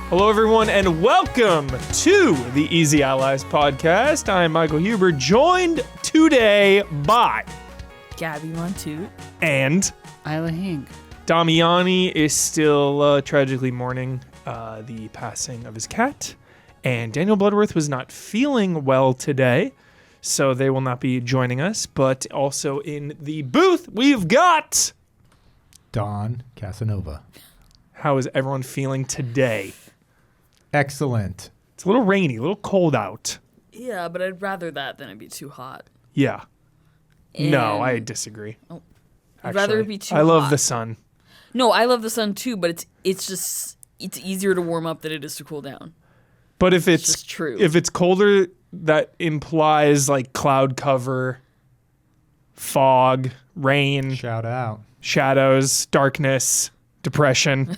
Hello, everyone, and welcome to the Easy Allies podcast. I'm Michael Huber, joined today by Gabby Montoot and Isla Hink. Damiani is still tragically mourning the passing of his cat, and Daniel Bloodworth was not feeling well today, so they will not be joining us. But also in the booth, we've got Don Casanova. How is everyone feeling today? Excellent. It's a little rainy, a little cold out. Yeah, but I'd rather that than it be too hot. Yeah. And No, I disagree. I'd rather it be too I love hot. the sun. No, I love the sun too, but it's easier to warm up than it is to cool down. But if It's it's just true. if it's colder, that implies like cloud cover, fog, rain, Shout out. shadows, darkness, depression.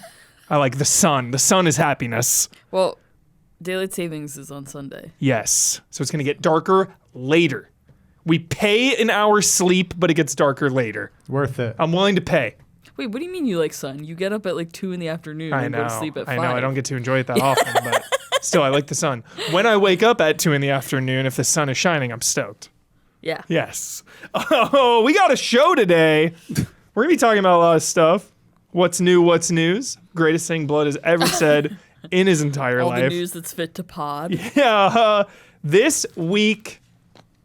I like the sun. The sun is happiness. Well, daylight savings is on Sunday. Yes. So it's going to get darker later. We pay an hour's sleep, but it gets darker later. Worth it. I'm willing to pay. Wait, what do you mean you like sun? You get up at like 2 in the afternoon I and know. go to sleep at 5. I know. I don't get to enjoy it that often, but still, I like the sun. When I wake up at 2 in the afternoon, if the sun is shining, I'm stoked. Yeah. Yes. Oh, we got a show today. We're going to be talking about a lot of stuff. What's new, what's news? Greatest thing Blood has ever said in his entire All life. the news that's fit to pod. Yeah. This week,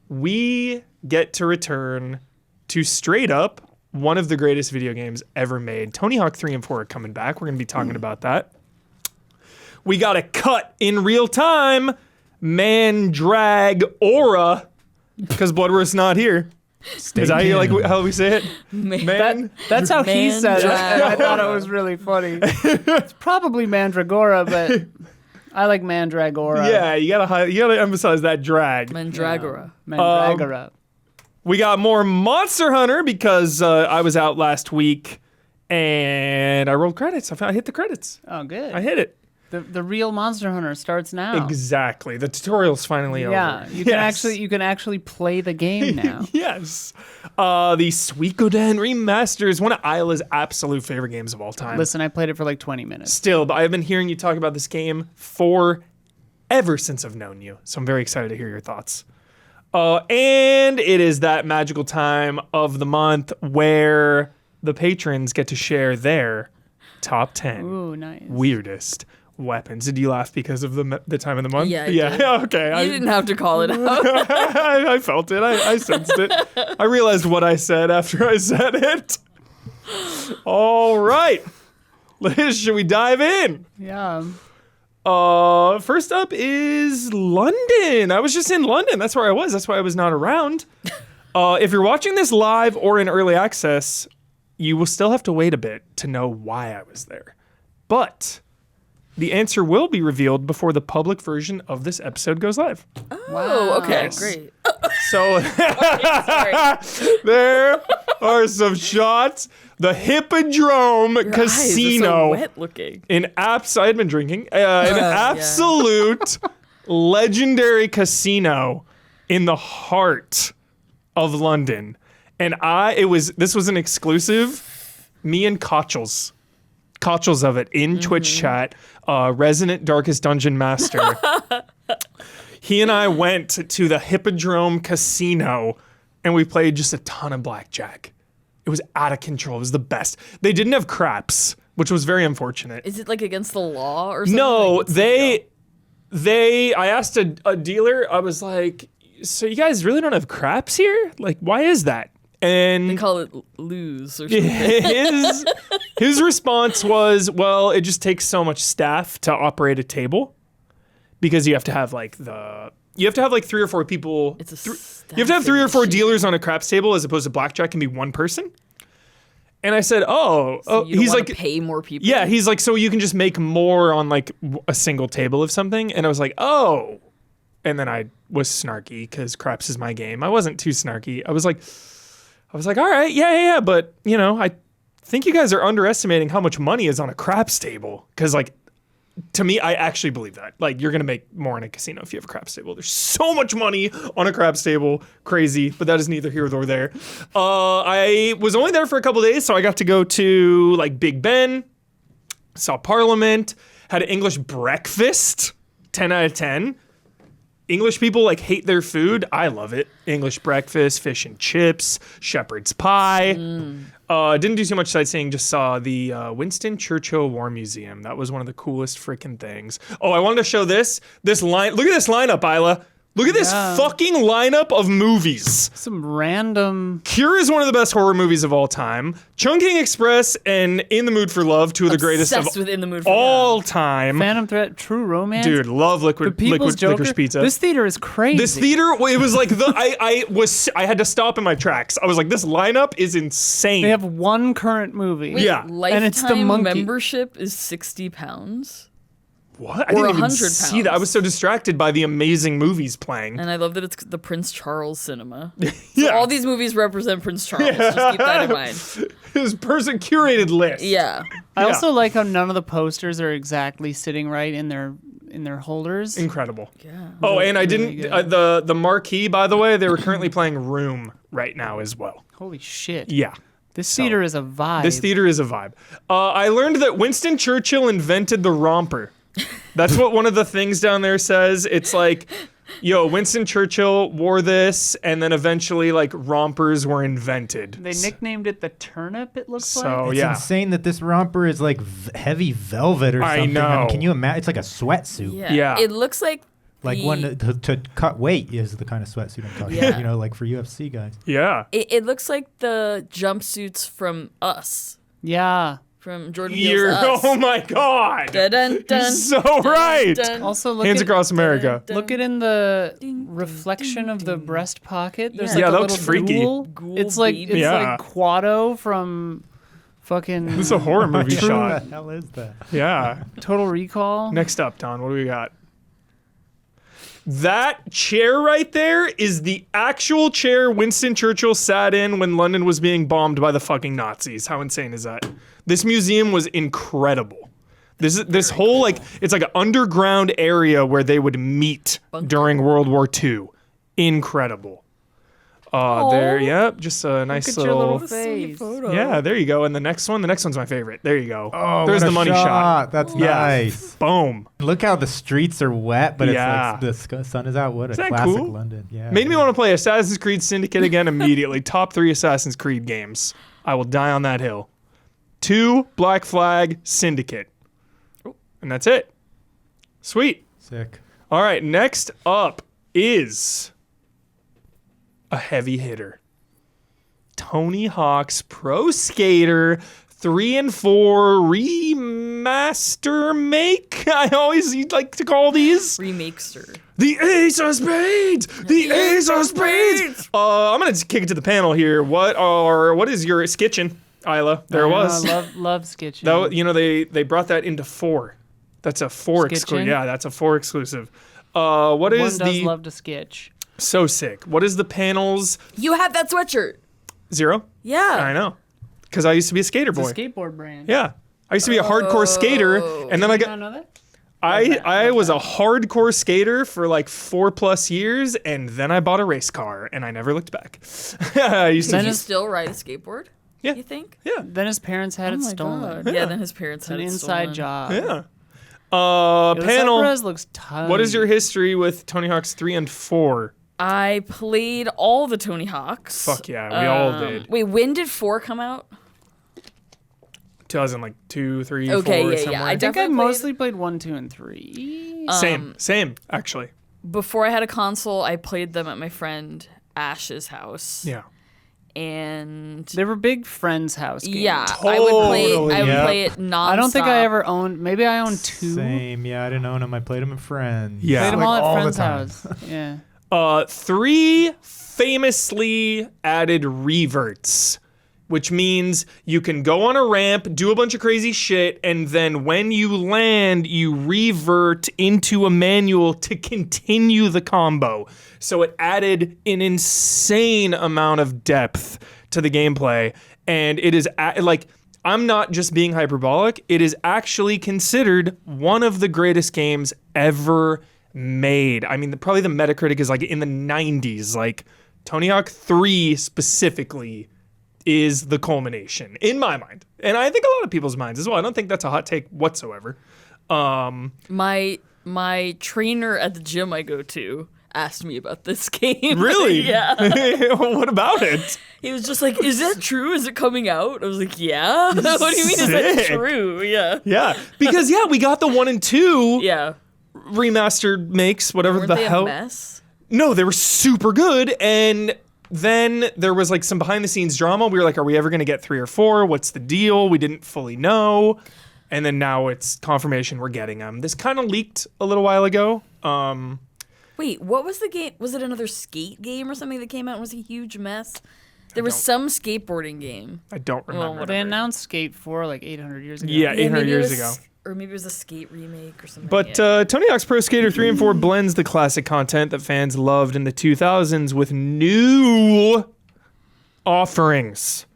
we get to return to straight up one of the greatest video games ever made. Tony Hawk 3 and 4 are coming back. We're going to be talking about that. We got a cut in real time. Mandragora, because Bloodworth's not here. Is that how we say it? Man. That's how he said it, and I thought it Mandragora. was really funny. It's probably Mandragora, but I like Mandragora. Yeah, you gotta emphasize that drag. Mandragora. Mandragora. We got more Monster Hunter because I was out last week and I rolled credits. I hit the credits. Oh, good. I hit it. The real Monster Hunter starts now. Exactly. The tutorial's finally Yeah, over. you can actually play the game now. Yes. The Suikoden Remasters, one of Isla's absolute favorite games of all time. Listen, I played it for like 20 minutes. Still, but I've been hearing you talk about this game ever since I've known you. So I'm very excited to hear your thoughts. And it is that magical time of the month where the patrons get to share their top 10 Ooh, nice. weirdest weapons. Did you laugh because of the time of the month? Yeah, I did. Okay. You didn't have to call it out. I felt it. I sensed it. I realized what I said after I said it. All right. Should we dive in? Yeah. First up is London. I was just in London. That's where I was. That's why I was not around. If you're watching this live or in early access, you will still have to wait a bit to know why I was there. But the answer will be revealed before the public version of this episode goes live. Oh, okay, Yes. great. So Sorry. there are some shots. The Hippodrome Your eyes are Casino. so wet looking. I had been drinking. An absolute legendary casino in the heart of London. And this was an exclusive. Me and Kochels of it in Twitch chat, resident Darkest Dungeon Master. He and I went to the Hippodrome Casino and we played just a ton of blackjack. It was out of control. It was the best. They didn't have craps, which was very unfortunate. Is it like against the law or something? No, Like, what's the deal? I asked a dealer, I was like, so you guys really don't have craps here? Like, why is that? And They call it lose or something. his response was, well, it just takes so much staff to operate a table because you have to have like 3 or 4 people. It's a You have to have 3 or 4 machine. dealers on a craps table as opposed to blackjack can be one person. And I said, So you don't he's wanna like, pay more people. yeah, he's like, so you can just make more on like a single table of something. And I was like, oh. And then I was snarky because craps is my game. I wasn't too snarky. I was like, all right, yeah. But, I think you guys are underestimating how much money is on a craps table. Because, like, to me, I actually believe that. Like, you're going to make more in a casino if you have a craps table. There's so much money on a craps table. Crazy. But that is neither here nor there. I was only there for a couple days, so I got to go to, like, Big Ben, saw Parliament, Had an English breakfast, 10 out of 10. English people like hate their food. I love it. English breakfast, fish and chips, shepherd's pie. Didn't do too much sightseeing. Just saw the Winston Churchill War Museum. That was one of the coolest freaking things. Oh, I wanted to show this line. Look at this lineup, Isla. Look at this fucking lineup of movies. Some random. Cure is one of the best horror movies of all time. Chungking Express and In the Mood for Love, two of the greatest of Obsessed with In the Mood for all Love. Phantom Phantom Thread, True Romance. Dude, love People's Joker. Licorice Pizza. This theater is crazy. This theater, it was like I had to stop in my tracks. I was like, this lineup is insane. They have one current movie. Wait, Yeah. Lifetime And it's the monkey. membership is £60. What? I Or didn't even 100 see that. I was so distracted by the amazing movies playing. And I love that it's the Prince Charles cinema. Yeah. So all these movies represent Prince Charles. Just keep that in mind. His person curated list. Yeah. I also like how none of the posters are exactly sitting right in their holders. Incredible. Yeah. Oh, and I Really didn't good. the marquee, by the way, they were currently playing Room right now as well. Holy shit. Yeah. This theater is a vibe. This theater is a vibe. I learned that Winston Churchill invented the romper. That's what one of the things down there says. It's like, yo, Winston Churchill wore this, and then eventually, like, rompers were invented. They nicknamed it the turnip, it looks So, like. It's yeah. insane that this romper is like heavy velvet or I something. know. Can you imagine? It's like a sweatsuit. Yeah. Yeah. It looks like Like the- one to cut weight is the kind of sweatsuit I'm talking Yeah. about. You know, like for UFC guys. Yeah. It looks like the jumpsuits from Us. Yeah. From Jordan Peele's Us. Oh my God. Dun, dun, dun, So dun, right. dun. Also, look Hands at, across America. look at in the Ding, reflection ding, of the ding. breast pocket. There's Yeah. like Yeah, a that little looks freaky. Ghoul It's like baby. Yeah. Quado from fucking This is a horror movie What the shot. hell is that? Yeah. Total Recall. Next up, Don, what do we got? That chair right there is the actual chair Winston Churchill sat in when London was being bombed by the fucking Nazis. How insane is that? This museum was incredible. This whole like it's like an underground area where they would meet during World War II. Incredible. There, yep, just a nice Look at your little little. face. Yeah, there you go. And the next one's my favorite. There you go. Oh, there's what the a money shot. That's Yeah. nice. Boom. Look how the streets are wet, but Yeah. it's like the sun is out. What a that classic cool? London. Yeah. Made me want to play Assassin's Creed Syndicate again immediately. Top 3 Assassin's Creed games. I will die on that hill. 2, Black Flag, Syndicate. And that's it. Sweet. Sick. All right, next up is a heavy hitter. Tony Hawk's Pro Skater 3 and 4 remaster make. I always like to call these Remakester. the Ace of Spades. The Ace of Spades. I'm gonna kick it to the panel here. What is your skitching, Isla? There it was. I love sketching. That, you know, they brought that into 4. That's a 4 exclusive. Skitching? Yeah, that's a 4 exclusive. What One is does the love to sketch. so sick? What is the panels? You have that sweatshirt. 0? Yeah. I know, because I used to be a skater It's a boy. skateboard brand. Yeah, I used to be a hardcore skater, and then I Did you got not know that? I was a hardcore skater for like 4+ years, and then I bought a race car, and I never looked back. I used to Can you is- still ride a skateboard? Yeah. You think? yeah. Then his parents had Oh it my stolen. God. Yeah. Then his parents It's had an it inside stolen. job. Yeah. Yo, this Panel. Alvarez looks tight. What is your history with Tony Hawk's 3 and 4? I played all the Tony Hawks. Fuck yeah, we all did. Wait, when did 4 come out? 2002, 3, Okay, 4, yeah, somewhere. yeah. I think I definitely played- mostly played 1, 2, and 3. Same actually. Before I had a console, I played them at my friend Ash's house. Yeah. And They were big friends' house games. yeah, I would Totally, play it nonstop. I don't think I ever owned. Maybe I owned 2. Same. Yeah, I didn't own them. I played them in friends. Yeah. Played them Like all at the friends' time. house. Yeah. 3 famously added reverts, which means you can go on a ramp, do a bunch of crazy shit, and then when you land, you revert into a manual to continue the combo. So it added an insane amount of depth to the gameplay, and it is like, I'm not just being hyperbolic, it is actually considered one of the greatest games ever made. I mean, probably the Metacritic is like in the 90s. Like, Tony Hawk 3 specifically is the culmination in my mind, and I think a lot of people's minds as well. I don't think that's a hot take whatsoever. My trainer at the gym I go to asked me about this game. Really? Yeah. What about it? He was just like, "Is that true? Is it coming out?" I was like, "Yeah." What do you mean? Is that Sick. true? Yeah. Yeah, because we got the 1 and 2 Yeah. remastered makes, whatever Weren't the they hell. a mess? No, they were super good, and then there was like some behind the scenes drama. We were like, are we ever going to get 3 or 4? What's the deal? We didn't fully know. And then now it's confirmation we're getting them. This kind of leaked a little while ago. Wait, what was the game? Was it another skate game or something that came out and was a huge mess? There was some skateboarding game. I don't remember. They announced Skate 4 like 800 years ago. Yeah, 800 maybe it years was- ago. Or maybe it was a skate remake or something. But yeah. Tony Hawk's Pro Skater 3 and 4 blends the classic content that fans loved in the 2000s with new offerings,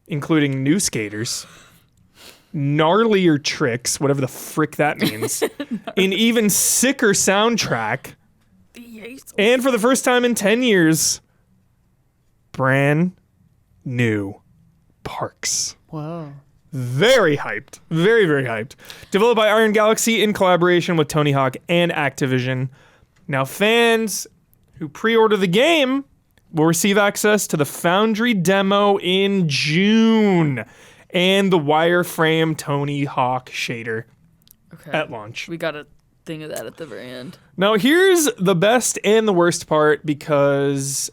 including new skaters, gnarlier tricks, whatever the frick that means, an even sicker soundtrack, and for the first time in 10 years, brand new parks. Whoa. Very hyped. Very, very hyped. Developed by Iron Galaxy in collaboration with Tony Hawk and Activision. Now, fans who pre-order the game will receive access to the Foundry demo in June and the wireframe Tony Hawk shader at launch. We got a thing of that at the very end. Now, here's the best and the worst part because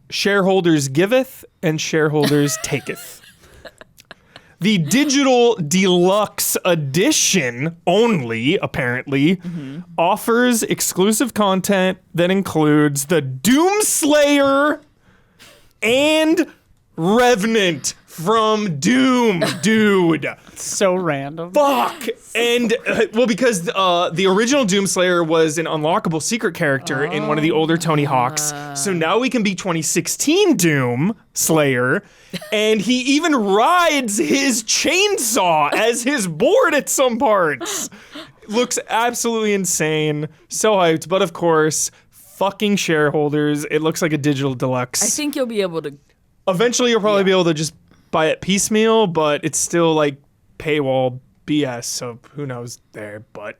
shareholders giveth and shareholders taketh. The digital deluxe edition only, apparently, offers exclusive content that includes the Doomslayer and Revenant from Doom, dude. So random. Fuck! And, because the original Doomslayer was an unlockable secret character in one of the older Tony Hawks. So now we can be 2016 Doom Slayer. And he even rides his chainsaw as his board at some parts. Looks absolutely insane. So hyped. But of course, fucking shareholders. It looks like a digital deluxe. I think you'll be able to. Eventually, you'll probably be able to just buy it piecemeal, but it's still like paywall BS. So who knows there? But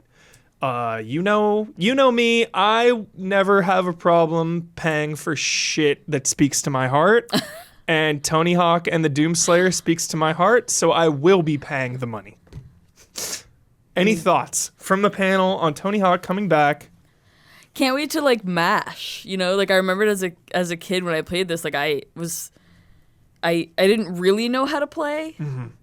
you know me. I never have a problem paying for shit that speaks to my heart. And Tony Hawk and the Doomslayer speaks to my heart, so I will be paying the money. Any thoughts from the panel on Tony Hawk coming back? Can't wait to like mash. You know, like I remembered as a kid when I played this, like I didn't really know how to play,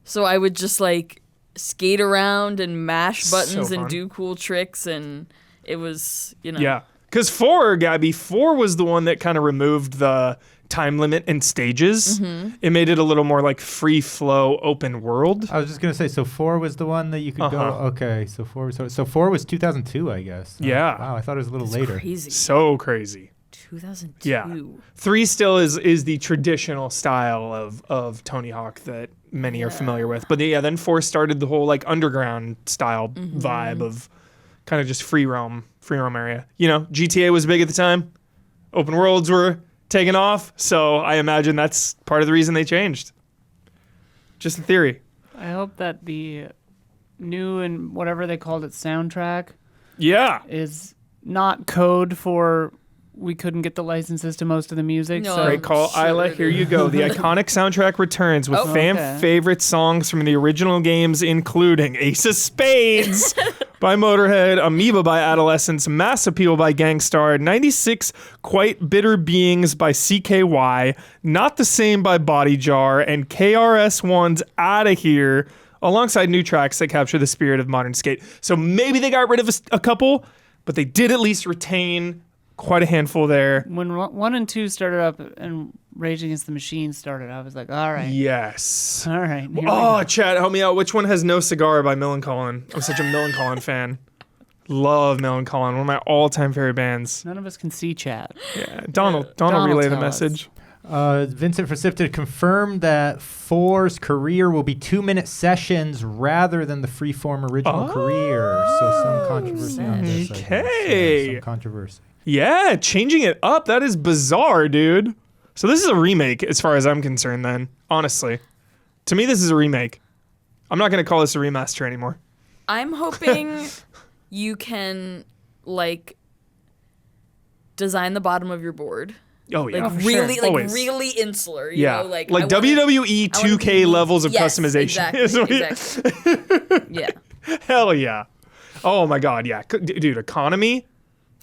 so I would just like skate around and mash buttons So and fun. do cool tricks, and it was Yeah, because 4 was the one that kind of removed the time limit and stages. It made it a little more like free flow open world. I was just gonna say, so 4 was the one that you could go. Okay, so 4 was 2002, I guess. Yeah. Wow, I thought it was a little later. crazy. So crazy. 2002. Yeah. 3 still is the traditional style of Tony Hawk that many are familiar with. But then 4 started the whole like underground style vibe of kind of just free roam area. You know, GTA was big at the time. Open worlds were taken off, so I imagine that's part of the reason they changed. Just a theory. I hope that the new and whatever they called it soundtrack Yeah. is not code for we couldn't get the licenses to most of the music. No. So Great call, Sure Isla. it Here you go. The iconic soundtrack returns with fan Okay. favorite songs from the original games, including Ace of Spades by Motorhead, Amoeba by Adolescence, Mass Appeal by Gangstar, 96 Quite Bitter Beings by CKY, Not the Same by Body Jar, and KRS-One's Outta Here, alongside new tracks that capture the spirit of modern skate. So maybe they got rid of a couple, but they did at least retain quite a handful there. when 1 and 2 started up and Rage Against the Machine started, I was like, all right. Yes. All right. here we Oh, go. Chad, help me out. Which one has No Cigar by Millencolin? I'm such a Millencolin fan. Love Millencolin, one of my all-time favorite bands. None of us can see chat. Yeah, Donald Donald, relay the tell us. message. Vincent Forsifted confirmed that 4's career will be 2-minute sessions rather than the freeform original career. So some controversy on this. I guess. Okay. Yeah, some controversy. Yeah, changing it up. That is bizarre, dude. So this is a remake as far as I'm concerned then, honestly. To me, this is a remake. I'm not going to call this a remaster anymore. I'm hoping you can like design the bottom of your board. Oh yeah, Like really, sure. like Always. really insular. You Yeah, know? Like WWE 2K levels of customization. Exactly. Yeah. Hell yeah. Oh my god, yeah. Dude, economy.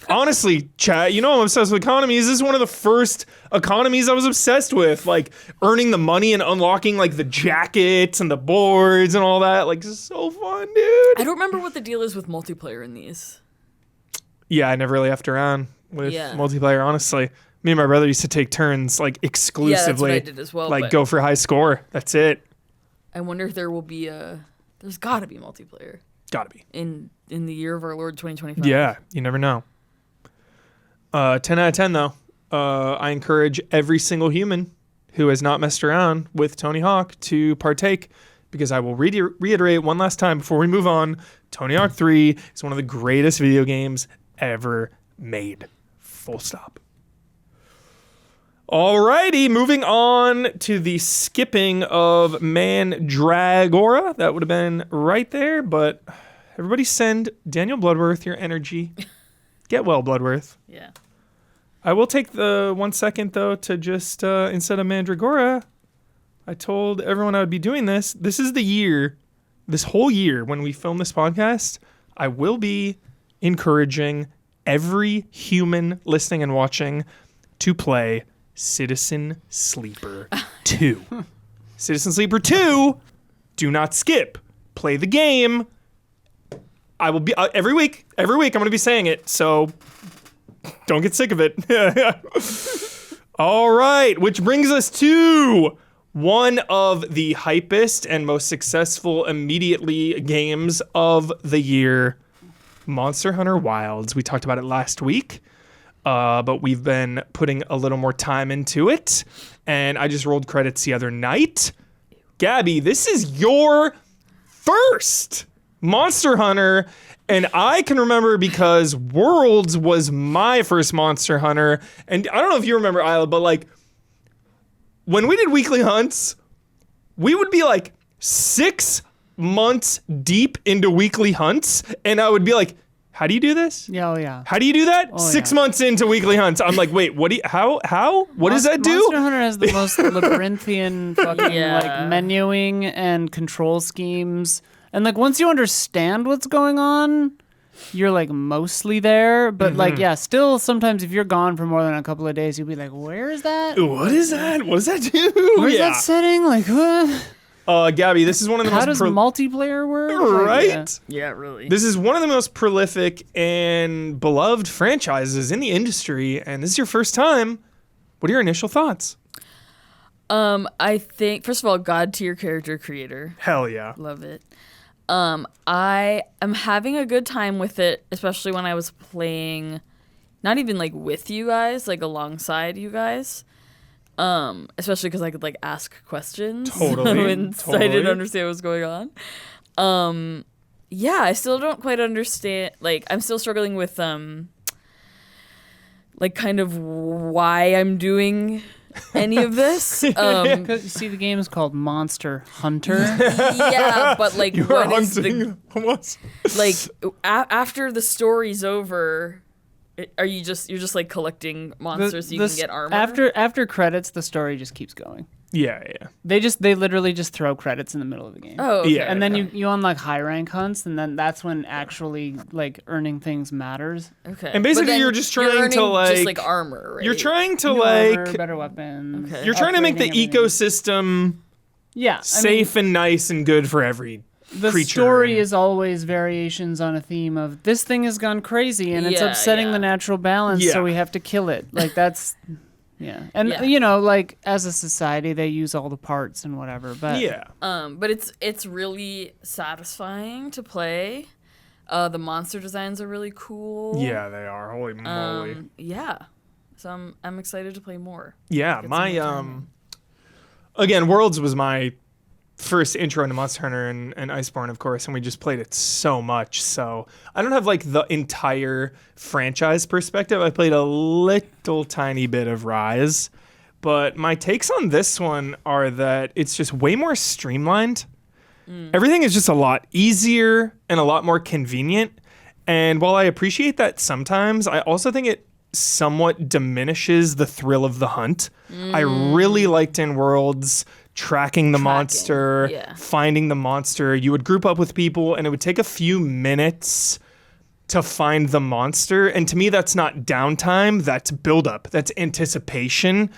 Honestly, chat, you know I'm obsessed with economies. This is one of the first economies I was obsessed with. Like, earning the money and unlocking, like, the jackets and the boards and all that. Like, this is so fun, dude. I don't remember what the deal is with multiplayer in these. Yeah, I never really effed around with multiplayer, honestly. Me and my brother used to take turns, like, exclusively. Yeah, that's what I did as well. Like, go for high score. That's it. I wonder if there will be there's gotta be multiplayer. Gotta be. In the year of our Lord 2025. Yeah, you never know. 10 out of 10, though. I encourage every single human who has not messed around with Tony Hawk to partake, because I will reiterate one last time before we move on. Tony Hawk 3 is one of the greatest video games ever made. Full stop. Alrighty, moving on to the skipping of Mandragora. That would have been right there, but everybody send Daniel Bloodworth your energy. Get well, Bloodworth. Yeah. I will take the 1 second, though, to just, instead of Mandragora, I told everyone I would be doing this. This is the year, this whole year, when we film this podcast, I will be encouraging every human listening and watching to play Citizen Sleeper 2. Citizen Sleeper 2, do not skip. Play the game. I will be every week I'm going to be saying it, so don't get sick of it. All right, which brings us to one of the hypest and most successful immediately games of the year, Monster Hunter Wilds. We talked about it last week, but we've been putting a little more time into it, and I just rolled credits the other night. Gabby, this is your first Monster Hunter, and I can remember because Worlds was my first Monster Hunter, and I don't know if you remember, Isla, but like when we did weekly hunts, we would be like 6 months deep into weekly hunts, and I would be like, how do you do this? Yeah, oh yeah. How do you do that? 6 months into weekly hunts, I'm like, wait, what do you, how? What does that do? Monster Hunter has the most labyrinthian fucking like menuing and control schemes. And like once you understand what's going on, you're like mostly there. But like, yeah, still sometimes if you're gone for more than a couple of days, you'll be like, where is that? What is that? What does that do? Where's that setting? Like, what? Gabby, this is one of the How most does multiplayer work? right? Like, Yeah, really. This is one of the most prolific and beloved franchises in the industry, and this is your first time. What are your initial thoughts? I think first of all, God tier character creator. Hell yeah. Love it. I am having a good time with it, especially when I was playing, not even like with you guys, like alongside you guys. Especially because I could like ask questions. Totally. Once I didn't understand what was going on. Yeah, I still don't quite understand. Like, I'm still struggling with like kind of why I'm doing any of this. you see, the game is called Monster Hunter. Yeah, but like, You are hunting almost. like after the story's over, you're just like collecting monsters so you can get armor? After credits, the story just keeps going. Yeah. They literally just throw credits in the middle of the game. Oh, okay. Yeah. And then you unlock high rank hunts, and then that's when actually like earning things matters. Okay. And basically But then you're just you're trying to earning like just armor, right? You're trying to New like armor, better weapons. Okay. you're trying to make the upgrading everything. ecosystem safe and nice and good for every The creature. story is always variations on a theme of this thing has gone crazy and it's Yeah, upsetting yeah. the natural balance, Yeah. so we have to kill it. Like that's and Yeah. you know, like as a society they use all the parts and whatever, but Yeah. But it's really satisfying to play. The monster designs are really cool. Yeah, they are. Holy moly. Yeah. So I'm excited to play more. Yeah, Get some my more time again, Worlds was my first intro into Monster Hunter and Iceborne, of course, and we just played it so much. So I don't have like the entire franchise perspective. I played a little tiny bit of Rise, but my takes on this one are that it's just way more streamlined. Everything is just a lot easier and a lot more convenient. And while I appreciate that sometimes, I also think it somewhat diminishes the thrill of the hunt. I really liked in Worlds tracking the monster, finding the monster. You would group up with people and it would take a few minutes to find the monster. And to me, that's not downtime, that's buildup, that's anticipation.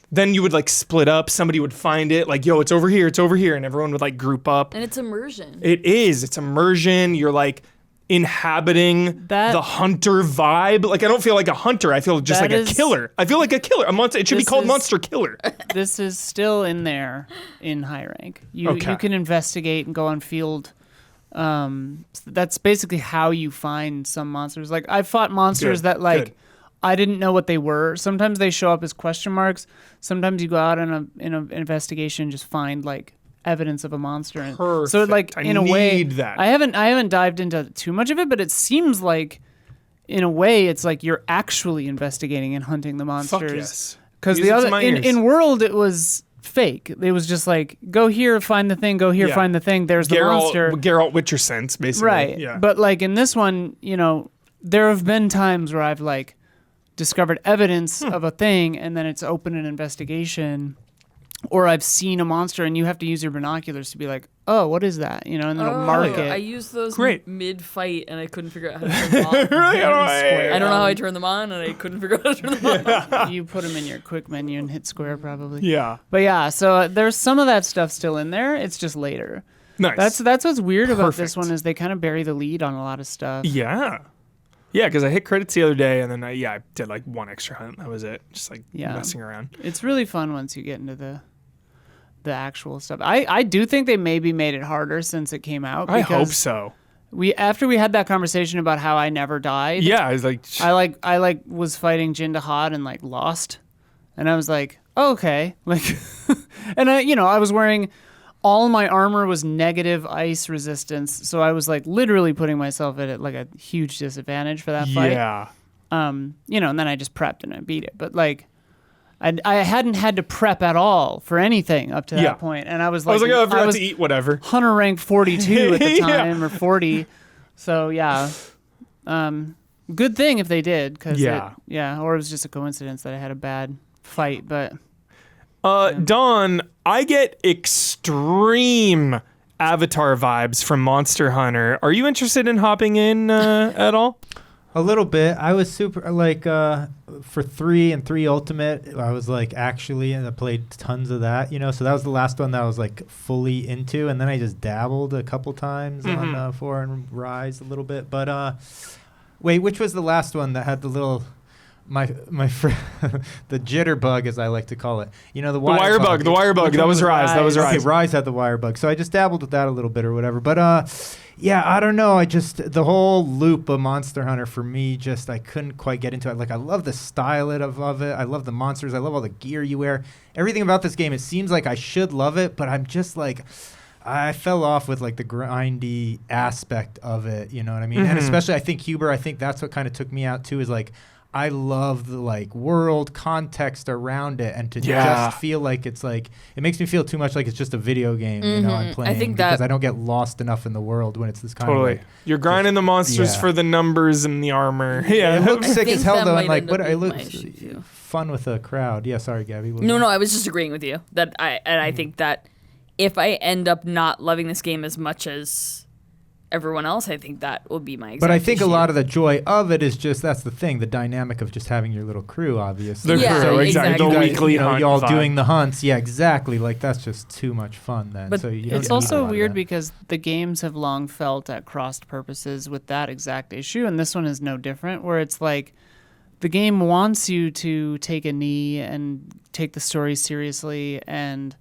Then you would like split up, somebody would find it, like, yo, it's over here, and everyone would like group up. And it's immersion. It is, it's immersion. You're like inhabiting the hunter vibe. Like, I don't feel like a hunter, I feel just like a killer. I feel like a killer, a monster. It should be called Monster Killer. This is still in there in high rank. You can investigate and go on field. That's basically how you find some monsters. Like, I fought monsters that like I didn't know what they were. Sometimes they show up as question marks. Sometimes you go out in an investigation and just find like evidence of a monster. And Perfect. so like in a way, that. I haven't dived into too much of it, but it seems like in a way it's like you're actually investigating and hunting the monsters. Fuck yes. Because the other in World it was fake. It was just like, go here, find the thing, go here, find the thing, there's the monster. Geralt Witcher sense, basically. Right. Yeah. But like in this one, you know, there have been times where I've like discovered evidence of a thing and then it's open an investigation, or I've seen a monster and you have to use your binoculars to be like, oh, what is that? You know, and then it'll mark it. I used those mid-fight and I couldn't figure out how to turn them on. Really? I don't know how I turned them on and I couldn't figure out how to turn them on. You put them in your quick menu and hit square probably. Yeah. But yeah, so there's some of that stuff still in there. It's just later. Nice. That's what's weird about this one is they kind of bury the lead on a lot of stuff. Yeah. Yeah, because I hit credits the other day and then I did like one extra hunt. That was it. Just like messing around. It's really fun once you get into the actual stuff. I do think they maybe made it harder since it came out. I hope so. After we had that conversation about how I never died. Yeah, I was like, I was fighting Jindahad and like lost, and I was like, oh, okay, like, and I was wearing all my armor was negative ice resistance, so I was like literally putting myself at like a huge disadvantage for that fight. Yeah. And then I just prepped and I beat it, but like. I hadn't had to prep at all for anything up to that point, and I was like, oh, I forgot to eat whatever. Hunter rank 42 at the time, or 40. So yeah, good thing if they did, because or it was just a coincidence that I had a bad fight. But Dawn, I get extreme Avatar vibes from Monster Hunter. Are you interested in hopping in at all? A little bit. I was super like for 3 and 3 Ultimate. I was like and I played tons of that, So that was the last one that I was like fully into, and then I just dabbled a couple times on 4 and Rise a little bit. But wait, which was the last one that had the little my the jitterbug, as I like to call it? The wire bug. The wire bug. That was Rise. That was Rise. Okay, Rise had the wire bug, so I just dabbled with that a little bit or whatever. But yeah, I don't know. The whole loop of Monster Hunter for me, I couldn't quite get into it. Like, I love the style of it. I love the monsters. I love all the gear you wear. Everything about this game, it seems like I should love it, but I'm just like, I fell off with like the grindy aspect of it. You know what I mean? And especially, I think that's what kind of took me out too, is like, I love the like world context around it, and to just feel like it's like, it makes me feel too much like it's just a video game, I'm playing. I think because I don't get lost enough in the world when it's this kind of like, you're grinding the monsters for the numbers and the armor. Yeah, it looks sick as hell though, and like what it looks fun with a crowd. Yeah, sorry, Gabby. No, I was just agreeing with you that I think that if I end up not loving this game as much as everyone else, I think that will be my exact But I think issue. a lot of the joy of it is just, that's the thing, the dynamic of just having your little crew, obviously. The crew, exactly. The weekly hunt you all vibe. doing the hunts. Yeah, exactly. Like, that's just too much fun then. But so you don't it's need also a lot weird of that. because the games have long felt at crossed purposes with that exact issue, and this one is no different, where it's like the game wants you to take a knee and take the story seriously and,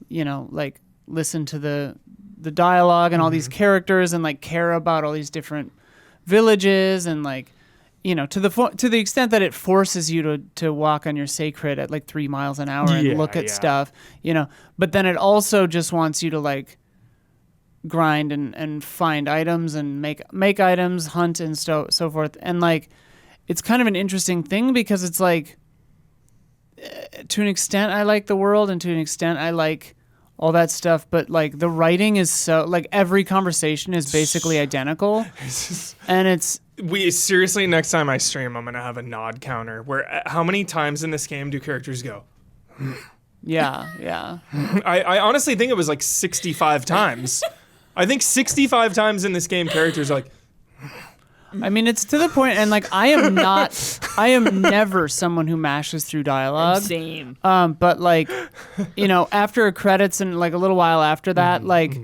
like, listen to the dialogue and all these characters and like care about all these different villages and like, to the extent that it forces you to walk on your sacred at like 3 miles an hour and look at stuff, but then it also just wants you to like grind and find items and make items, hunt and so forth. And like, it's kind of an interesting thing because it's like, to an extent I like the world, and to an extent I like all that stuff, but like the writing is so like every conversation is basically identical, and it's We seriously, next time I stream, I'm gonna have a nod counter where how many times in this game do characters go? yeah. I honestly think it was like 65 times. I think 65 times in this game, characters are like, I mean, it's to the point, and like I am never someone who mashes through dialogue. Same. But like, after credits and like a little while after that, like.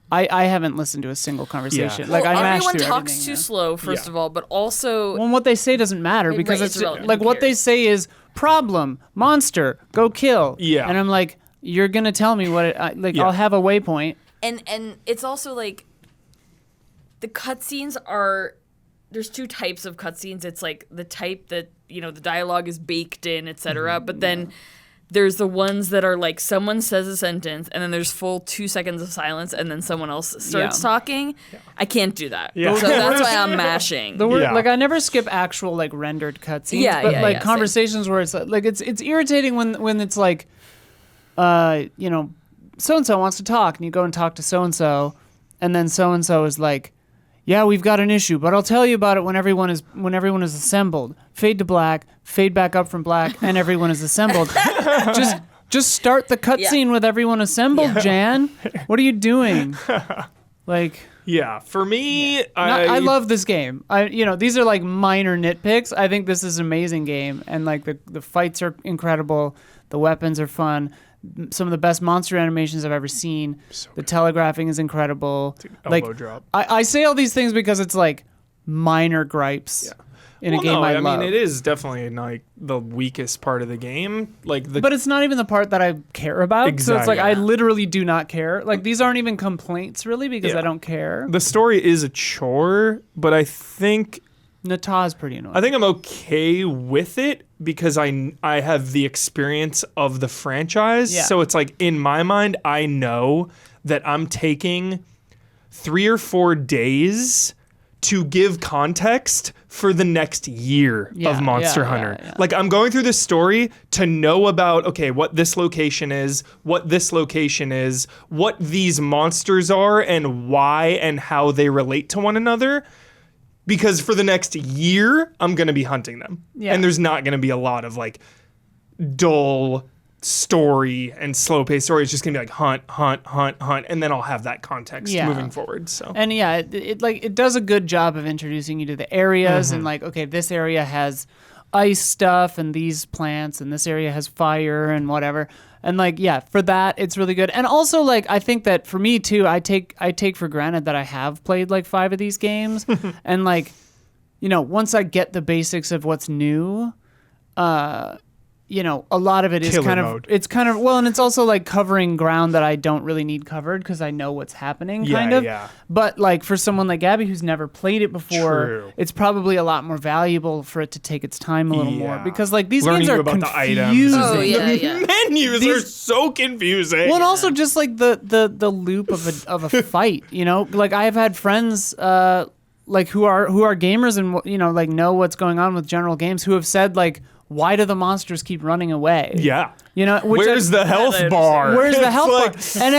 I haven't listened to a single conversation. Yeah. Like Well, I mash everyone through talks everything, too yeah. slow, first of all, but also Well, what they say doesn't matter because Right, it's it's irrelevant. like Who what they cares? say is problem, monster, go kill. Yeah. And I'm like, you're gonna tell me what Yeah. I'll have a waypoint. and it's also like the cutscenes are there's two types of cutscenes. It's like the type that the dialogue is baked in, etc. But then there's the ones that are like someone says a sentence and then there's full 2 seconds of silence and then someone else starts talking. I can't do that. Yeah. So that's why I'm mashing. The word, Yeah. like I never skip actual like rendered cutscenes, Yeah, but yeah, like yeah, conversations where it's like it's irritating when it's like, so and so wants to talk and you go and talk to so and then so is like, yeah, we've got an issue, but I'll tell you about it when everyone is assembled. Fade to black, fade back up from black, and everyone is assembled. just start the cutscene with everyone assembled, Jan. What are you doing? Like, yeah. For me, I love this game. These are like minor nitpicks. I think this is an amazing game, and like the fights are incredible. The weapons are fun. Some of the best monster animations I've ever seen. The telegraphing is incredible. elbow drop. I say all these things because it's like minor gripes in a game I love. mean, it is definitely like the weakest part of the game. But it's not even the part that I care about. So it's like Exactly. I literally do not care. Like these aren't even complaints really because Yeah. I don't care. the story is a chore, but I think Nata's pretty annoying. I'm okay with it because I have the experience of the franchise. Yeah. So it's like in my mind, I know that I'm taking 3 or 4 days to give context for the next year of Monster Hunter. Yeah. Like I'm going through this story to know about, okay, what this location is, what this location is, what these monsters are and why and how they relate to one another. Because for the next year, I'm going to be hunting them. Yeah. And there's not going to be a lot of like dull story and slow paced story. It's just going to be like hunt. And then I'll have that context moving forward. So And yeah, it does a good job of introducing you to the areas and like, okay, this area has ice stuff and these plants and this area has fire and whatever. And like, yeah, for that, it's really good. And also like, I think that for me too, I take for granted that I have played like 5 of these games. And like, once I get the basics of what's new, a lot of it is Killer mode. Well, and it's also like covering ground that I don't really need covered because I know what's happening kind of. Yeah. But like for someone like Gabby who's never played it before, True. it's probably a lot more valuable for it to take its time a little more Yeah. because like these Learning games are about the items. confusing. Oh, yeah. menus are so confusing. Well, and also just like the loop of a fight, like I have had friends like who are gamers and like know what's going on with general games who have said like, why do the monsters keep running away? Yeah. Which Where's the health bar? Where's the It's health like- bar? And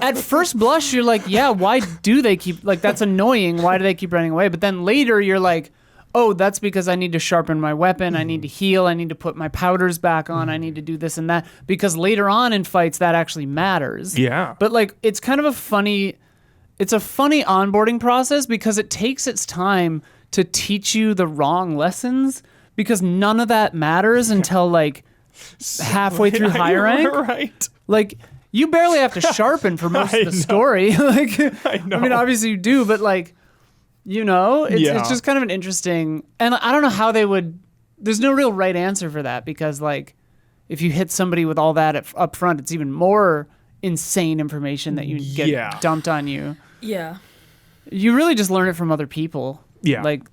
at first blush, you're like, yeah, why do they keep, like, that's annoying. Why do they keep running away? But then later you're like, oh, that's because I need to sharpen my weapon. I need to heal. I need to put my powders back on. I need to do this and that. Because later on in fights, that actually matters. Yeah. But like, it's kind of a funny onboarding process because it takes its time to teach you the wrong lessons because none of that matters until like halfway through high rank. Right. Like you barely have to sharpen for most of the story. Like I mean, obviously you do, but like, it's just kind of an interesting, and I don't know how they would, there's no real right answer for that because like if you hit somebody with all that up front, it's even more insane information that you get dumped on you. Yeah. You really just learn it from other people. Yeah. Like,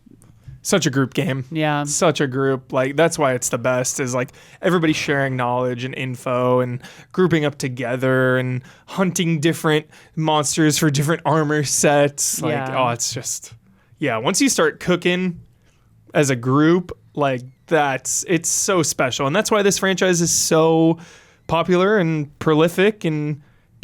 Such a group game. yeah. Such a group. Like that's why it's the best is like everybody sharing knowledge and info and grouping up together and hunting different monsters for different armor sets. Like, Yeah. it's just, once you start cooking as a group, like it's so special. And that's why this franchise is so popular and prolific and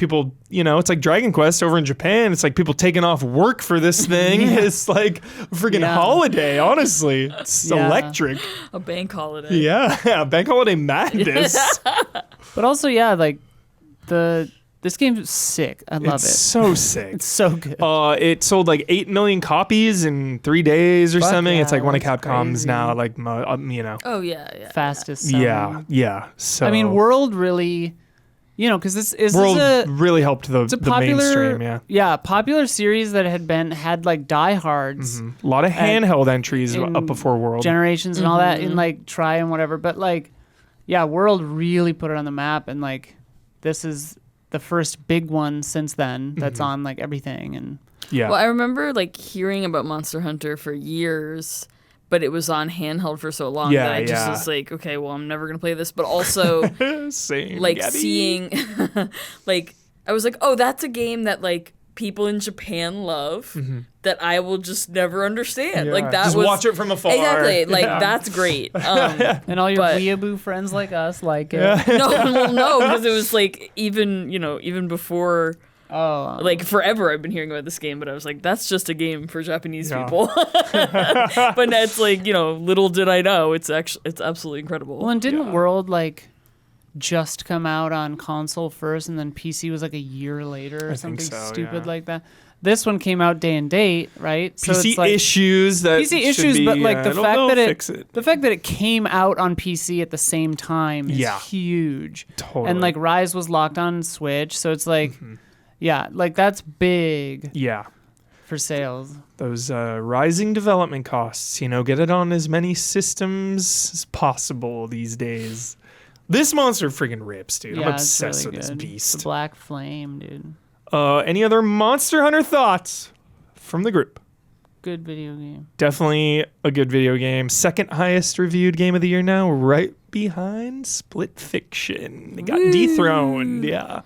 people, it's like Dragon Quest over in Japan. It's like people taking off work for this thing. It's like a freaking holiday, honestly. It's electric. A bank holiday. Yeah, bank holiday madness. But also, like this game's sick. I love it. It's so sick. It's so good. It sold like 8 million copies in 3 days or something. It's like one of that's Capcom's crazy. now, like, Oh yeah. Fastest selling. Yeah. So I mean, World really, because this is World a, really helped the popular, mainstream, yeah. popular series that had like diehards, A lot of handheld entries up before World. Generations and all that, in like Try and whatever. But like, World really put it on the map, and like, this is the first big one since then that's on like everything. And Well, I remember like hearing about Monster Hunter for years, but it was on handheld for so long that I just was like, okay, well, I'm never gonna play this. But also, Same, like Gabby. seeing, like I was like, oh, that's a game that like people in Japan love that I will just never understand. Yeah. Like that just was watch it from afar. exactly like that's great. and all your But- weeaboo friends like us like it. No, because it was like even before. Oh, Like forever I've been hearing about this game, but I was like, that's just a game for Japanese Yeah. people. But now it's like, little did I know, it's absolutely incredible. well, and didn't World like just come out on console first, and then PC was like a year later or I something think so, stupid yeah. like that? This one came out day and date, right? So PC it's like, issues that PC should issues, be, but like the fact they'll that fix it. the fact that it came out on PC at the same time is huge. Totally. And like Rise was locked on Switch, so it's like, like that's big Yeah. for sales. Those rising development costs, get it on as many systems as possible these days. This monster freaking rips, dude. I'm it's obsessed really with this good. beast. The Black Flame, dude. Any other Monster Hunter thoughts from the group? Good video game. Definitely a good video game. Second highest reviewed game of the year now, right behind Split Fiction. They got dethroned, yeah.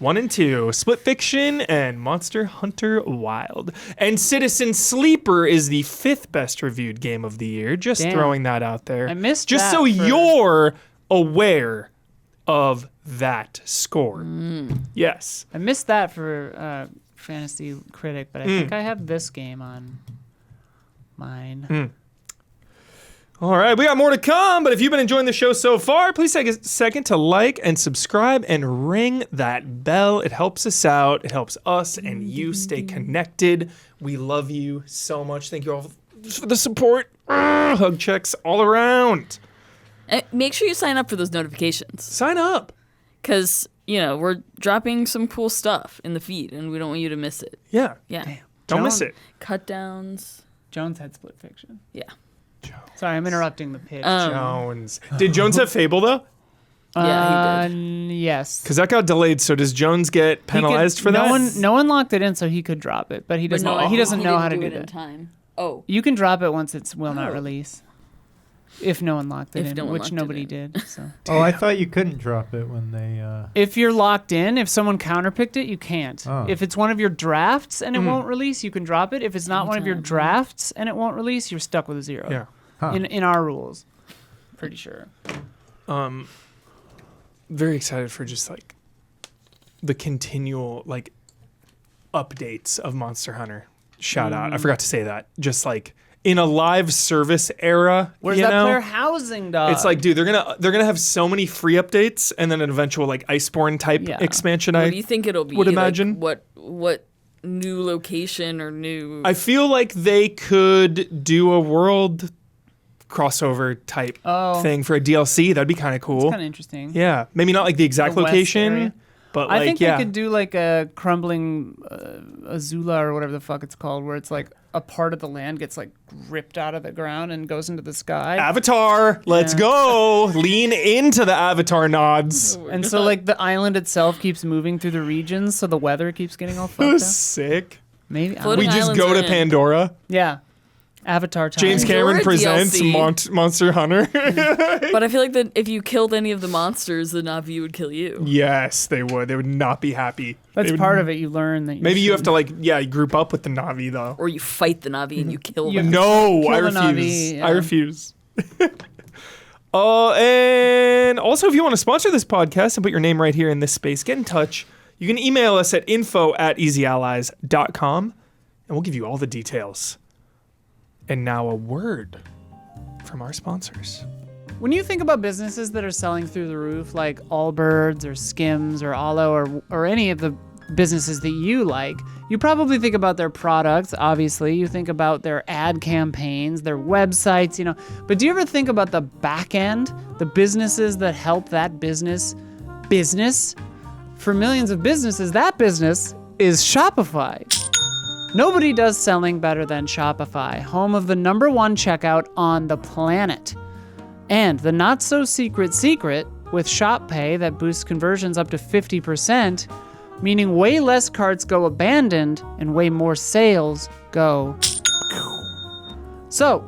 1 and 2, Split Fiction and Monster Hunter Wild. And Citizen Sleeper is the 5th best reviewed game of the year. Just Damn. throwing that out there. I missed Just that so for- you're aware of that score. Yes. I missed that for Fantasy Critic, but I think I have this game on mine. All right, we got more to come, but if you've been enjoying the show so far, please take a second to like and subscribe and ring that bell. It helps us out. It helps us and you stay connected. We love you so much. Thank you all for the support. Hug checks all around. And make sure you sign up for those notifications, Sign up. because we're dropping some cool stuff in the feed, and we don't want you to miss it. Yeah. Yeah, Don't miss it. cut downs. Jones had Split Fiction. Yeah. Sorry, I'm interrupting the pitch. Jones. Did Jones have Fable, though? Yeah, he did. Yes. Because that got delayed, so does Jones get penalized for that? No one locked it in, so he could drop it, but he doesn't. He doesn't know how to didn't do it in that. time. Oh, You can drop it once it's will not Oh. release. If no one locked it If no in, one which locked it nobody in. did. So Oh, I thought you couldn't drop it when they. if you're locked in, if someone counterpicked it, you can't. Oh. If it's one of your drafts and it won't release, you can drop it. If it's not one of your Anytime. drafts and it won't release, you're stuck with a 0. Yeah. Huh. In our rules, pretty sure. Very excited for just like the continual like updates of Monster Hunter. Shout out. I forgot to say that. Just like in a live service era, Where's you that know? player housing, dog? It's like, dude, they're gonna have so many free updates and then an eventual like Iceborne type Yeah. expansion. what do you think it'll be? would Like, imagine. what new location or new? I feel like they could do a world crossover type thing for a DLC. That'd be kind of cool. kind of interesting. Yeah, maybe not like the exact The west location, area. but like I think yeah. they could do like a crumbling Azula or whatever the fuck it's called, where it's like a part of the land gets like ripped out of the ground and goes into the sky. Avatar, let's Yeah. go. Lean into the Avatar nods. And so like the island itself keeps moving through the regions, so the weather keeps getting all That fucked was up. sick. Maybe. I don't Floating We know. just Islands go are to in. Pandora. Yeah. Avatar time. James Cameron Pandora presents DLC. Monster Hunter. But I feel like that if you killed any of the monsters, the Navi would kill you. Yes, they would. They would not be happy. That's part of it. You learn that. Maybe you have to like, group up with the Navi though. Or you fight the Navi and you kill You- them. No, Kill I the refuse. Navi, yeah. I refuse. And also, if you want to sponsor this podcast and put your name right here in this space, get in touch. you can email us at info@easyallies.com, and we'll give you all the details. And now a word from our sponsors. When you think about businesses that are selling through the roof, like Allbirds or Skims or Allo or any of the businesses that you like, you probably think about their products, obviously. You think about their ad campaigns, their websites, But do you ever think about the back end, the businesses that help that business? For millions of businesses, that business is Shopify. Nobody does selling better than Shopify, home of the #1 checkout on the planet. And the not-so-secret secret with Shop Pay that boosts conversions up to 50%, meaning way less carts go abandoned and way more sales go. So,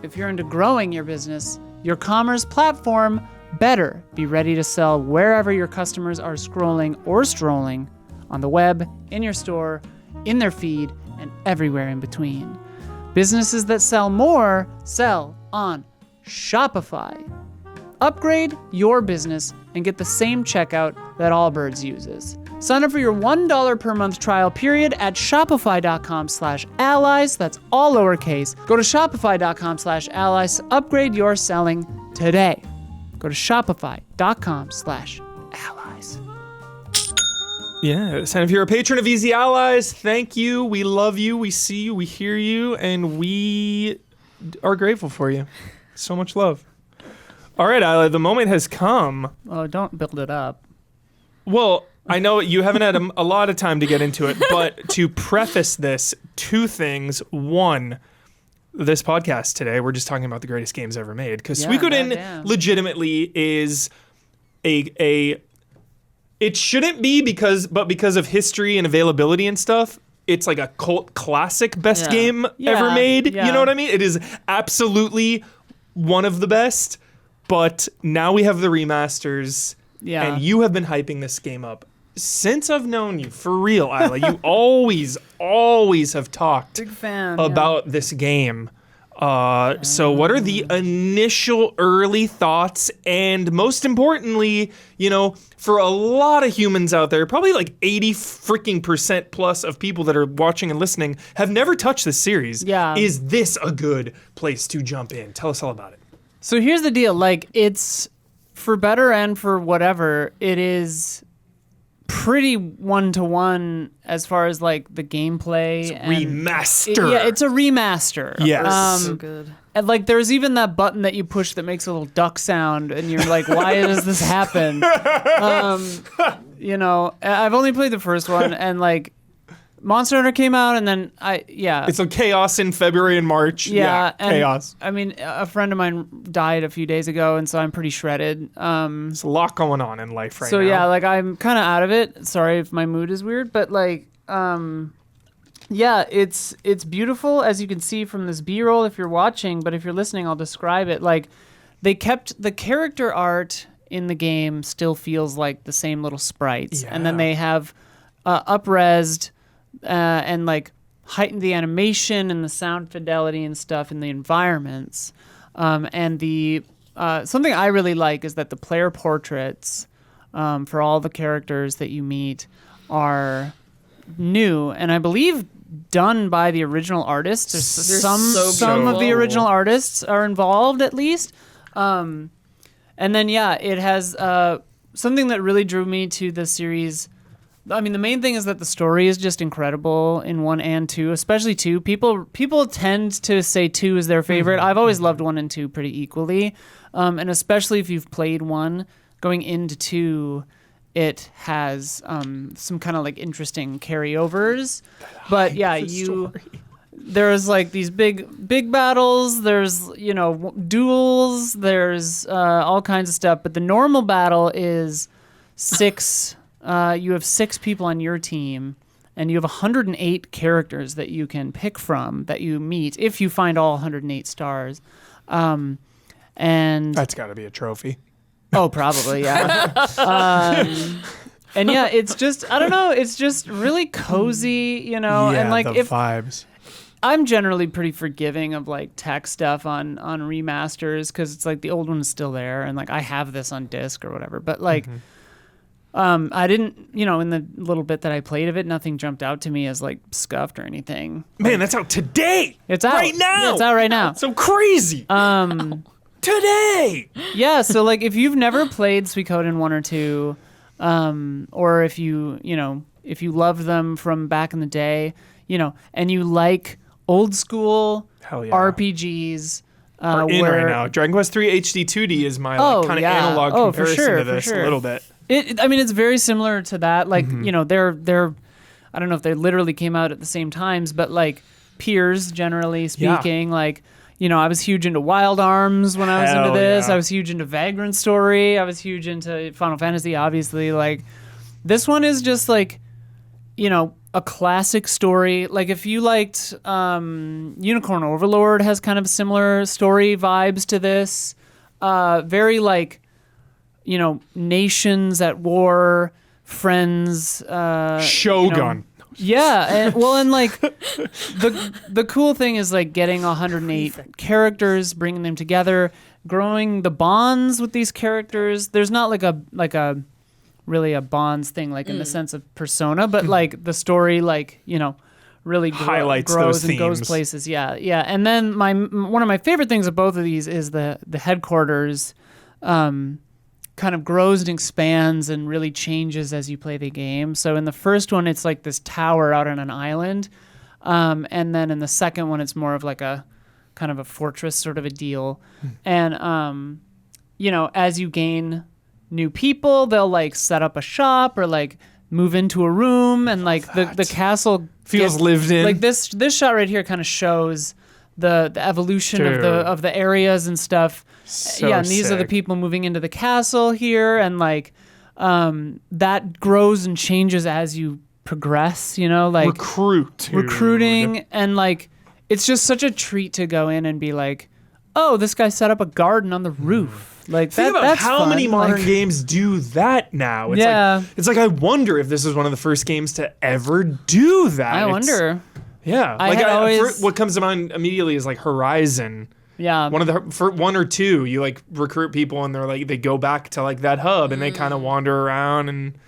if you're into growing your business, your commerce platform better be ready to sell wherever your customers are scrolling or strolling, on the web, in your store, in their feed, and everywhere in between. Businesses that sell more sell on Shopify. Upgrade your business and get the same checkout that Allbirds uses. Sign up for your $1 per month trial period at shopify.com/allies. That's all lowercase. Go to shopify.com/allies to upgrade your selling today. Go to shopify.com/allies. Yes, and if you're a patron of Easy Allies, thank you. We love you. We see you. We hear you. And we are grateful for you. So much love. All right, Isla, the moment has come. Oh, don't build it up. Well, I know you haven't had a lot of time to get into it, but to preface this, 2 things. 1, this podcast today, we're just talking about the greatest games ever made. Because Suikoden legitimately is a it shouldn't be because of history and availability and stuff. It's like a cult classic best game ever made. Yeah. You know what I mean? It is absolutely one of the best. But now we have the remasters. Yeah. And you have been hyping this game up since I've known you, for real, Isla. You always have talked Big fan, about this game. So what are the initial early thoughts? And most importantly, for a lot of humans out there, probably like 80% plus of people that are watching and listening have never touched this series. Yeah. Is this a good place to jump in? Tell us all about it. So here's the deal. Like, it's, for better and for whatever, it is pretty one-to-one as far as like the gameplay. Remaster. It's a remaster. Yes. So good. And like, there's even that button that you push that makes a little duck sound, and you're like, why does this happen? I've only played the first one, and like, Monster Hunter came out, and then It's like chaos in February and March. Yeah, and chaos. I mean, a friend of mine died a few days ago, and so I'm pretty shredded. There's a lot going on in life right now. So yeah, like, I'm kind of out of it. Sorry if my mood is weird, but like, it's beautiful, as you can see from this B-roll if you're watching, but if you're listening, I'll describe it. Like, they kept the character art in the game still feels like the same little sprites, and then they have up-resed and like heightened the animation and the sound fidelity and stuff in the environments. And the something I really like is that the player portraits for all the characters that you meet are new, and I believe done by the original artists. Some of the original artists are involved, at least. And then it has something that really drew me to the series. I mean, the main thing is that the story is just incredible in 1 and 2, especially 2. People tend to say 2 is their favorite. Mm-hmm. I've always loved 1 and 2 pretty equally, and especially if you've played 1, going into 2, it has some kind of like interesting carryovers. But there's like these big battles. There's duels. There's all kinds of stuff. But the normal battle is 6. You have 6 people on your team, and you have 108 characters that you can pick from that you meet if you find all 108 stars. And that's got to be a trophy. Oh, probably, yeah. And it's just, I don't know, it's just really cozy, and like the vibes. I'm generally pretty forgiving of like tech stuff on remasters, because it's like the old one is still there, and like I have this on disc or whatever, but like. I didn't, in the little bit that I played of it, nothing jumped out to me as like scuffed or anything. Man, that's out today. It's out right now. Yeah, it's out right now. So crazy. Today. Yeah, so like if you've never played Suikoden 1 or 2, or if you love them from back in the day, and you like old school Hell yeah. RPGs, Are in right now. Dragon Quest 3 HD 2D is my kind of analog comparison to this a little bit. It's very similar to that. Like, they're I don't know if they literally came out at the same times, but like peers, generally speaking, like, I was huge into Wild Arms when I was into this. Yeah. I was huge into Vagrant Story. I was huge into Final Fantasy, obviously. Like, this one is just like, a classic story. Like, if you liked Unicorn Overlord has kind of similar story vibes to this. Very like, nations at war, friends. Shogun. Yeah, and like the cool thing is like getting 108 characters, bringing them together, growing the bonds with these characters. There's not like a really a bonds thing like in the sense of Persona, but like the story really highlights grows those and goes themes. places. Yeah. And then one of my favorite things of both of these is the headquarters. Kind of grows and expands and really changes as you play the game. So in the first one, it's like this tower out on an island. And then in the second one, it's more of like a kind of a fortress sort of a deal. And, as you gain new people, they'll like set up a shop or like move into a room and like the castle Feels lived in. Like this shot right here kind of shows the evolution of the areas and stuff. So and these are the sick. people moving into the castle here, and like that grows and changes as you progress. Like recruiting, and like it's just such a treat to go in and be like, oh, this guy set up a garden on the roof. Like Think about that's how fun. many modern Like, games do that now. It's like I wonder if this is one of the first games to ever do that. I wonder. Yeah, I had always- what comes to mind immediately is like Horizon. Yeah. One of the for 1 or 2, you like recruit people and they're like they go back to like that hub and they kind of wander around and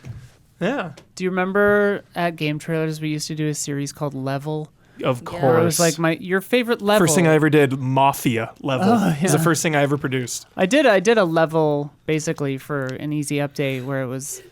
yeah. Do you remember at Game Trailers we used to do a series called Level? Of course. Where it was like your favorite level. First thing I ever did, Mafia level. Oh, It was the yeah. first thing I ever produced. I did a level basically for an easy update where it was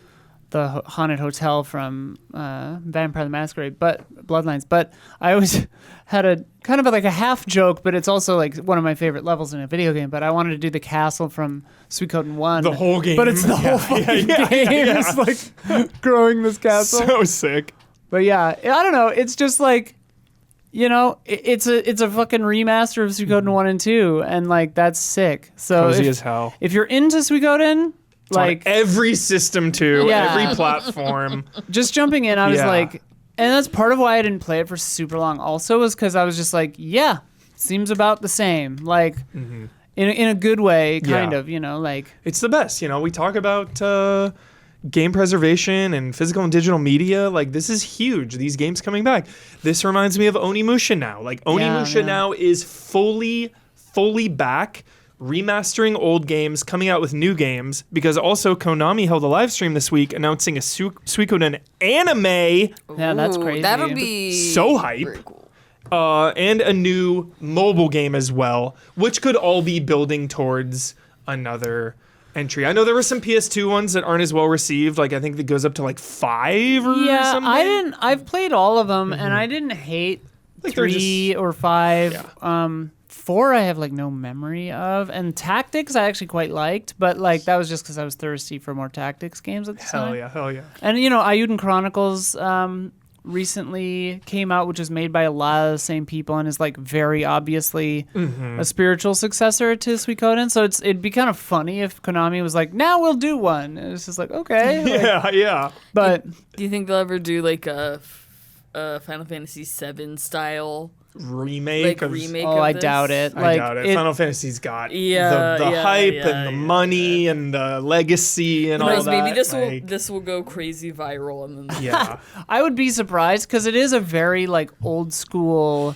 the haunted hotel from Vampire the Masquerade, but Bloodlines. But I always had a kind of like a half joke, but it's also like one of my favorite levels in a video game. But I wanted to do the castle from Suikoden 1. The whole game. But it's the whole fucking game. It's like growing this castle. So sick. But yeah, I don't know. It's just like, it's a fucking remaster of Suikoden 1 and 2, and like that's sick. So Cozy as hell. if you're into Suikoden, It's on like every system too, Yeah. every platform. just jumping in, I was Yeah. like, and that's part of why I didn't play it for super long. Also, was because I was just like, yeah, seems about the same, like in a good way, kind Yeah. of, like It's the best. We talk about game preservation and physical and digital media. Like this is huge. These games coming back. This reminds me of Onimusha now. Like Onimusha yeah. now is fully back, remastering old games, coming out with new games. Because also Konami held a live stream this week announcing a Suikoden anime. yeah, that's Ooh, crazy. That'll be So hype. very cool. And a new mobile game as well, which could all be building towards another entry. I know there were some PS2 ones that aren't as well received. Like I think that goes up to like 5 or Yeah, something. I've played all of them, and I didn't hate Like, they're 3 or 5. Yeah. 4 I have like no memory of, and Tactics I actually quite liked, but like that was just because I was thirsty for more Tactics games at the time. Hell yeah. And I&II Chronicles recently came out, which is made by a lot of the same people and is like very obviously a spiritual successor to Suikoden. So it'd be kind of funny if Konami was like, now we'll do one. And it's just like, okay. Like, Yeah. but Do you think they'll ever do like a Final Fantasy VII style Remake of remake? oh, of I this? doubt it. I Like, doubt it. Final Fantasy's got Yeah, the yeah, hype yeah, and the yeah, money and the legacy and all Because that. maybe like, this will go crazy viral and then Yeah. I would be surprised because it is a very like old school,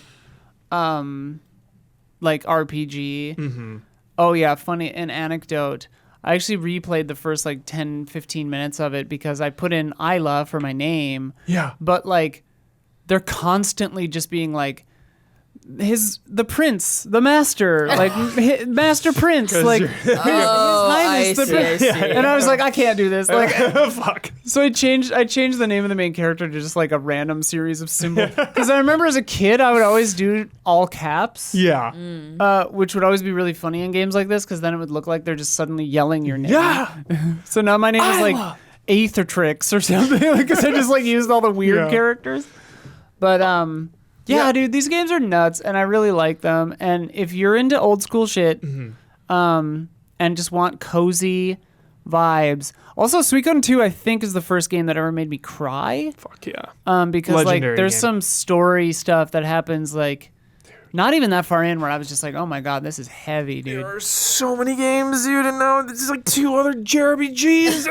like RPG. Oh yeah, funny an anecdote. I actually replayed the first like 10, 15 minutes of it because I put in Isla for my name. Yeah. But like, they're constantly just being like, the prince, the master, like master prince, like his highness, the prince. And I was like, I can't do this. Like, fuck. so I changed the name of the main character to just like a random series of symbols. Because I remember as a kid, I would always do all caps. Yeah. Which would always be really funny in games like this because then it would look like they're just suddenly yelling your name. Yeah. So now my name is like Aethertrix or something because I just like used all the weird characters. But yeah, dude, these games are nuts, and I really like them. And if you're into old school shit, and just want cozy vibes, also Suikoden 2, I think, is the first game that ever made me cry. Fuck yeah. Because Legendary like there's game. some story stuff that happens like not even that far in where I was just like, oh my god, this is heavy, dude. There are so many games, dude, and now this is like 2 other JRPGs.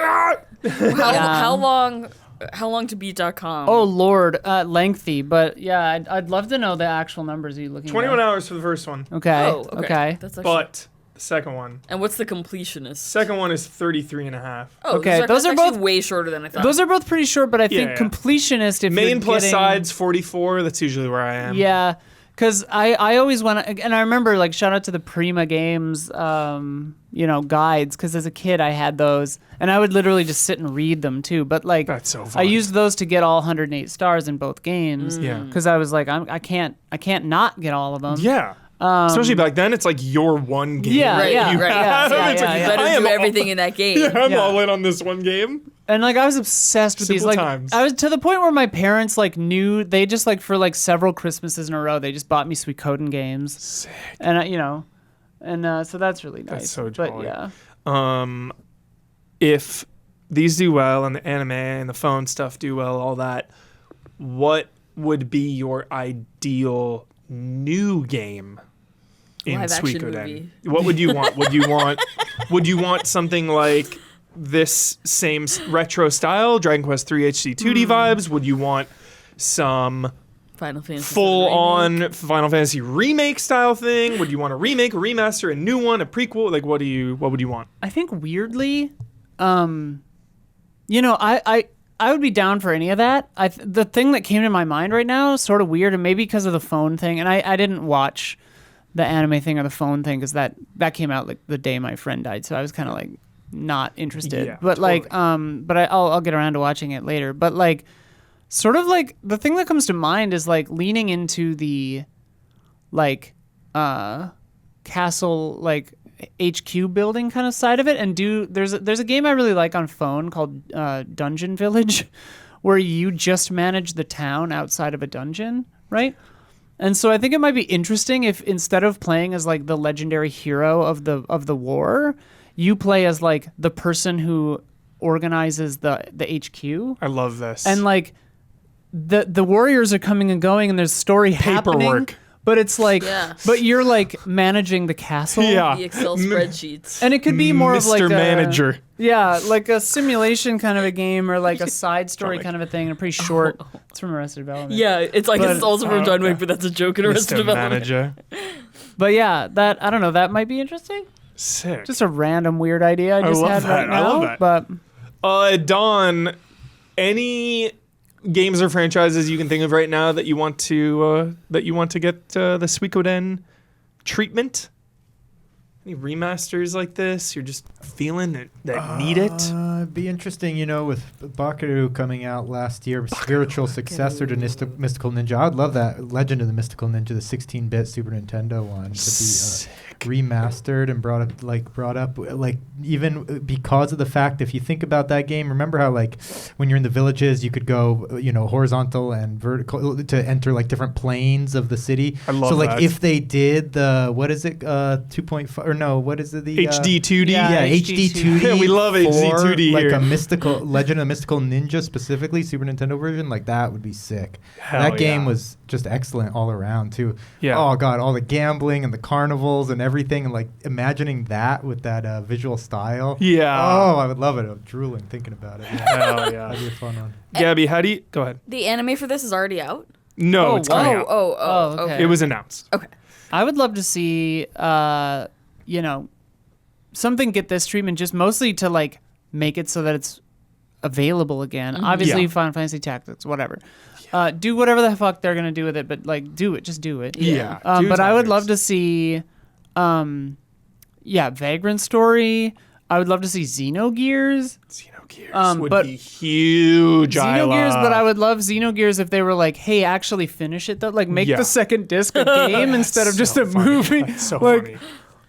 How long to beat.com? Oh lord, lengthy, but yeah, I'd love to know the actual numbers. Are you looking? 21 at? hours for the first one. Okay. Oh, Okay. That's actually, But the second one. and what's the completionist? Second one is 33 and a half. Oh, Okay, that's those are actually both- way shorter than I thought. Those are both pretty short, but I think Yeah. completionist. If Main you're plus getting, sides 44. That's usually where I am. Yeah, because I always want to, and I remember like shout out to the Prima Games, guides. Because as a kid I had those, and I would literally just sit and read them too. But like That's so fun. I used those to get all 108 stars in both games. Yeah. Because I was like, I can't not get all of them. Yeah. Especially back then, it's like your one game. Yeah, that yeah, you right, have. yeah, It's yeah, like, yeah. better I am do all- everything in that game. Yeah, I'm Yeah. all in on this one game. And like I was obsessed with these. Simple Like times. I was to the point where my parents like knew they just like for like several Christmases in a row they just bought me Suikoden games. Sick. And so that's really nice. That's so But jolly. yeah. If these do well and the anime and the phone stuff do well, all that, what would be your ideal new game in Live action Suikoden? movie. What would you want? Would you want something like this same retro style, Dragon Quest 3 HD 2D vibes? Would you want some Final Fantasy full remake. on Final Fantasy remake style thing? Would you want a remake, a remaster, a new one, a prequel? Like what would you want? I think weirdly, I would be down for any of that. The thing that came to my mind right now is sort of weird, and maybe because of the phone thing. And I didn't watch the anime thing or the phone thing because that came out like the day my friend died, so I was kind of like not interested. Yeah, but totally. I'll get around to watching it later. But like, sort of like the thing that comes to mind is like leaning into the like castle like HQ building kind of side of it, and there's a game I really like on phone called Dungeon Village, where you just manage the town outside of a dungeon, right? And so I think it might be interesting if instead of playing as like the legendary hero of the war, you play as like the person who organizes the HQ, I love this. and like the warriors are coming and going, and there's story happening. Paperwork. But it's like, Yeah. but you're like managing the castle. Yeah. The Excel spreadsheets. And it could be more of like Mr. Manager. Yeah, like a simulation kind of a game or like a side story kind of a thing. And pretty short. It's from Arrested Development. Yeah, it's like But- it's also from John Wick, but that's a joke in Arrested Mr. Development. Manager. But yeah, I don't know, that might be interesting. Sick. Just a random weird idea I just love had that. right I now. love that. But Dawn, any games or franchises you can think of right now that you want to get the Suikoden treatment? Any remasters like this you're just feeling that need it? It'd be interesting, with Bakuru coming out last year, spiritual successor to Mystical Ninja. I'd love that Legend of the Mystical Ninja, the 16-bit Super Nintendo one, to be remastered and brought up even because of the fact, if you think about that game, remember how like when you're in the villages you could go horizontal and vertical to enter like different planes of the city. I love so like that. if they did the 2.5 or no, what is it, the HD 2D. Yeah, HD 2D. Yeah, we love HD for, 2D like here. a mystical Legend of Mystical Ninja, specifically Super Nintendo version. Like that would be sick. Hell that game yeah. was just excellent all around too. Yeah. Oh god, all the gambling and the carnivals and everything, and like imagining that with that visual style. Yeah. Oh, I would love it. I'm drooling thinking about it. Yeah. Hell yeah. That'd be a fun one. Gabby, how do you go ahead? The anime for this is already out. No, it's coming out. Oh, okay. It was announced. Okay. I would love to see, something get this treatment just mostly to like make it so that it's available again. Obviously, Final Fantasy Tactics, whatever. Do whatever the fuck they're gonna do with it, but like do it, just do it. Yeah. But I would love to see, Vagrant Story. I would love to see Xenogears. Xenogears would be huge. Xenogears, but I would love Xenogears if they were like, hey, actually finish it though. Like make the second disc a game instead of just a movie. That's so like, funny.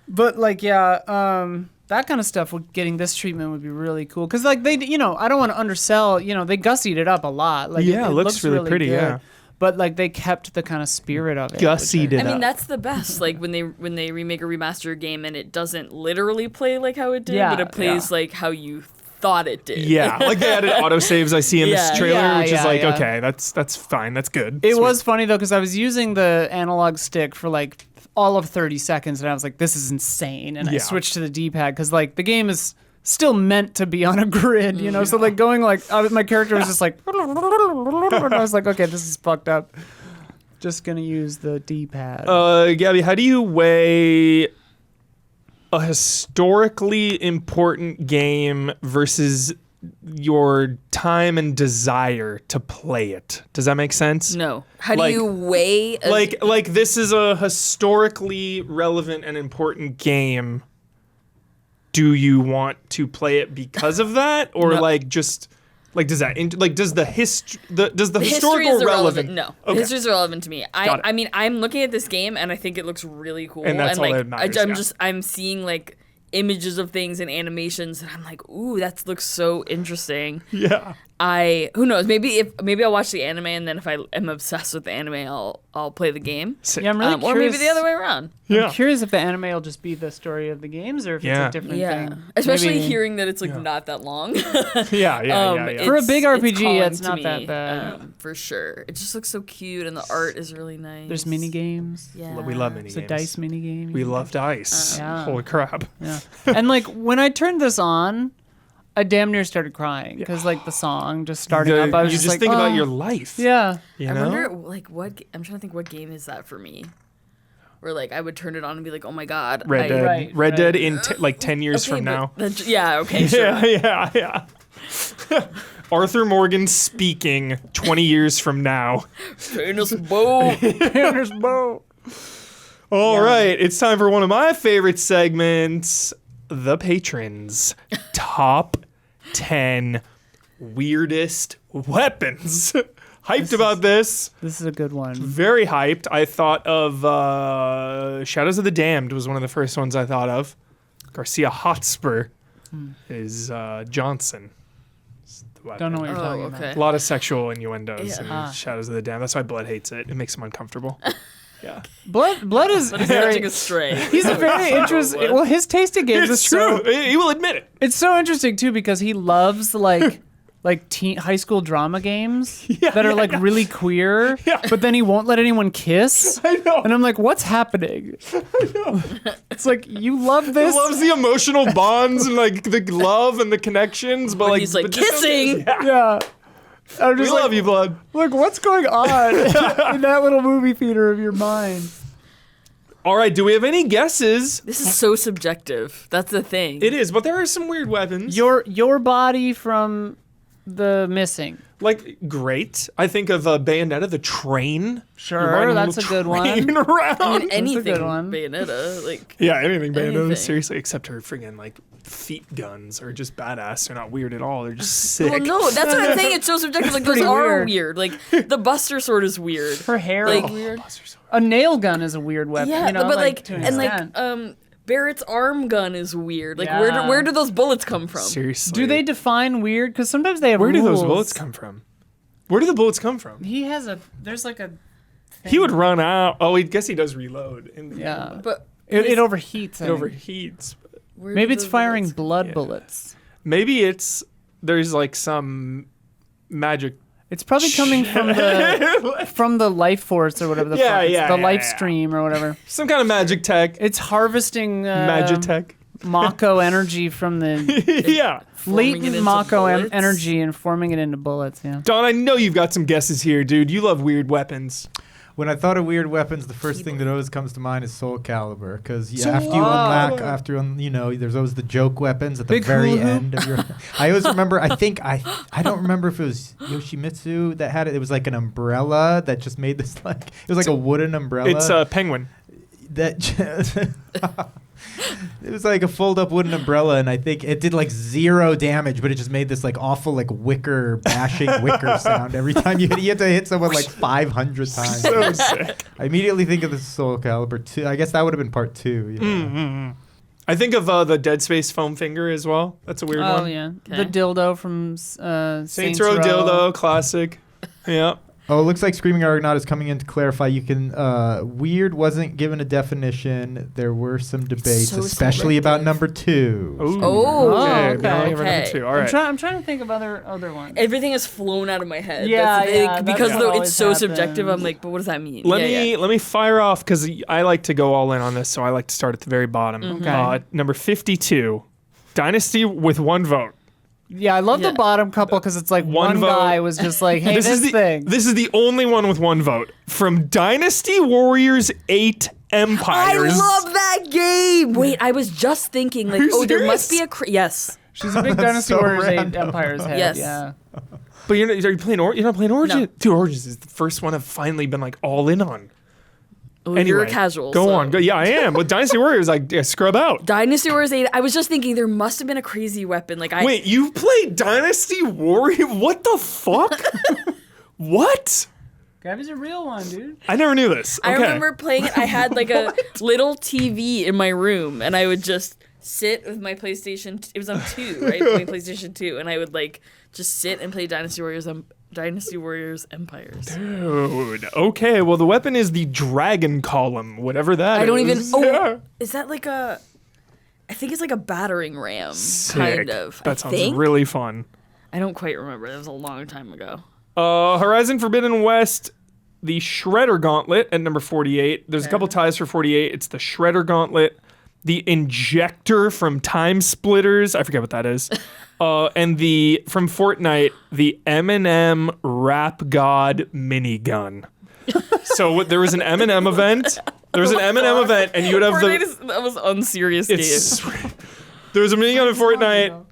But like, that kind of stuff, getting this treatment would be really cool. Because like they, I don't want to undersell. They gussied it up a lot. Like it looks really pretty. good. Yeah. But like they kept the kind of spirit of it. Gussied it I mean, up. that's the best. Like when they remake a remaster game and it doesn't literally play like how it did, Yeah, but it plays like how you thought it did. Yeah, like they added autosaves I see in this trailer, which is like, yeah. okay, that's fine, that's good. It Sweet. was funny though because I was using the analog stick for like all of 30 seconds and I was like, this is insane. And I switched to the D-pad because like the game is still meant to be on a grid, So like going like my character was just like, and I was like, okay, this is fucked up. Just gonna use the D-pad. Gabby, how do you weigh a historically important game versus your time and desire to play it? Does that make sense? No. How do you weigh? Like this is a historically relevant and important game. Do you want to play it because of that, or like just? Like does that does the historical relevant? No, okay. History is irrelevant to me. I mean, I'm looking at this game and I think it looks really cool. And that's all like that matters, I'm seeing like images of things and animations and I'm like, ooh, that looks so interesting. Yeah. Who knows? Maybe I'll watch the anime and then if I am obsessed with the anime, I'll play the game. Yeah, I'm really curious. Or maybe the other way around. Yeah. I'm curious if the anime will just be the story of the games or if it's a different thing. Especially hearing that it's like not that long. Yeah. For a big RPG, calling it's to not me, that bad. for sure. It just looks so cute and the art is really nice. There's mini games. Yeah. We love mini It's a games. dice mini game. We love dice. Yeah. Holy crap. Yeah. And like when I turned this on, I damn near started crying because like the song just starting up. I was you just just like, think about oh. your life. Yeah. You I know? wonder, like, I'm trying to think what game is that for me? Where, like, I would turn it on and be like, oh my god. Red Dead. Right, Red right. Dead in like 10 years Okay, from now. Yeah, okay, sure. Yeah. Arthur Morgan speaking 20 years from now. Penis bow. All right, it's time for one of my favorite segments, The Patrons. Top 10 weirdest weapons. Hyped about this. This is a good one. Very hyped. I thought of Shadows of the Damned was one of the first ones I thought of. Garcia Hotspur is Johnson. Don't know what you're Oh, talking okay. A lot of sexual innuendos Yeah. in Shadows of the Damned. That's why Blood hates it. It makes him uncomfortable. Yeah. about. Blood is But it's very. catching a stray. He's a very interesting. Well, his taste in games is It's true. so. He will admit it. It's so interesting too because he loves like high school drama games that are like really queer. Yeah. But then he won't let anyone kiss. I know. And I'm like, what's happening? It's like you love this. He loves the emotional bonds and like the love and the connections, but like he's like, but just don't- kissing! Yeah. I'm We just love you, Blood. Like, what's going on in that little movie theater of your mind? All right, do we have any guesses? This is so subjective. That's the thing. It is, but there are some weird weapons. Your body from the missing. Like, great. I think of Bayonetta, the train. Sure, You're riding that's a little good one. train around. I mean, anything good one. Bayonetta. Like, Yeah, anything Bayonetta, Anything. seriously, except her friggin' like feet guns are just badass. They're not weird at all. They're just sick. well, no, that's what I'm saying. It's so subjective. Like, those pretty are weird. weird. Like, the Buster Sword is weird. Her hair Like- is weird. Buster Sword. A nail gun is a weird weapon. Yeah, you know, but like, to an and extent. like, Barrett's arm gun is weird. Like, Yeah. where do those bullets come from? Seriously. Do they define weird? Because sometimes they have Where do rules. those bullets come from? Where do the bullets come from? He has a. There's like a. He would run out. Oh, I guess he does reload. Yeah. But It overheats. I It think. overheats. where Maybe do it's those firing bullets- blood Yeah. bullets. Maybe there's like some magic. It's probably coming from the life force or whatever the Yeah, fuck. It's yeah, the yeah, life yeah. stream or whatever. Some kind of magic tech. It's harvesting Magitech. Mako energy from the Yeah. Forming it latent into Mako bullets? energy and forming it into bullets. Yeah. Don, I know you've got some guesses here, dude. You love weird weapons. When I thought of weird weapons, the first thing that always comes to mind is Soul Calibur, because after you there's always the joke weapons at the very end of your. I always remember. I don't remember if it was Yoshimitsu that had it. It was like an umbrella that just made this like it was like a wooden umbrella. It's a penguin. It was like a fold-up wooden umbrella, and I think it did like 0 damage, but it just made this like awful like bashing wicker sound every time you hit. You had to hit someone like 500 times. So sick. I immediately think of the Soul Calibur 2. I guess that would have been part 2. You know? Mm-hmm. I think of the Dead Space foam finger as well. That's a weird one. Oh yeah, Okay. the dildo from Saints Row dildo, classic. Yeah. Oh, it looks like Screaming Argonaut is coming in to clarify. You can weird wasn't given a definition. There were some debates, so especially about selective. number 2. Ooh. okay. We only have Okay. number 2. All right. I'm trying to think of other ones. Everything is flown out of my head. Yeah, That's the thing. yeah, Because that though always it's so subjective, I'm happens. like, but what does that mean? Let me fire off because I like to go all in on this, so I like to start at the very bottom. Okay. Number 52, Dynasty with 1 vote. Yeah, I love Yeah. the bottom couple because it's like One one vote. guy was just like, hey, this thing. This is the only one with 1 vote from Dynasty Warriors 8 Empires. I love that game. Wait, I was just thinking like, Are you there must be serious? a yes. She's a big Dynasty So Warriors 8 random. Empires head. Yes. Yeah. But are you playing? You're not playing Origin. No. Dude, Origins is the first one I've finally been like all in on. Oh, Anyway, you're a casual. Go so. on. Go. Yeah, I am. But Dynasty Warriors, like scrub out. Dynasty Warriors 8. I was just thinking there must have been a crazy weapon. Like I Wait, you played Dynasty Warrior? What the fuck? What? Gabby's a real one, dude. I never knew this. I Okay. remember playing it. I had like a little TV in my room, and I would just sit with my PlayStation. It was on 2, right? My PlayStation 2, and I would like just sit and play Dynasty Warriors Empires. Dude. Okay. Well, the weapon is the Dragon Column, whatever that is. I don't even. Oh, Yeah. is that like a? I think it's like a battering ram, Sick. kind of. That I sounds think. really fun. I don't quite remember. That was a long time ago. Horizon Forbidden West, the Shredder Gauntlet at number 48. There's a couple ties for 48. It's the Shredder Gauntlet, the Injector from Time Splitters. I forget what that is. And from Fortnite, the Eminem Rap God minigun. So there was an Eminem event. There was an Eminem event, and you would have That was unserious game. There was a minigun in Fortnite,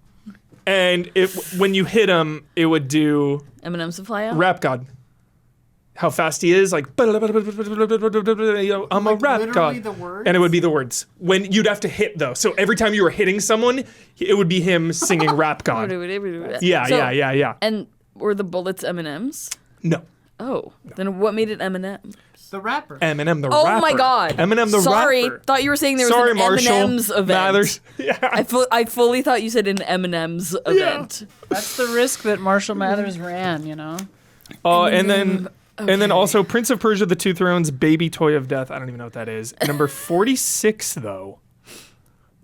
and when you hit him, it would do Eminem's to fly out. Rap God. How fast he is, like I'm a rap god, the words? and it would be the words. When you'd have to hit though, so every time you were hitting someone, it would be him singing Rap God. Yeah, So- yeah. And were the bullets M&Ms? No, Oh, then what made it M&M? The rapper. Eminem the Oh rapper. my God! Eminem the Sorry, rapper. thought you were saying there was Sorry, an Marshall. M&M's event. Nah, there's, yeah. I fully thought you said an M&M's event. That's the risk that Marshall Mathers ran, you know? And then also Prince of Persia: The Two Thrones, Baby Toy of Death. I don't even know what that is. Number 46 though,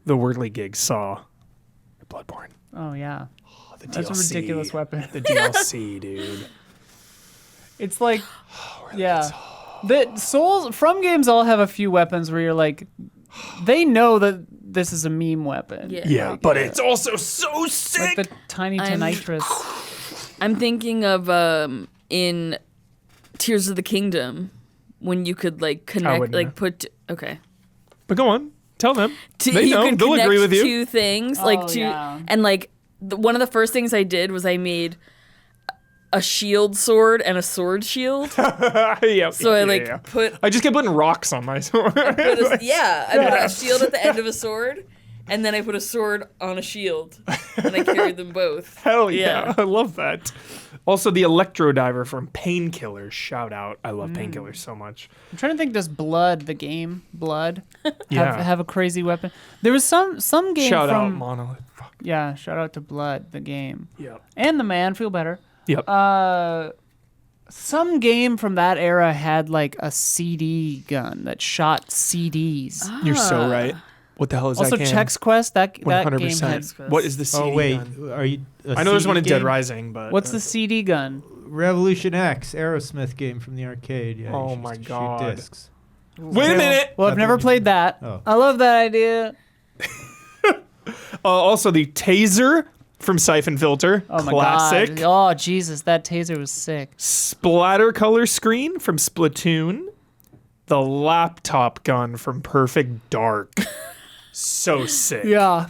the Wordly Gig Saw, Bloodborne. Oh, yeah. The That's DLC. a ridiculous weapon. The DLC, dude. It's like, yeah. The Souls from games all have a few weapons where you're like, they know that this is a meme weapon. Yeah. Yeah, but it's also so Like sick. the tiny I'm- nitrous. I'm thinking of in Tears of the Kingdom when you could like connect, wouldn't like know. put. Okay. But go on, tell them. They you know. can They'll connect agree with you. two things, Oh, yeah. and like one of the first things I did was I made a shield sword and a sword shield. Yeah. So I like yeah. put I just kept putting rocks on my sword. I put a shield at the end of a sword, and then I put a sword on a shield, and I carried them both. Hell yeah. Yeah. I love that. Also, the Electro Diver from Painkillers. Shout out. I love Painkillers so much. I'm trying to think, does Blood, the game, Blood, Yeah. have a crazy weapon? There was some game Shout out from... Monolith. Fuck. Yeah, shout out to Blood, the game. Yep. And the man, feel better. Yep. Some game from that era had like a CD gun that shot CDs. You're so right. What the hell is Also, that game? Chex Quest, that game 100%. had... What is the CD Oh wait, gun? are you? I know there's one in game? Dead Rising, but What's the CD gun? Revolution X Aerosmith game from the arcade. Yeah. Oh you my used to God. Shoot discs. Wait a minute. Well, I've never played that. Oh. I love that idea. Also, the Taser from Siphon Filter. Oh my Classic. god. Oh Jesus, that taser was sick. Splatter color screen from Splatoon. The laptop gun from Perfect Dark. So sick. Yeah,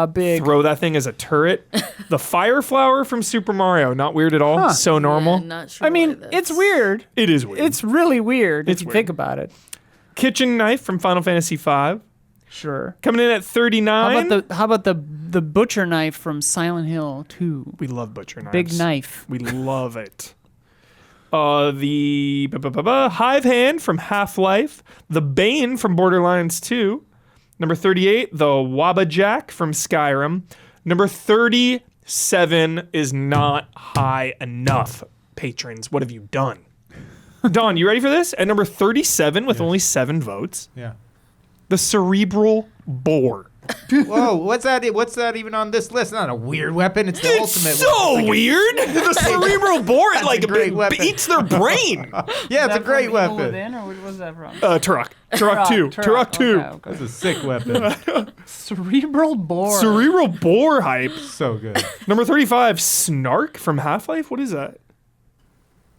big. Throw that thing as a turret. The fire flower from Super Mario. Not weird at all. So normal. Yeah, not sure I mean, why it's that's- weird. It is weird. It's really weird It's if you weird. think about it. Kitchen knife from Final Fantasy V. Sure. Coming in at 39. How about the butcher knife from Silent Hill 2? We love butcher knives. Big knife. We love it. The Hive Hand from Half-Life. The Bane from Borderlands 2. Number 38, the Wabajack from Skyrim. Number 37 is not high enough. Patrons, what have you done? Don, you ready for this? At number 37 with only 7 votes, Yeah. the Cerebral Boar. Whoa, what's that? What's that even on this list? Not a weird weapon. It's the ultimate. So one. It's like weird. The Cerebral Boar, it like a great weapon. eats their brain. yeah, it's a great weapon. Within, or what was that from? Turok 2. Turok 2. Okay. That's a sick weapon. Cerebral boar. Cerebral Boar hype. So good. Number 35, Snark from Half-Life. What is that?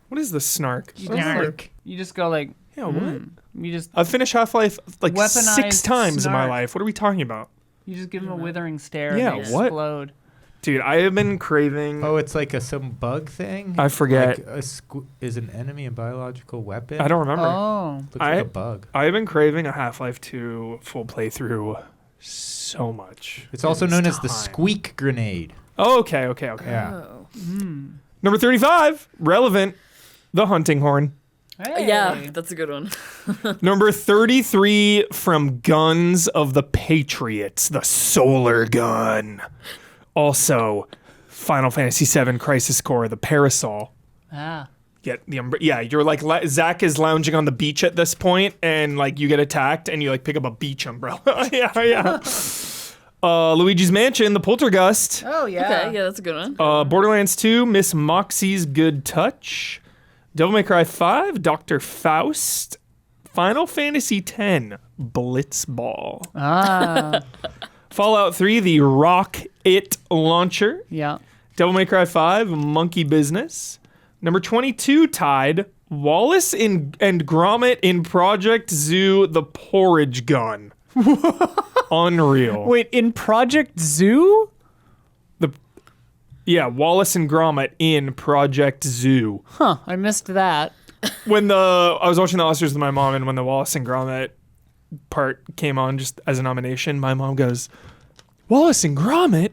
What is the Snark? Snark. You just go like, Yeah, what? you just I've finished Half-Life like Weaponized 6 times in my Snark. life. What are we talking about? give them a withering stare. Yeah, and they what? explode. Dude, I have been craving... Oh, it's like some bug thing? I forget. Like is an enemy a biological weapon? I don't remember. Oh. Looks like a bug. I have been craving a Half-Life 2 full playthrough so much. It's also It known is as the time. squeak grenade. Oh, okay. Yeah. Oh. Number 35, relevant, the hunting horn. Hey. Yeah, that's a good one. Number 33 from Guns of the Patriots, the solar gun. Also, Final Fantasy VII Crisis Core, the parasol. Ah. Get the yeah, you're like Zach is lounging on the beach at this point, and like you get attacked, and you like pick up a beach umbrella. yeah. Luigi's Mansion, the Poltergeist. Oh yeah. Okay, yeah, that's a good one. Borderlands 2, Miss Moxie's Good Touch. Devil May Cry 5, Dr. Faust. Final Fantasy X, Blitzball. Ah. Fallout 3, the Rock It launcher. Yeah. Devil May Cry 5, Monkey Business. Number 22 tied, Wallace and Gromit in Project Zoo, the porridge gun. Unreal. Wait, in Project Zoo? Yeah, Wallace and Gromit in Project Zoo. Huh, I missed that. I was watching the Oscars with my mom, and when the Wallace and Gromit part came on just as a nomination, my mom goes, Wallace and Gromit?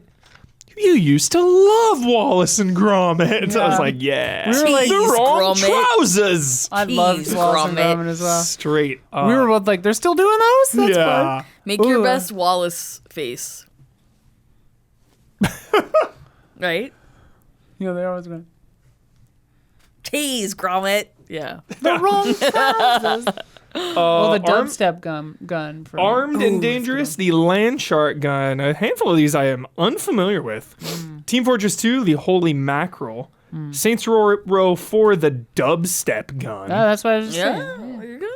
You used to love Wallace and Gromit. Yeah. I was like, yeah. We were like, the wrong Gromit. trousers. I loved Jeez, Wallace and Gromit. Gromit as well. Straight up. We were both like, they're still doing those? That's yeah. fun. Make your Ooh. best Wallace face. Right? Yeah, they always going. Jeez, Gromit. Yeah. The wrong trousers. Well, the Arm- dubstep gun. From Armed and Dangerous, the Land Shark gun. A handful of these I am unfamiliar with. Team Fortress 2, the Holy Mackerel. Saints Row 4, the Dubstep gun. Oh, that's what I was just Yeah. saying. There you go.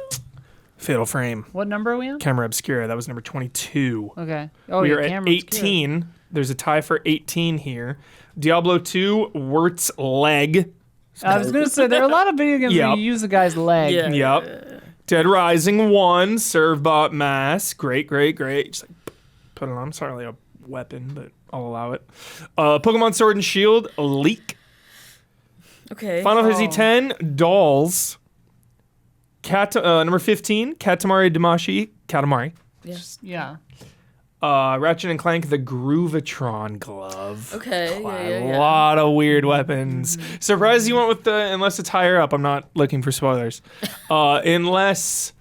Fatal Frame. What number are we on? Camera Obscura, that was number 22. Okay. Oh, We yeah, are at camera obscura. 18. There's a tie for 18 here. Diablo 2, Wirt's Leg. I was going to say, there are a lot of video games where Yep. you use a guy's leg. Yeah. Yep. Dead Rising 1, Servbot Mask. Great. Just like put it on. It's not really a weapon, but I'll allow it. Pokemon Sword and Shield, Leak. Okay. Final Fantasy X, Dolls. Number 15, Katamari Damacy. Katamari. Yeah. Ratchet and Clank, the Groovatron glove. Okay. A Yeah. lot of weird weapons. Surprised you went with the, unless it's higher up. I'm not looking for spoilers. Unless,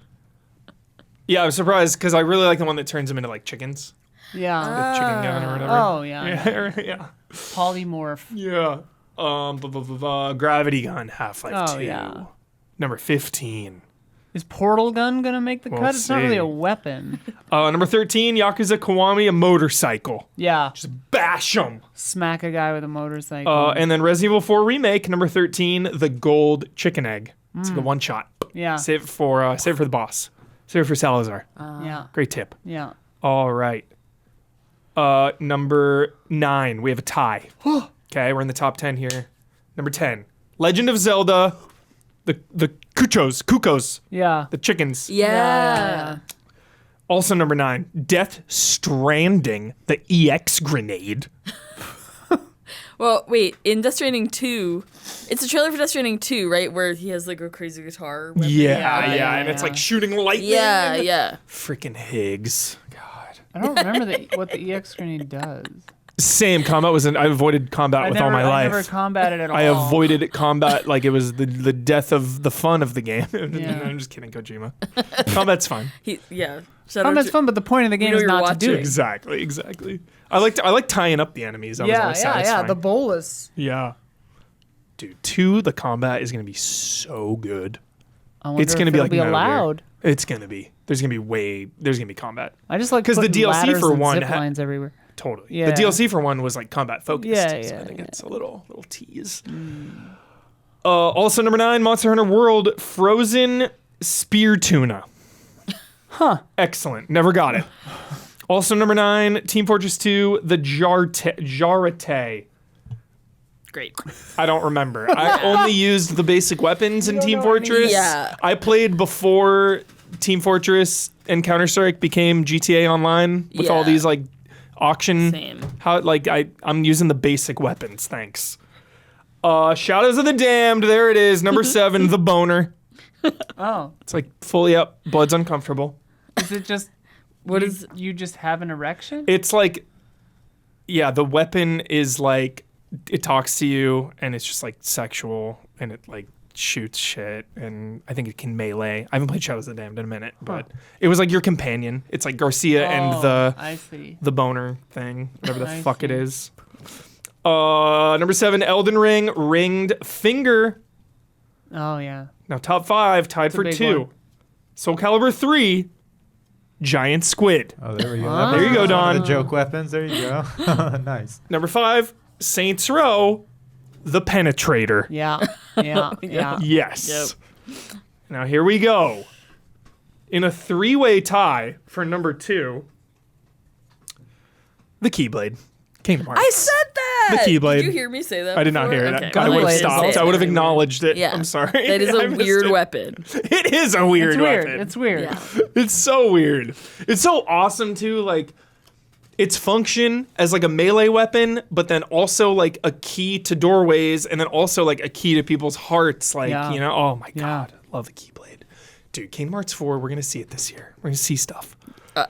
yeah, I'm surprised because I really like the one that turns them into like chickens. Yeah. The chicken gun or whatever. Oh, yeah. Yeah. Polymorph. Yeah. Gravity Gun, Half-Life 2. Oh, yeah. Number 15. Is Portal Gun going to make the We'll cut? It's not really see. a weapon. Number 13, Yakuza Kiwami, a motorcycle. Yeah. Just bash them. Smack a guy with a motorcycle. And then Resident Evil 4 Remake, number 13, the gold chicken egg. It's the one shot. yeah. Save it for the boss. Save it for Salazar. Yeah. Great tip. Yeah. All right. Number 9, we have a tie. Okay, we're in the top 10 here. Number 10, Legend of Zelda, the Cuckoos, Yeah. the chickens. Yeah. Also number 9, Death Stranding, the EX grenade. Well, wait, in Death Stranding 2, it's a trailer for Death Stranding 2, right? Where he has like a crazy guitar. Weapon. Yeah, and it's like shooting lightning. Yeah. Freaking Higgs. God. I don't remember what the EX grenade does. Same combat I avoided combat with all my life. I never combated at all. I avoided combat like it was the death of the fun of the game. Yeah. I'm just kidding, Kojima. Combat's fun. Combat's fun, but the point of the game is not to do it. Exactly. I like tying up the enemies. That was always satisfying. The bolus. Yeah. Dude, 2, the combat is gonna be so good. I wonder It's gonna if be it'll like be Metal Gear. allowed. It's gonna be. There's gonna be combat. I just like 'Cause the putting DLC ladders for and one zip lines everywhere. Totally. Yeah. The DLC for 1 was like combat focused. Yeah, so yeah, I think yeah. it's a little tease. Also number 9, Monster Hunter World Frozen Spear Tuna. Huh. Excellent. Never got it. Also number 9, Team Fortress 2, the Jarate. Great. I don't remember. I only used the basic weapons in Team Fortress. Yeah. I played before Team Fortress and Counter-Strike became GTA Online with all Yeah. these like auction. Same. I'm using the basic weapons. Thanks. Shadows of the Damned. There it is. Number 7, the boner. Oh. It's like fully up. Blood's uncomfortable. Is it just you just have an erection? It's like, yeah, the weapon is like, it talks to you and it's just like sexual and it like shoots shit and I think it can melee. I haven't played Shadows of the Damned in a minute, but it was like your companion. It's like Garcia and I see. the boner thing, whatever the I fuck it see. is. Number 7, Elden Ring, Ringed Finger. Oh yeah. Now top 5, tied a for big 2. one. Soul Calibur 3, Giant Squid. Oh, there we go. Ah. There you go, One of Don. The joke weapons. There you go. Nice. Number 5, Saints Row, The Penetrator. Yeah. Yeah. Yes. Now here we go. In a 3-way tie for number 2, the Keyblade. Kingdom Hearts. I said that. The Keyblade. Did you hear me say that? I did not before? hear it. Okay. I would Gunblade have is stopped. also I would have very acknowledged it. Yeah. I'm sorry. That is I a missed weird it. weapon. It is a weird It's weird. weapon. It's weird. Yeah. It's so weird. It's so awesome too. Like, its function as like a melee weapon, but then also like a key to doorways, and then also like a key to people's hearts. Like, Yeah. you know, oh my Yeah. god, I love the Keyblade. Dude, Kingdom Hearts 4, we're gonna see it this year. We're gonna see stuff.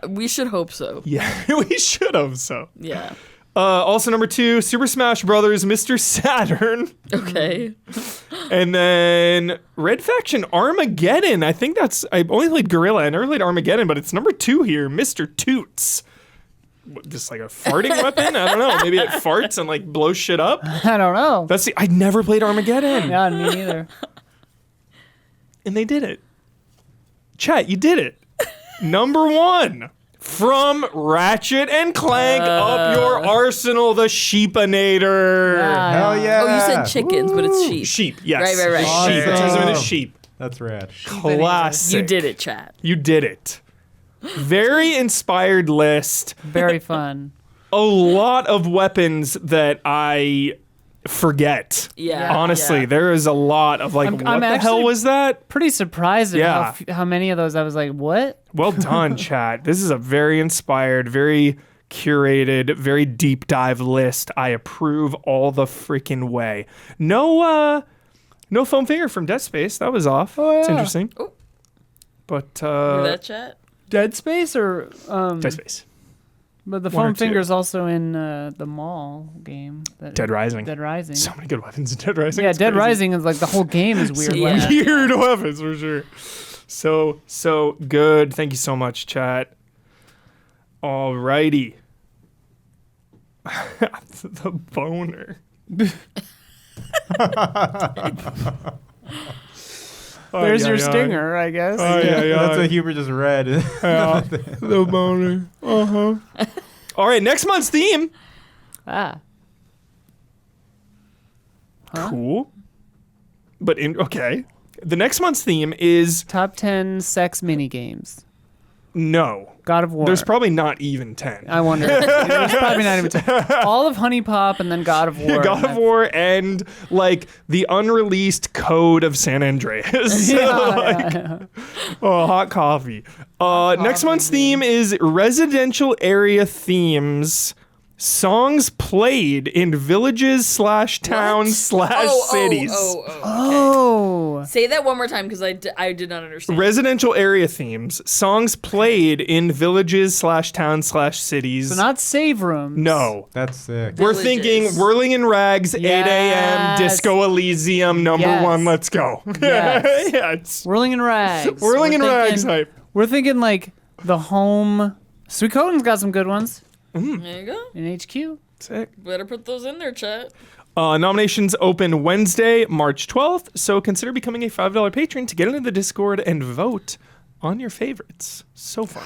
We should hope so. Yeah, we should have. So, Yeah. also number 2, Super Smash Brothers, Mr. Saturn. Okay. And then Red Faction Armageddon. I think I only played Gorilla. I never played Armageddon, but it's number 2 here, Mr. Toots. What, just like a farting weapon? I don't know. Maybe it farts and like blows shit up. I don't know. I never played Armageddon. Yeah, me neither. And they did it. Chat, you did it. Number 1. From Ratchet and Clank up your arsenal, the Sheepinator. Hell yeah. Oh, you said chickens, but it's sheep. Sheep, yes. Right. Sheep. Awesome. Turns them into sheep. That's rad. Classic. You did it, chat. You did it. Very inspired list. Very fun. A lot of weapons that I forget. Yeah. Honestly, yeah. there is a lot of like, I'm what the hell actually- was that? Pretty surprised at Yeah. how many of those I was like, what? Well done, chat. This is a very inspired, very curated, very deep dive list. I approve all the freaking way. No foam finger from Dead Space. That was off. Oh, It's yeah. interesting. Oh. But Hear that, chat? Dead Space or Dead Space. But the One or foam two. finger's also in the mall game. Dead Rising. Dead Rising. So many good weapons in Dead Rising. Yeah, It's Dead crazy. Rising is like the whole game is weird. Yeah. weapons. Weird weapons for sure. So good. Thank you so much, chat. Alrighty. The boner. There's your stinger, I guess. Oh, yeah. That's what Hubert just read. The boner. All right, next month's theme. Ah. Huh? Cool. Okay. The next month's theme is Top 10 sex mini games. No. God of War. There's probably not even 10. I wonder. There's probably not even 10. All of Honey Pop and then God of War. God of War and like the unreleased code of San Andreas. Yeah. Oh, hot coffee. Next month's theme is residential area themes. Songs played in villages / towns / cities. Oh. Say that one more time because I did not understand. Residential area themes. Songs played in villages / towns / cities. So not save rooms. No. That's sick. We're Villages. thinking Whirling in Rags, 8 a.m., Yes. Disco Elysium, number Yes. 1, let's go. Yes. Yeah, it's Whirling in Rags. Whirling in We're Rags thinking- hype. We're thinking like the home. Suikoden's got some good ones There you go. in HQ. Sick. Better put those in there, chat. Nominations open Wednesday, March 12th, so consider becoming a $5 patron to get into the Discord and vote on your favorites. So fun.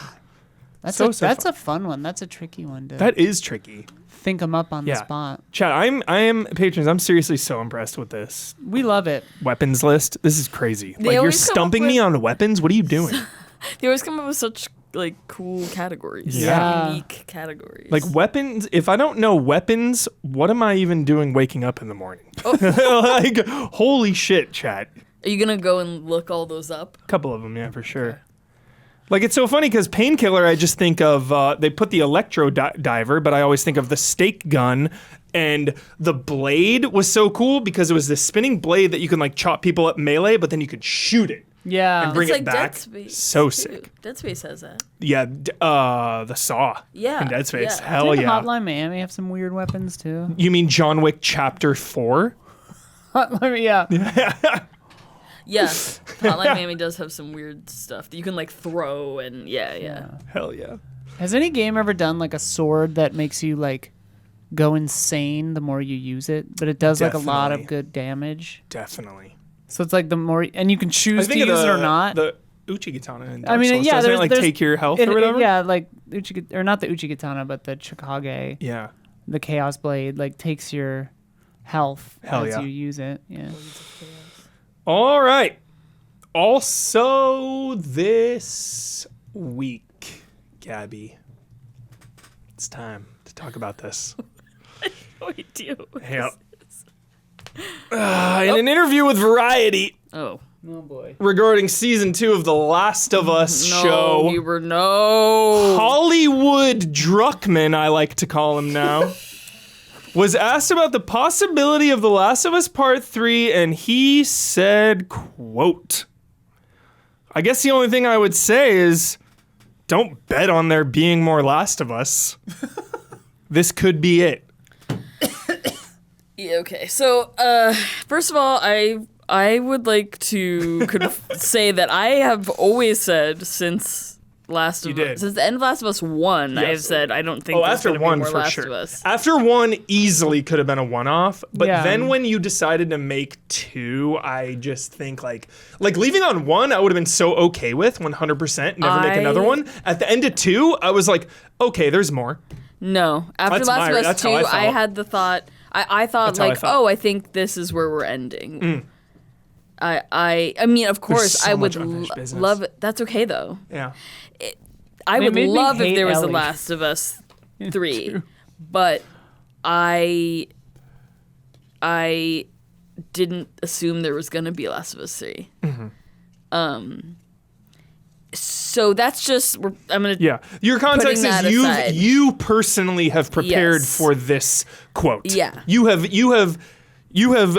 That's So that's fun. a fun one. That's a tricky one to That is tricky. think them up on the Yeah. spot. Chat, I am patrons. I'm seriously so impressed with this We love it. weapons list. This is crazy. They Like you're always come up stumping me with- on weapons. What are you doing? They always come up with such like cool categories. Yeah. Unique categories. Like weapons. If I don't know weapons, what am I even doing waking up in the morning? Oh. Like holy shit, chat. Are you gonna go and look all those up? A couple of them, yeah, for sure. Like it's so funny because Painkiller, I just think of they put the electro diver, but I always think of the stake gun, and the blade was so cool because it was this spinning blade that you can like chop people up melee, but then you could shoot it Yeah. and bring It's it like back. Dead Space. So too. sick. Dead Space has that. Yeah, the saw. Yeah, in Dead Space. yeah. Hell Didn't yeah. Hotline Miami have some weird weapons too? You mean John Wick Chapter 4? Yeah. Yeah, Hotline Miami does have some weird stuff that you can like throw and yeah. Hell yeah. Has any game ever done like a sword that makes you like go insane the more you use it, but it does like a lot of Definitely. good damage? Definitely. So it's like the more, and you can I choose to think use of it or not. The Uchigatana in Dark I mean, Souls, yeah, doesn't it there's like take your health or whatever? Yeah, like or not the Uchigatana, but the Chikage, Yeah. the Chaos Blade, like takes your health Hell as yeah. you use it. Yeah. All right. Also, this week, Gabby, it's time to talk about this. We do. Yep. In an interview with Variety Oh Oh boy. regarding season 2 of The Last of Us no, show, we were no. Hollywood Druckmann, I like to call him now, was asked about the possibility of The Last of Us Part 3, and he said, quote, I guess the only thing I would say is don't bet on there being more Last of Us. This could be it. Yeah, okay. So, first of all, I would like to say that I have always said since since the end of Last of Us 1, I have said I don't think there's after gonna be 1 more for Last sure. of Us. After 1 easily could have been a one-off, but Yeah. then when you decided to make 2, I just think like leaving on 1, I would have been so okay with 100%, never make another one. At the end of 2, I was like, okay, there's more. No, after That's Last of Us that's 2, how I I felt. had the thought. I thought That's how I like, felt. oh, I think this is where we're ending. I mean, of course, so I would much unfinished business. love it. That's okay though. Yeah. I It would made me love if hate there was a Ellie. Last of Us 3, but I didn't assume there was gonna be a Last of Us 3. So that's just I'm gonna Yeah. Your context Putting that is aside. you personally have prepared Yes. for this quote. Yeah. You have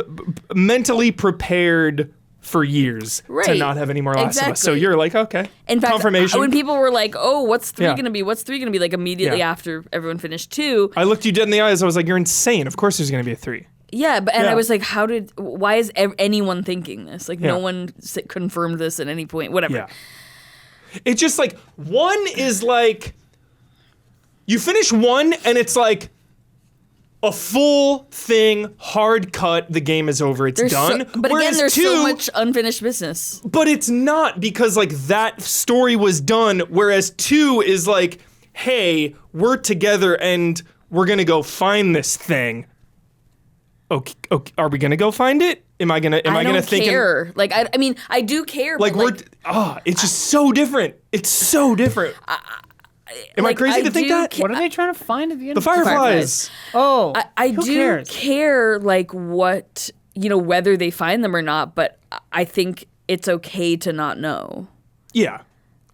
mentally prepared for years to Right. not have any more Last of Us. So Exactly. you're like, okay. In fact, confirmation. when people were like, "Oh, what's 3 Yeah. gonna be? What's 3 gonna be?" Like immediately Yeah. after everyone finished 2, I looked you dead in the eyes. I was like, you're insane. Of course there's going to be a 3. yeah, but Yeah. I was like, why is anyone thinking this? Like, Yeah. no one confirmed this at any point. Whatever. Yeah. It's just like 1 is like you finish 1 and it's like a full thing, hard cut, the game is over, it's done. But Whereas again, there's 2, so much unfinished business. but it's not because like that story was done, whereas 2 is like, hey, we're together and we're gonna go find this thing. okay, are we gonna go find it? Am I gonna think? Care. Like I mean, I do care. Like but it's just so different. It's so different. Am I crazy to think that? What are they trying to find at the end? The fireflies. Oh, I who do cares? care, like what whether they find them or not. But I think it's okay to not know. Yeah,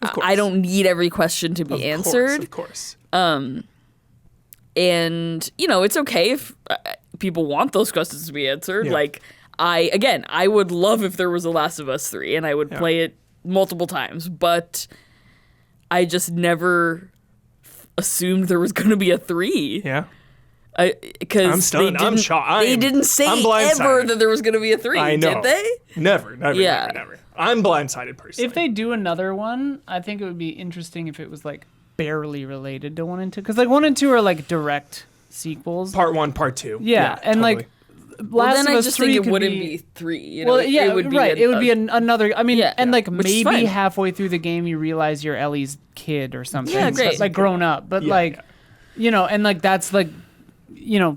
of course. I don't need every question to be answered. Of course. And it's okay if people want those questions to be answered. Yeah. Like I would love if there was a Last of Us 3 and I would play it multiple times, but I just never assumed there was going to to be a 3. Yeah. Because I'm stunned. I'm shocked. They didn't say I'm ever blindsided. that there was going to be a 3, I know. did they? Never. Yeah. Never. I'm blindsided personally. If they do another one, I think it would be interesting if it was like barely related to 1 and 2, because like 1 and 2 are like direct sequels. Part 1, Part 2. Yeah, and totally. like Well, Last then of I Us just 3 think it could wouldn't be 3. Well, yeah, it would be right. It would be another. I mean, Yeah. and like Which is maybe fine. halfway through the game you realize you're Ellie's kid or something. Yeah, great. Like grown up, but and like that's like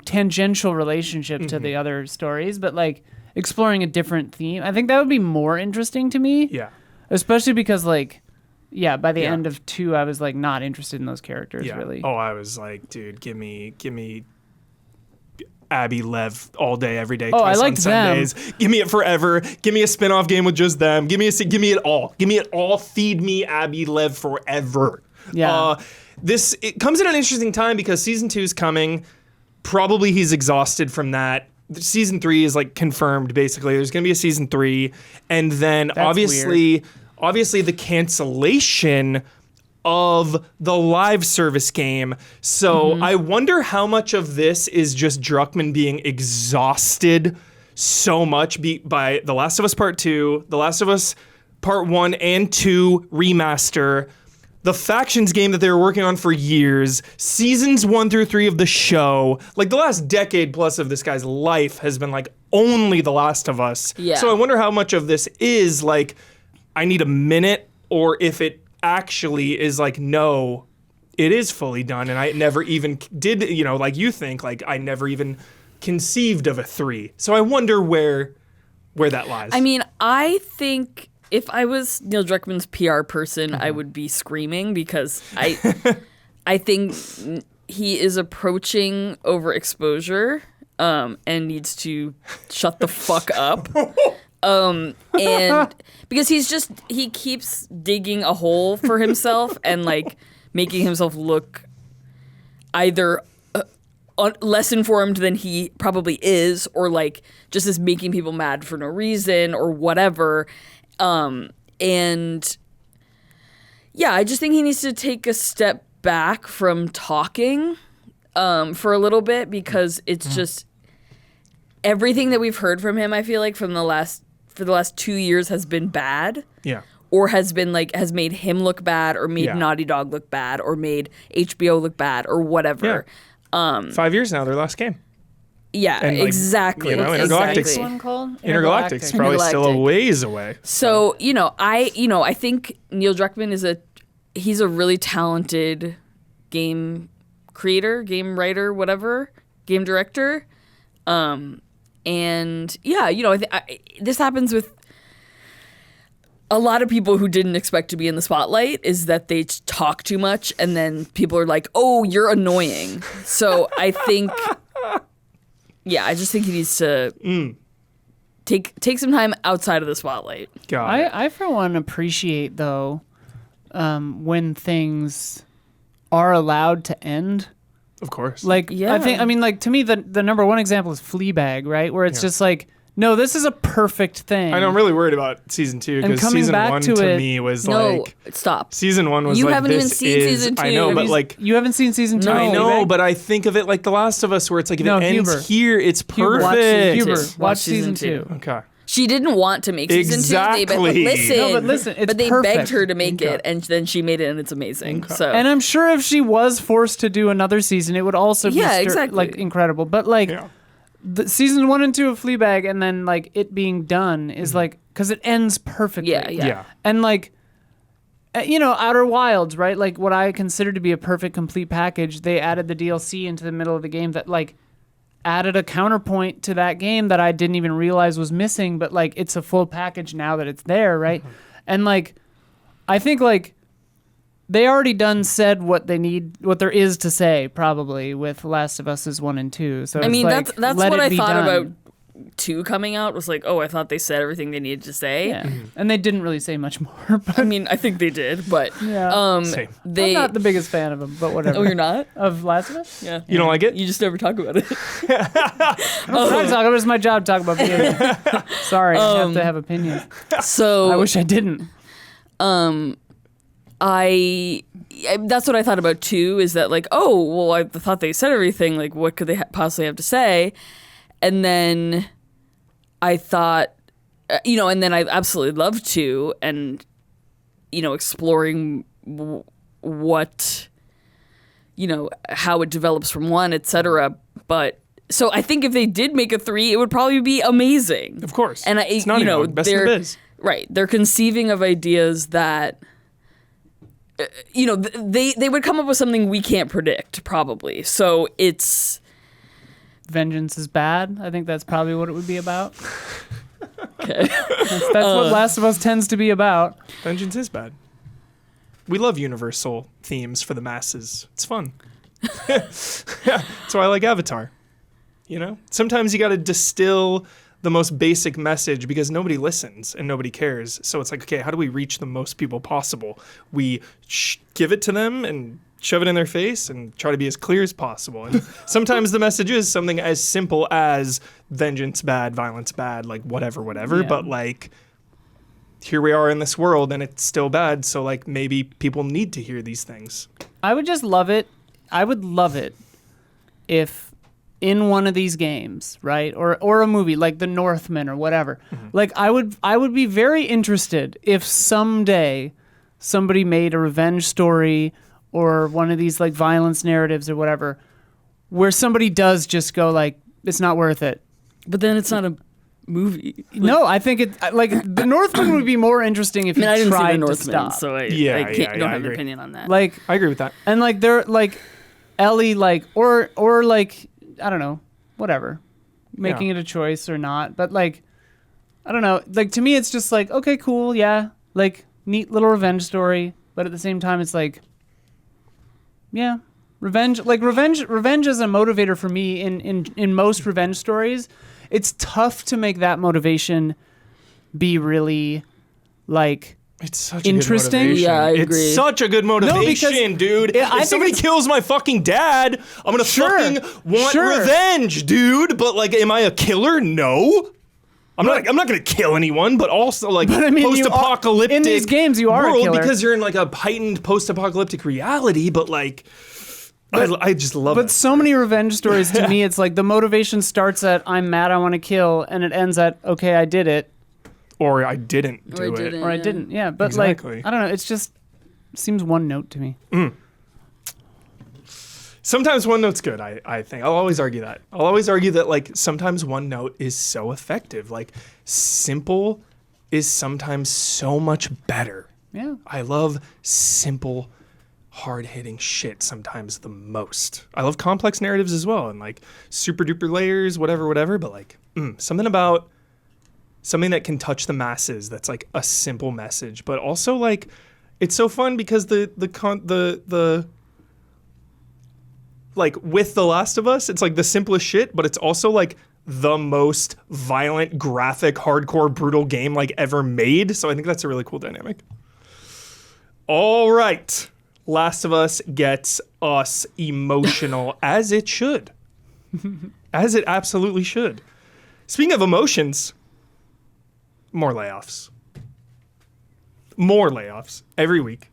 tangential relationship to the other stories, but like exploring a different theme. I think that would be more interesting to me. Yeah. Especially because like. Yeah, by the end of 2, I was like not interested in those characters really. Oh, I was like, dude, give me Abby, Lev all day, every day. Oh, I twice liked on Sundays. Give me it forever. Give me a spin-off game with just them. Give me it all. Give me it all. Feed me Abby, Lev forever. Yeah. It comes at an interesting time because season 2 is coming. Probably he's exhausted from that. Season 3 is like confirmed basically. There's going to be a season 3, and then obviously the cancellation of the live service game. So I wonder how much of this is just Druckmann being exhausted so much by The Last of Us Part 2, The Last of Us Part 1 and 2 remaster, the Factions game that they were working on for years, seasons 1 through 3 of the show. Like the last decade plus of this guy's life has been like only The Last of Us. Yeah. So I wonder how much of this is like, I need a minute, or if it actually is like, no, it is fully done, and I never even did, like you think, like I never even conceived of a 3. So I wonder where that lies. I mean, I think if I was Neil Druckmann's PR person, I would be screaming because I think he is approaching overexposure and needs to shut the fuck up. And because he keeps digging a hole for himself and like making himself look either less informed than he probably is, or like just is making people mad for no reason or whatever. And yeah, I just think he needs to take a step back from talking for a little bit, because it's just everything that we've heard from him, I feel like for the last 2 years has been bad. Yeah. Or has been like, has made him look bad, or made Naughty Dog look bad, or made HBO look bad, or whatever. Yeah. 5 years now, their last game. Yeah, And, like, exactly. Intergalactic's exactly. One called Intergalactic's probably still a ways away. So, I think Neil Druckmann he's a really talented game creator, game writer, whatever, game director. And yeah, this happens with a lot of people who didn't expect to be in the spotlight, is that they talk too much and then people are like, oh, you're annoying. So I think, I just think he needs to take some time outside of the spotlight. I for one appreciate though when things are allowed to end. Of course. Like, I mean, like, to me, the number one example is Fleabag, right? Where it's just like, no, this is a perfect thing. I know, I'm really worried about season 2, because season 1 to me was like... Stop. Season 1 was you like, haven't even this seen is... season 2. I know, but like... You haven't seen season 2? I know, Fleabag? but I think of it like The Last of Us, where it's like, if it ends Huber. here, it's Huber, perfect. watch season 2. Okay. She didn't want to make season 2. Exactly. No, but listen, it's they perfect. begged her to make it, and then she made it, and it's amazing. So And I'm sure if she was forced to do another season, it would also be exactly. like incredible. But like the season 1 and 2 of Fleabag, and then like it being done is like, because it ends perfectly. Yeah. And like, Outer Wilds, right? Like what I consider to be a perfect complete package. They added the DLC into the middle of the game that like added a counterpoint to that game that I didn't even realize was missing, but like it's a full package now that it's there, right? And like I think like they already said what there is to say probably with Last of Us 1 and 2. So I mean, like, that's let what it I be thought done. about 2 coming out, was like, oh, I thought they said everything they needed to say. Yeah. And they didn't really say much more, but I mean, I think they did, but yeah. Same. they. I'm not the biggest fan of them, but whatever. Oh, you're not? Of Last of Us? Yeah. You don't like it? You just never talk about it. I'm not talking about it. It's my job to talk about video games. Sorry, I have to have opinions. So I wish I didn't. That's what I thought about 2, is that like, oh, well, I thought they said everything, like what could they possibly have to say? And then I thought, and then I absolutely loved 2, and exploring what, how it develops from 1, etc. But so I think if they did make a 3, it would probably be amazing. Of course. And it's not best in the biz. Right, they're conceiving of ideas that they would come up with something we can't predict, probably. So it's Vengeance is bad. I think that's probably what it would be about. okay. That's what Last of Us tends to be about. Vengeance is bad. We love universal themes for the masses. It's fun. Yeah, that's why I like Avatar. Sometimes you got to distill the most basic message because nobody listens and nobody cares. So it's like, okay, how do we reach the most people possible? We give it to them and shove it in their face and try to be as clear as possible. And sometimes the message is something as simple as vengeance bad, violence bad, like whatever. Yeah. But like, here we are in this world and it's still bad. So like maybe people need to hear these things. I would just love it. I would love it if in one of these games, right, or a movie like The Northman or whatever, like I would be very interested if someday somebody made a revenge story or one of these like violence narratives or whatever, where somebody does just go like, it's not worth it. But then it's not a movie. No, I think it like The Northman would be more interesting if I mean, I you didn't see The tried to Northman, stop. so I don't I have an agree. opinion on that. Like, I agree with that. and like they're like Ellie, like or like I don't know, whatever, making it a choice or not. But like, I don't know. Like to me, it's just like, okay, cool, yeah, like neat little revenge story. But at the same time, it's like, yeah, revenge. Like revenge is a motivator for me in most revenge stories. It's tough to make that motivation be really like. It's such interesting. a good motivation. Yeah, I agree. It's such a good motivation, dude. I If think somebody kills my fucking dad, I'm gonna fucking want Sure. revenge, dude. But like, am I a killer? No. I'm not gonna kill anyone, but also like I mean, you are- post-apocalyptic in these games, you are a world killer. because you're in like a heightened post-apocalyptic reality. But like, I just love it. But so many revenge stories to me, it's like the motivation starts at I'm mad, I want to kill, and it ends at okay, I did it. Or I didn't do Or I it. didn't. Or I Yeah. didn't. Yeah, but Exactly. like I don't know. It's just seems one note to me. Sometimes one note's good, I think. I'll always argue that. I'll always argue that like sometimes one note is so effective. Like simple is sometimes so much better. Yeah. I love simple, hard-hitting shit sometimes the most. I love complex narratives as well and like super duper layers, whatever, but like something about something that can touch the masses that's like a simple message, but also like it's so fun because the like with The Last of Us, it's like the simplest shit, but it's also like the most violent, graphic, hardcore, brutal game like ever made. So I think that's a really cool dynamic. All right. Last of Us gets us emotional as it should. As it absolutely should. Speaking of emotions, more layoffs. More layoffs every week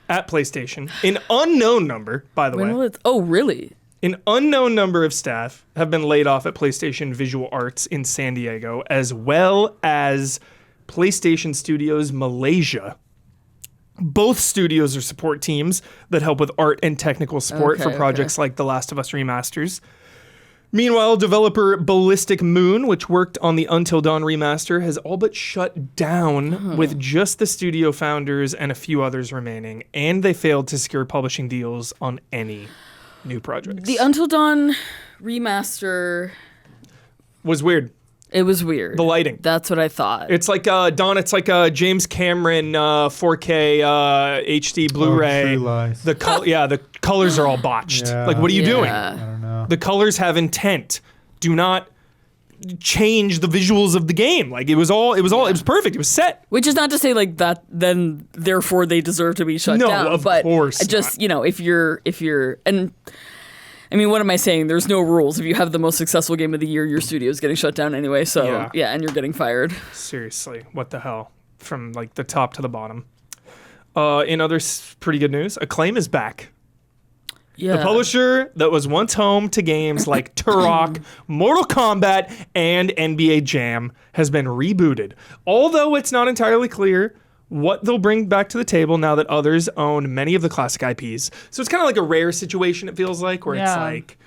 at PlayStation. An unknown number, by the way. Oh, really? An unknown number of staff have been laid off at PlayStation Visual Arts in San Diego, as well as PlayStation Studios Malaysia. Both studios are support teams that help with art and technical support for projects like The Last of Us Remasters. Meanwhile, developer Ballistic Moon, which worked on the Until Dawn remaster, has all but shut down with just the studio founders and a few others remaining, and they failed to secure publishing deals on any new projects. The Until Dawn remaster was weird. It was weird. The lighting. That's what I thought. It's like Dawn. It's like a James Cameron 4K HD Blu-ray. True Lies. The the colors are all botched. Yeah. Like, what are you doing? I don't know. The colors have intent. Do not change the visuals of the game. Like, it was perfect. It was set. Which is not to say like that. Then therefore they deserve to be shut No, down. of but course just if you're and. I mean, what am I saying? There's no rules. If you have the most successful game of the year, your studio is getting shut down anyway. So, yeah, and you're getting fired. Seriously, what the hell? From like the top to the bottom. In other pretty good news, Acclaim is back. Yeah. The publisher that was once home to games like Turok, Mortal Kombat, and NBA Jam has been rebooted. Although it's not entirely clear what they'll bring back to the table now that others own many of the classic IPs. So it's kind of like a rare situation, it feels like, where it's like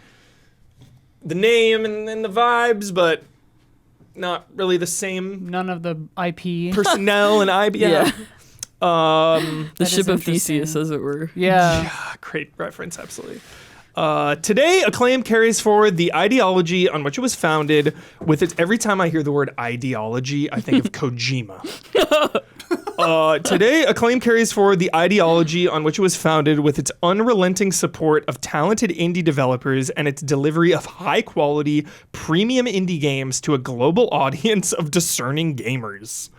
the name and the vibes, but not really the same None of the IP. personnel and IP. Yeah. Um, The That ship is of Theseus, interesting. as it were. Yeah. Great reference, absolutely. Today, Acclaim carries forward the ideology on which it was founded with its... Every time I hear the word ideology, I think of Kojima. Today, Acclaim carries forward the ideology on which it was founded with its unrelenting support of talented indie developers and its delivery of high-quality, premium indie games to a global audience of discerning gamers.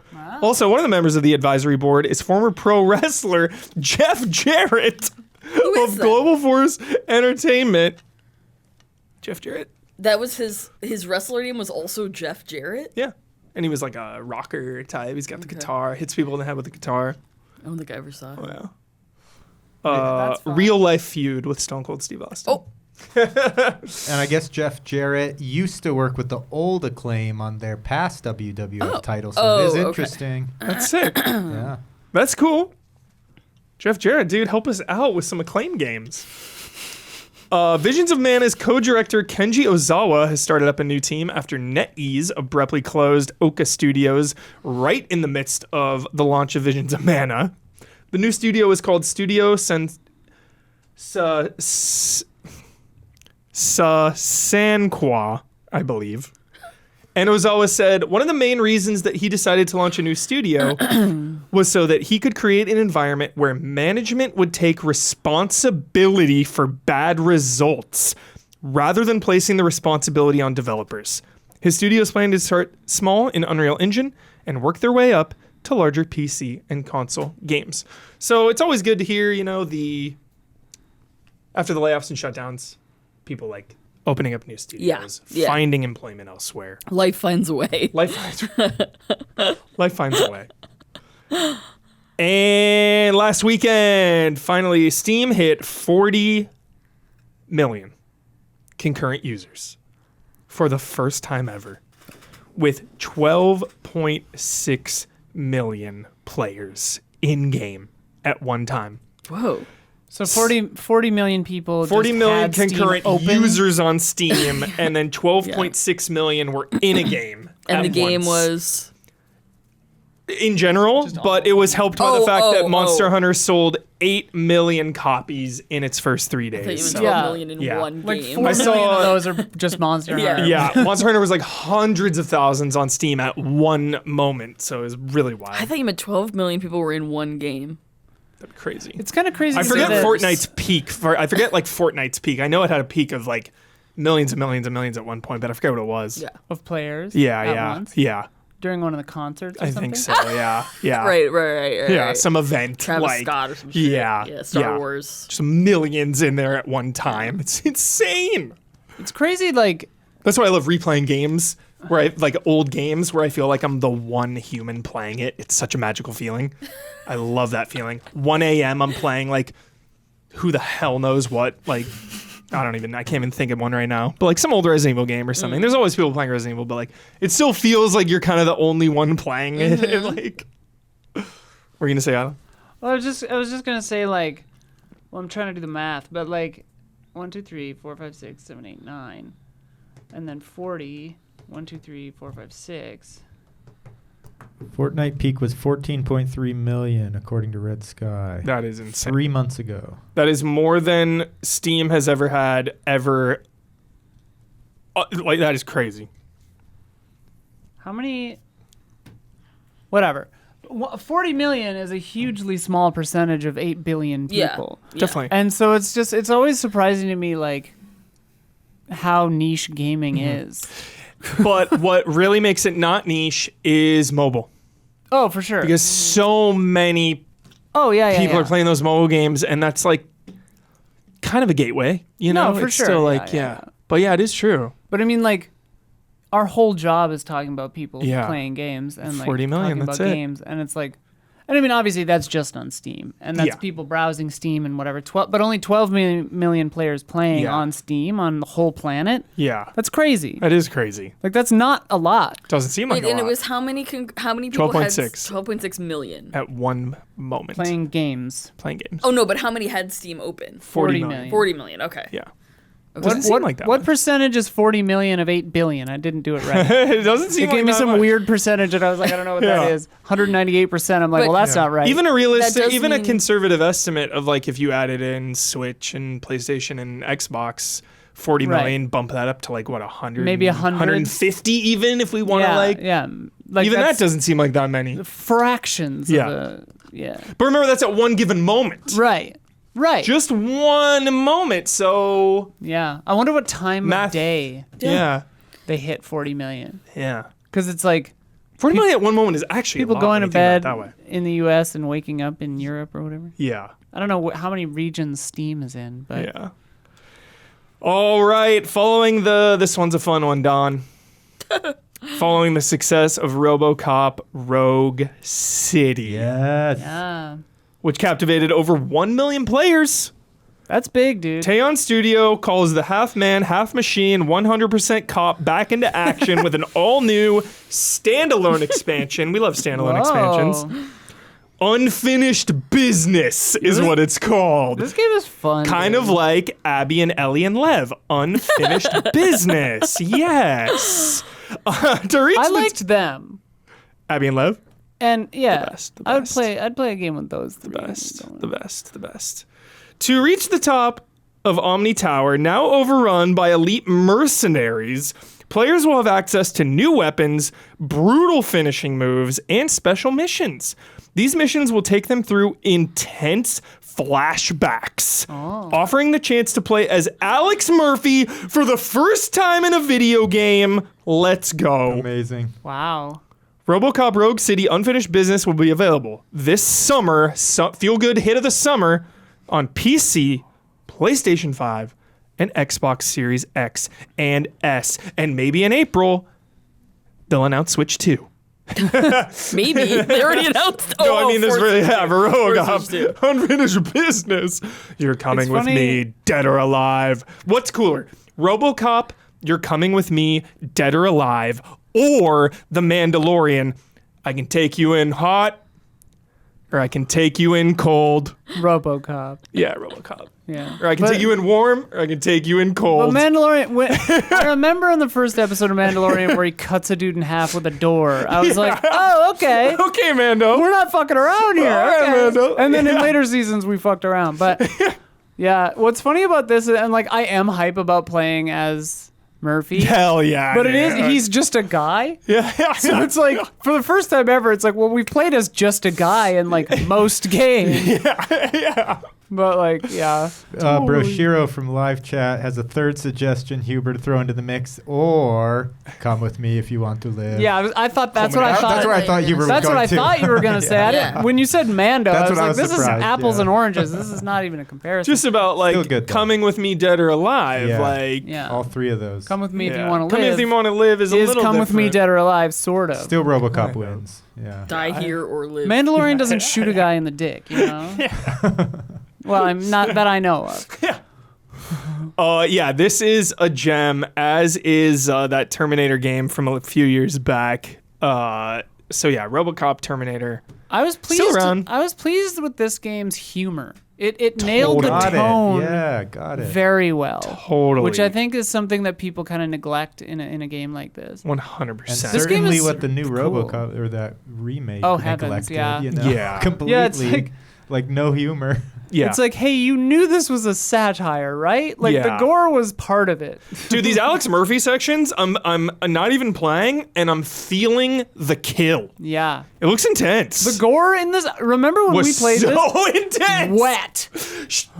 Also, one of the members of the advisory board is former pro wrestler Jeff Jarrett of that? Global Force Entertainment. Jeff Jarrett? That was his wrestler name was also Jeff Jarrett? Yeah. And he was like a rocker type. He's got the guitar, hits people in the head with the guitar. I don't think I ever saw it. Oh, yeah. That's fine. Real life feud with Stone Cold Steve Austin. Oh. And I guess Jeff Jarrett used to work with the old Acclaim on their past WWF title, so it is okay. interesting. That's sick. Yeah. That's cool. Jeff Jarrett, dude, help us out with some Acclaim games. Visions of Mana's co-director Kenji Ozawa has started up a new team after NetEase abruptly closed Oka Studios right in the midst of the launch of Visions of Mana. The new studio is called Studio Sanqua, I believe. And Ozawa said one of the main reasons that he decided to launch a new studio was so that he could create an environment where management would take responsibility for bad results rather than placing the responsibility on developers. His studio's plan to start small in Unreal Engine and work their way up to larger PC and console games. So it's always good to hear, after the layoffs and shutdowns, people like opening up new studios, Yeah. finding employment elsewhere. Life finds a way. Life finds a way. And last weekend, finally, Steam hit 40 million concurrent users for the first time ever, with 12.6 million players in-game at one time. Whoa. So 40 million people. 40 just million had Steam concurrent open. users on Steam, and then 12.6 million were in a game. And at the game once. was In general, but it was helped by the fact that Monster oh. Hunter sold 8 million copies in its first 3 I thought you days. meant So, 12 Yeah. million in Yeah. one Like game. 4 I million saw- of those are just Monster Yeah. Hunter. yeah, Monster Hunter was like hundreds of thousands on Steam at one moment, so it was really wild. I thought you meant 12 million people were in one game. That'd be crazy. It's kind of crazy. I to forget say that- Fortnite's peak. I forget like Fortnite's peak. I know it had a peak of like millions and millions and millions at one point, but I forget what it was. Yeah. of players. Yeah, at yeah, once, yeah. during one of the concerts. Or I something? think so. Yeah, yeah. Right. Yeah, Right. some event Travis like Scott or some shit. yeah, Yeah, Star yeah. Wars. just millions in there at one time. It's insane. It's crazy. Like That's why I love replaying games where I like old games where I feel like I'm the one human playing it. It's such a magical feeling. I love that feeling. 1 a.m. I'm playing like who the hell knows what. Like I can't even think of one right now. But like some old Resident Evil game or something. There's always people playing Resident Evil, but like it still feels like you're kind of the only one playing it. And, like what are you gonna say, Isla? Well, I was just gonna say like, well, I'm trying to do the math, but like, 1, 2, 3, 4, 5, 6, 7, 8, 9, and then 40. 1, 2, 3, 4, 5, 6. Fortnite peak was 14.3 million, according to Red Sky. That is insane. 3 months ago. That is more than Steam has ever had, ever. Like, that is crazy. How many? Whatever. 40 million is a hugely small percentage of 8 billion people. Yeah. Definitely. And so it's always surprising to me, like, how niche gaming is. But what really makes it not niche is mobile. Oh, for sure. Because so many people are playing those mobile games, and that's like kind of a gateway, you know? No, for it's sure. still like, yeah. But yeah, it is true. But I mean, like, our whole job is talking about people Yeah. playing games and like 40 million, talking that's about it. games, and it's like, and I mean, obviously that's just on Steam, and that's Yeah. people browsing Steam and whatever. But only 12 million players playing Yeah. on Steam on the whole planet. Yeah. That's crazy. That is crazy. Like, that's not a lot. Doesn't seem like Wait, a and lot it was how many people 12.6. had 12.6 million? at one moment. Playing games. Playing games. Oh no, but how many had Steam open? 40 million. 40 million. Okay. Yeah. Okay. Doesn't seem like that What much. percentage is 40 million of 8 billion? I didn't do it right. It doesn't seem It like gave me that some much. weird percentage, and I was like, I don't know what Yeah. that is. 198%. I'm like, But- well, that's not right. Even a That realistic, does even a mean- conservative estimate of like if you added in Switch and PlayStation and Xbox, 40 Right. million, bump that up to like what, 100? Maybe 100? 150 even if we want to yeah, like. yeah. Like, Even that that's doesn't seem like that many. fractions. Yeah. Of yeah. But remember, that's at one given moment. Right. Right. Just one moment. So yeah. I wonder what time Math- of day yeah, they hit 40 million. yeah. Because it's like 40 million at one moment is actually people a lot going when to you think bed about it that way. in the U.S. and waking up in Europe or whatever. Yeah, I don't know how many regions Steam is in, but yeah. All right, following this one's a fun one, Don. Following the success of RoboCop Rogue City, Yes. yeah. which captivated over 1 million players. That's big, dude. Teon Studio calls the half-man, half-machine, 100% cop back into action with an all-new standalone expansion. We love standalone expansions. Unfinished Business is what it's called. This game is fun. Kind dude. of like Abby and Ellie and Lev. Unfinished Business. Yes. To reach I the liked them. Abby and Lev. And yeah, best, the I'd best. play a game with those three. The best. To reach the top of Omni Tower, now overrun by elite mercenaries, players will have access to new weapons, brutal finishing moves, and special missions. These missions will take them through intense flashbacks, offering the chance to play as Alex Murphy for the first time in a video game. Let's go. Amazing. Wow. RoboCop Rogue City Unfinished Business will be available this summer, feel-good hit of the summer, on PC, PlayStation 5, and Xbox Series X and S. And maybe in April, they'll announce Switch 2. Maybe they already announced. No, I mean, this Forza really 2. have a Forza 2. RoboCop Unfinished Business. You're coming It's with funny- me, dead or alive. What's cooler? RoboCop, You're Coming With Me, Dead or Alive, or The Mandalorian, I can take you in hot, or I can take you in cold. RoboCop. Yeah, RoboCop. Yeah. Or I can take you in warm, or I can take you in But cold. Mandalorian. I remember in the first episode of Mandalorian where he cuts a dude in half with a door. I was like, oh, okay. Okay, Mando. We're not fucking around here. All right, okay. Mando. And then in Yeah. later seasons we fucked around. But yeah, what's funny about this, and like I am hype about playing as Murphy. Hell yeah. But it is, dude. he's just a guy. Yeah. So it's like, for the first time ever, it's like, well, we've played as just a guy in like most games. yeah. But like, yeah. Broshiro from live chat has a third suggestion, Huber, to throw into the mix, or come with me if you want to live. Yeah, I thought that's what I thought. That's where I thought Huber was That's going what I to. thought you were gonna say. I didn't, Yeah. when you said Mando, That's I was what I like, was this is surprised, apples yeah. and oranges. This is not even a comparison. Just about like Still good, though. Coming With Me, Dead or Alive. Yeah. Like, yeah. All three of those. Come with me if you yeah. want to Come live. If You Want to Live is a little Come with me, different. dead or alive, sort of. Still RoboCop wins. Yeah. Die here or live. Mandalorian doesn't shoot a guy in the dick, you know. Well, I'm not that I know of. Yeah, this is a gem, as is that Terminator game from a few years back. So yeah, RoboCop, Terminator. I was pleased. Still around. I was pleased with this game's humor. It nailed the Got tone it. Yeah, got it. very well. Totally. Which I think is something that people kind of neglect in a game like this. 100%. And This game certainly is what the new cool. RoboCop or that remake Oh, heavens, neglected, yeah. you know? Yeah. Completely. Yeah, it's like no humor. Yeah. It's like, hey, you knew this was a satire, right? Like Yeah. the gore was part of it. Dude, these Alex Murphy sections, I'm not even playing, and I'm feeling the kill. Yeah. It looks intense. The gore in this, remember when was we played so this? intense. Wet.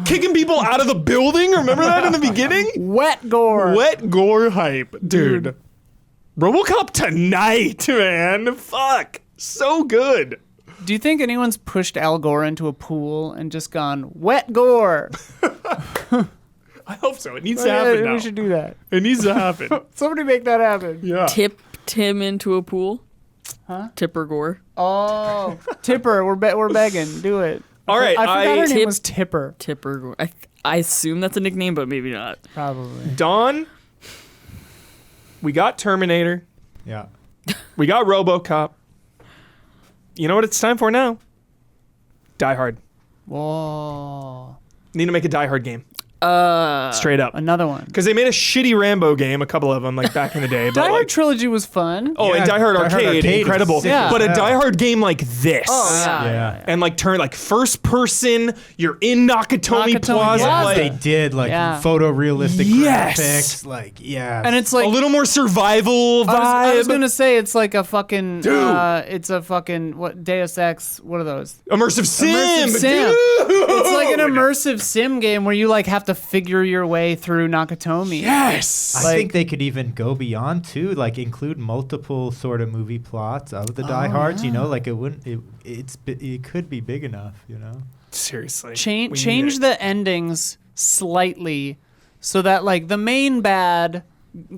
Kicking people out of the building. Remember that in the beginning? Wet gore. Wet gore hype, dude. RoboCop tonight, man. Fuck, so good. Do you think anyone's pushed Al Gore into a pool and just gone, wet gore? I hope so. It needs to happen now. We should do that. It needs to happen. Somebody make that happen. Yeah. Tipped him into a pool. Huh? Tipper Gore. Oh, Tipper, we're begging. Do it. All right, I forgot her name Tip- was Tipper. Tipper Gore. I assume that's a nickname, but maybe not. Probably. Dawn. We got Terminator. Yeah. We got RoboCop. You know what it's time for now? Die Hard. Whoa. Need to make a Die Hard game. Straight up. Another one. Because they made a shitty Rambo game, a couple of them, like back in the day. But Die Hard like, Trilogy was fun. oh, and Yeah, Die Hard Die Hard Arcade, Arcade was incredible. sick as But a hell. Die Hard game like this. Oh, Yeah. And like turn like first person, you're in Nakatomi, Nakatomi Plaza. Plaza. Like, They did like Yeah. photorealistic Yes. graphics. Like, yeah. And it's like, a little more survival vibe. I was gonna say it's like a fucking, Dude. it's a fucking, what, Deus Ex, what are those? Immersive sim. Immersive sim. Dude. It's like an immersive sim game where you like have to figure your way through Nakatomi. Yes. I think they could even go beyond too, like include multiple sort of movie plots of the Die Hards. You know, like it wouldn't. It could be big enough. You know. Seriously. Change We need change it. the endings slightly so that like the main bad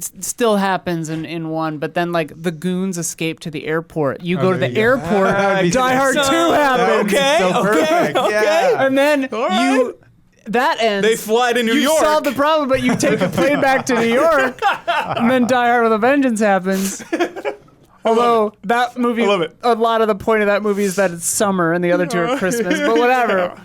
still happens in one, but then like the goons escape to the airport. You go to there the you go. airport. That'd be Die Hard 2 so- happens. Okay. So perfect. okay. Yeah. And then All right. you that ends. They fly to New you York. solve the problem, but you take a plane back to New York, and then Die Hard with a Vengeance happens. Although that movie, I love it. a lot of the point of that movie is that it's summer and the other two are Christmas, but whatever.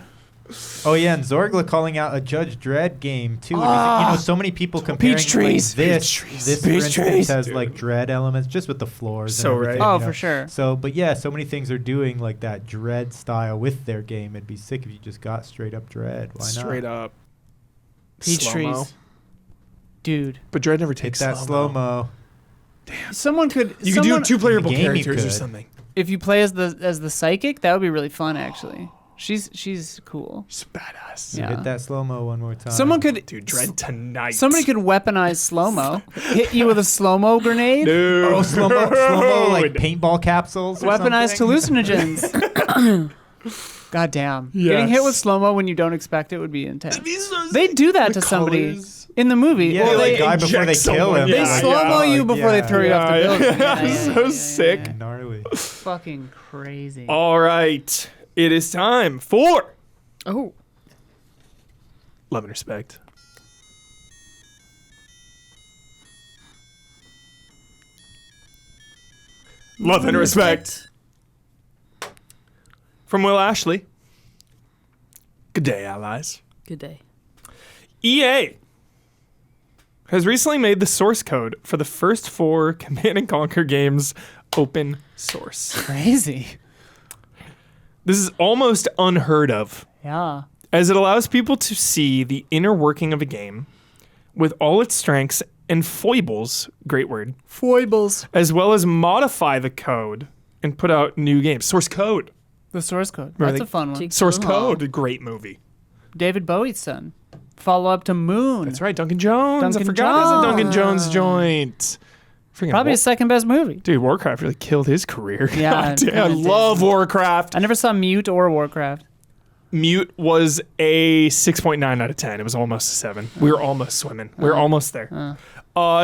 Oh yeah, and Zorgla calling out a Judge Dredd game too. Because, you know, so many people comparing Peach trees. like, this. Peach trees. This, for Peach instance, trees. has Dude. like Dredd elements, just with the floors. So and right. everything, Oh, you know. for sure. So, but yeah, so many things are doing like that Dredd style with their game. It'd be sick if you just got straight up Dredd. Why not? Straight up. Peach Slow-mo. trees. Dude. But Dread never Hit takes that slow mo. Someone could You could do someone- two playable In the game you characters or could. something. if you play as the psychic, that would be really fun actually. She's cool. It's badass. Yeah. Hit that slow mo one more time. Someone could Dude, Dread tonight. somebody could weaponize slow-mo. Hit you with a slow-mo grenade. Dude. Oh, slow mo like paintball capsules. Or Weaponized something? hallucinogens. God damn. Getting hit Yes. with slow-mo when you don't expect it would be intense. So They do that The to somebody colors. in the movie. Yeah, Well, like they guy before they inject kill someone. him. they Yeah, slow-mo yeah. you before they throw you off the Yeah, building. yeah. Yeah, So sick. yeah. Gnarly. Fucking crazy. All right. It is time for Oh. Love and Respect. Love and Respect. From Will Ashley. Good day, allies. Good day. EA has recently made the source code for the first 4 Command & Conquer games open source. Crazy. This is almost unheard of, Yeah. as it allows people to see the inner working of a game with all its strengths and foibles, great word, Foibles. as well as modify the code and put out new games. Source code. The source code. Remember That's a fun one. Source Cool. code, great movie. David Bowie's son. Follow up to Moon. That's right, Duncan Jones. I Duncan forgot it was a Duncan Jones. Jones joint. Freaking Probably his second best movie. Dude, Warcraft really killed his career. Yeah, God damn, I it did. love Warcraft. I never saw Mute or Warcraft. Mute was a 6.9 out of 10. It was almost a 7. We were almost swimming. We were almost there.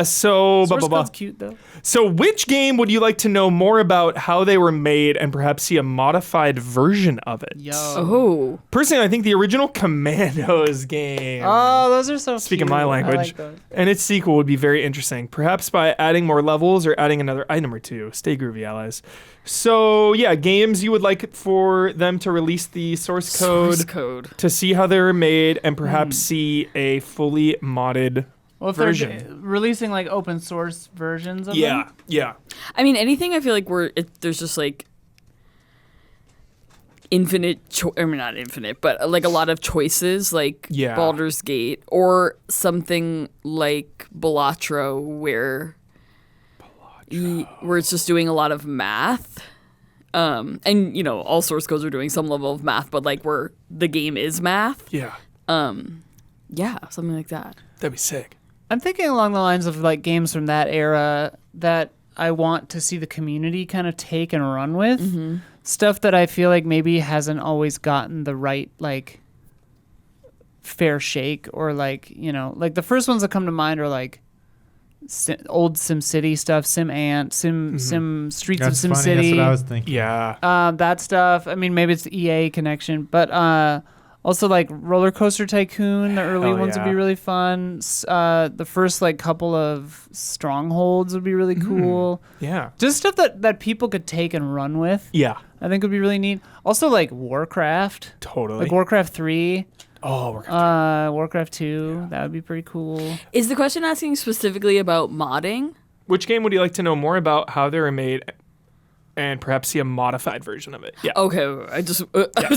So, Source code's cute though. So which game would you like to know more about how they were made and perhaps see a modified version of it? Yo. Oh. Personally, I think the original Commandos game. Oh, those are so Speaking cute. my I language. like those. And its sequel would be very interesting, perhaps by adding more levels or adding another item or two. Stay groovy, allies. So, yeah, games you would like for them to release the source code to see how they were made and perhaps see a fully modded Well, if version. they're releasing like open source versions of Yeah, them. yeah. I mean, anything I feel like there's just like infinite, I mean, not infinite, but like a lot of choices, like Yeah. Baldur's Gate or something like Balatro, where it's just doing a lot of math. And, you know, all source codes are doing some level of math, but like where the game is math. Yeah, Yeah, something like that. that'd be sick. I'm thinking along the lines of like games from that era that I want to see the community kind of take and run with. Mm-hmm. Stuff that I feel like maybe hasn't always gotten the right like fair shake, or like, you know, like the first ones that come to mind are like old SimCity stuff, Sim Streets That's of funny. SimCity. That's what I was thinking. Yeah. That stuff. I mean, maybe it's the EA connection, but also like Roller Coaster Tycoon. The early Hell ones would yeah. be really fun. The first like couple of Strongholds would be really cool. Yeah. Just stuff that people could take and run with. Yeah. I think would be really neat. Also like Warcraft, Totally. like Warcraft 3, Oh, we're gonna Warcraft 2. That would be pretty cool. Is the question asking specifically about modding? Which game would you like to know more about how they were made and perhaps see a modified version of it? Yeah. Okay, I was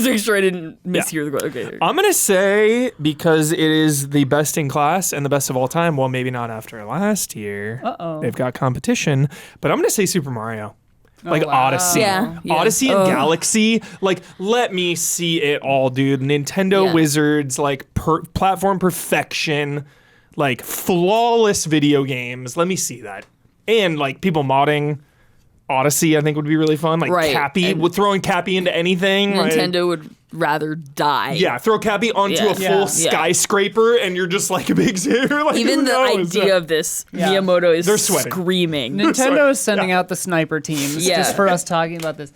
making sure I didn't mishear the question. Okay. I'm going to say because it is the best in class and the best of all time, well, maybe not after last year. Uh-oh. They've got competition, but I'm going to say Super Mario. Like wow. Odyssey. Yeah, yeah. Odyssey and Galaxy. Like, let me see it all, dude. Nintendo Yeah. Wizards, like, platform perfection, like, flawless video games. Let me see that. And, like, people modding Odyssey, I think, would be really fun. Like, Right. Cappy, And throwing Cappy into anything. like- Nintendo would rather die. yeah, throw Cappy onto Yeah. a full Yeah. skyscraper, and you're just like a big saver. Like, Even who the knows? idea of this, Yeah. Miyamoto is They're sweating. screaming. Nintendo is sending out the sniper teams Yeah. just for us talking about this.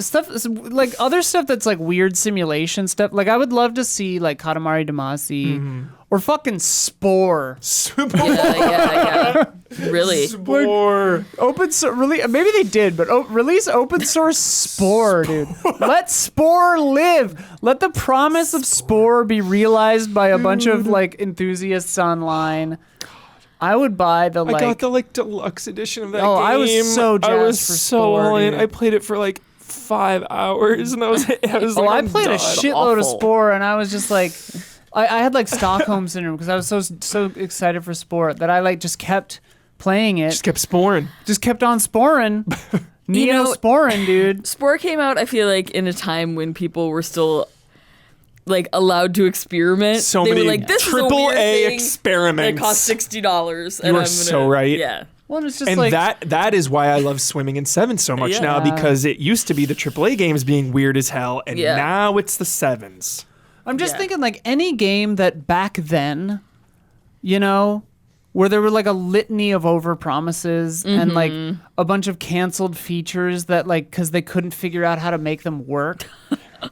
Stuff like other stuff that's like weird simulation stuff. Like I would love to see like Katamari Damacy or fucking Spore. Super Yeah. Really. Spore. Open source, really? Maybe they did, but release open source Spore, dude. Let Spore live. Let the promise of Spore be realized by a bunch of like enthusiasts online. I would buy the like. I got the like deluxe edition of that game. I was so I was jazzed for so Spore, all in. dude. I played it for like 5 hours, and I was like, I I'm played a done. shitload of Awful. Spore, and I was just like, I had like Stockholm syndrome because I was so excited for Spore that I like just kept playing it, Just kept sporing. just kept on sporing, Neosporin, dude. Spore came out, I feel like, in a time when people were still like allowed to experiment. So they many were like, this is a triple weird A thing experiments. that cost $60. You are so right. Yeah. Well, it's just And like that is why I love Swimming in Sevens so much now, Yeah. because it used to be the AAA games being weird as hell, and Yeah. now it's the sevens. I'm just Yeah. thinking like any game that back then, you know, where there were like a litany of overpromises and like a bunch of canceled features that like because they couldn't figure out how to make them work.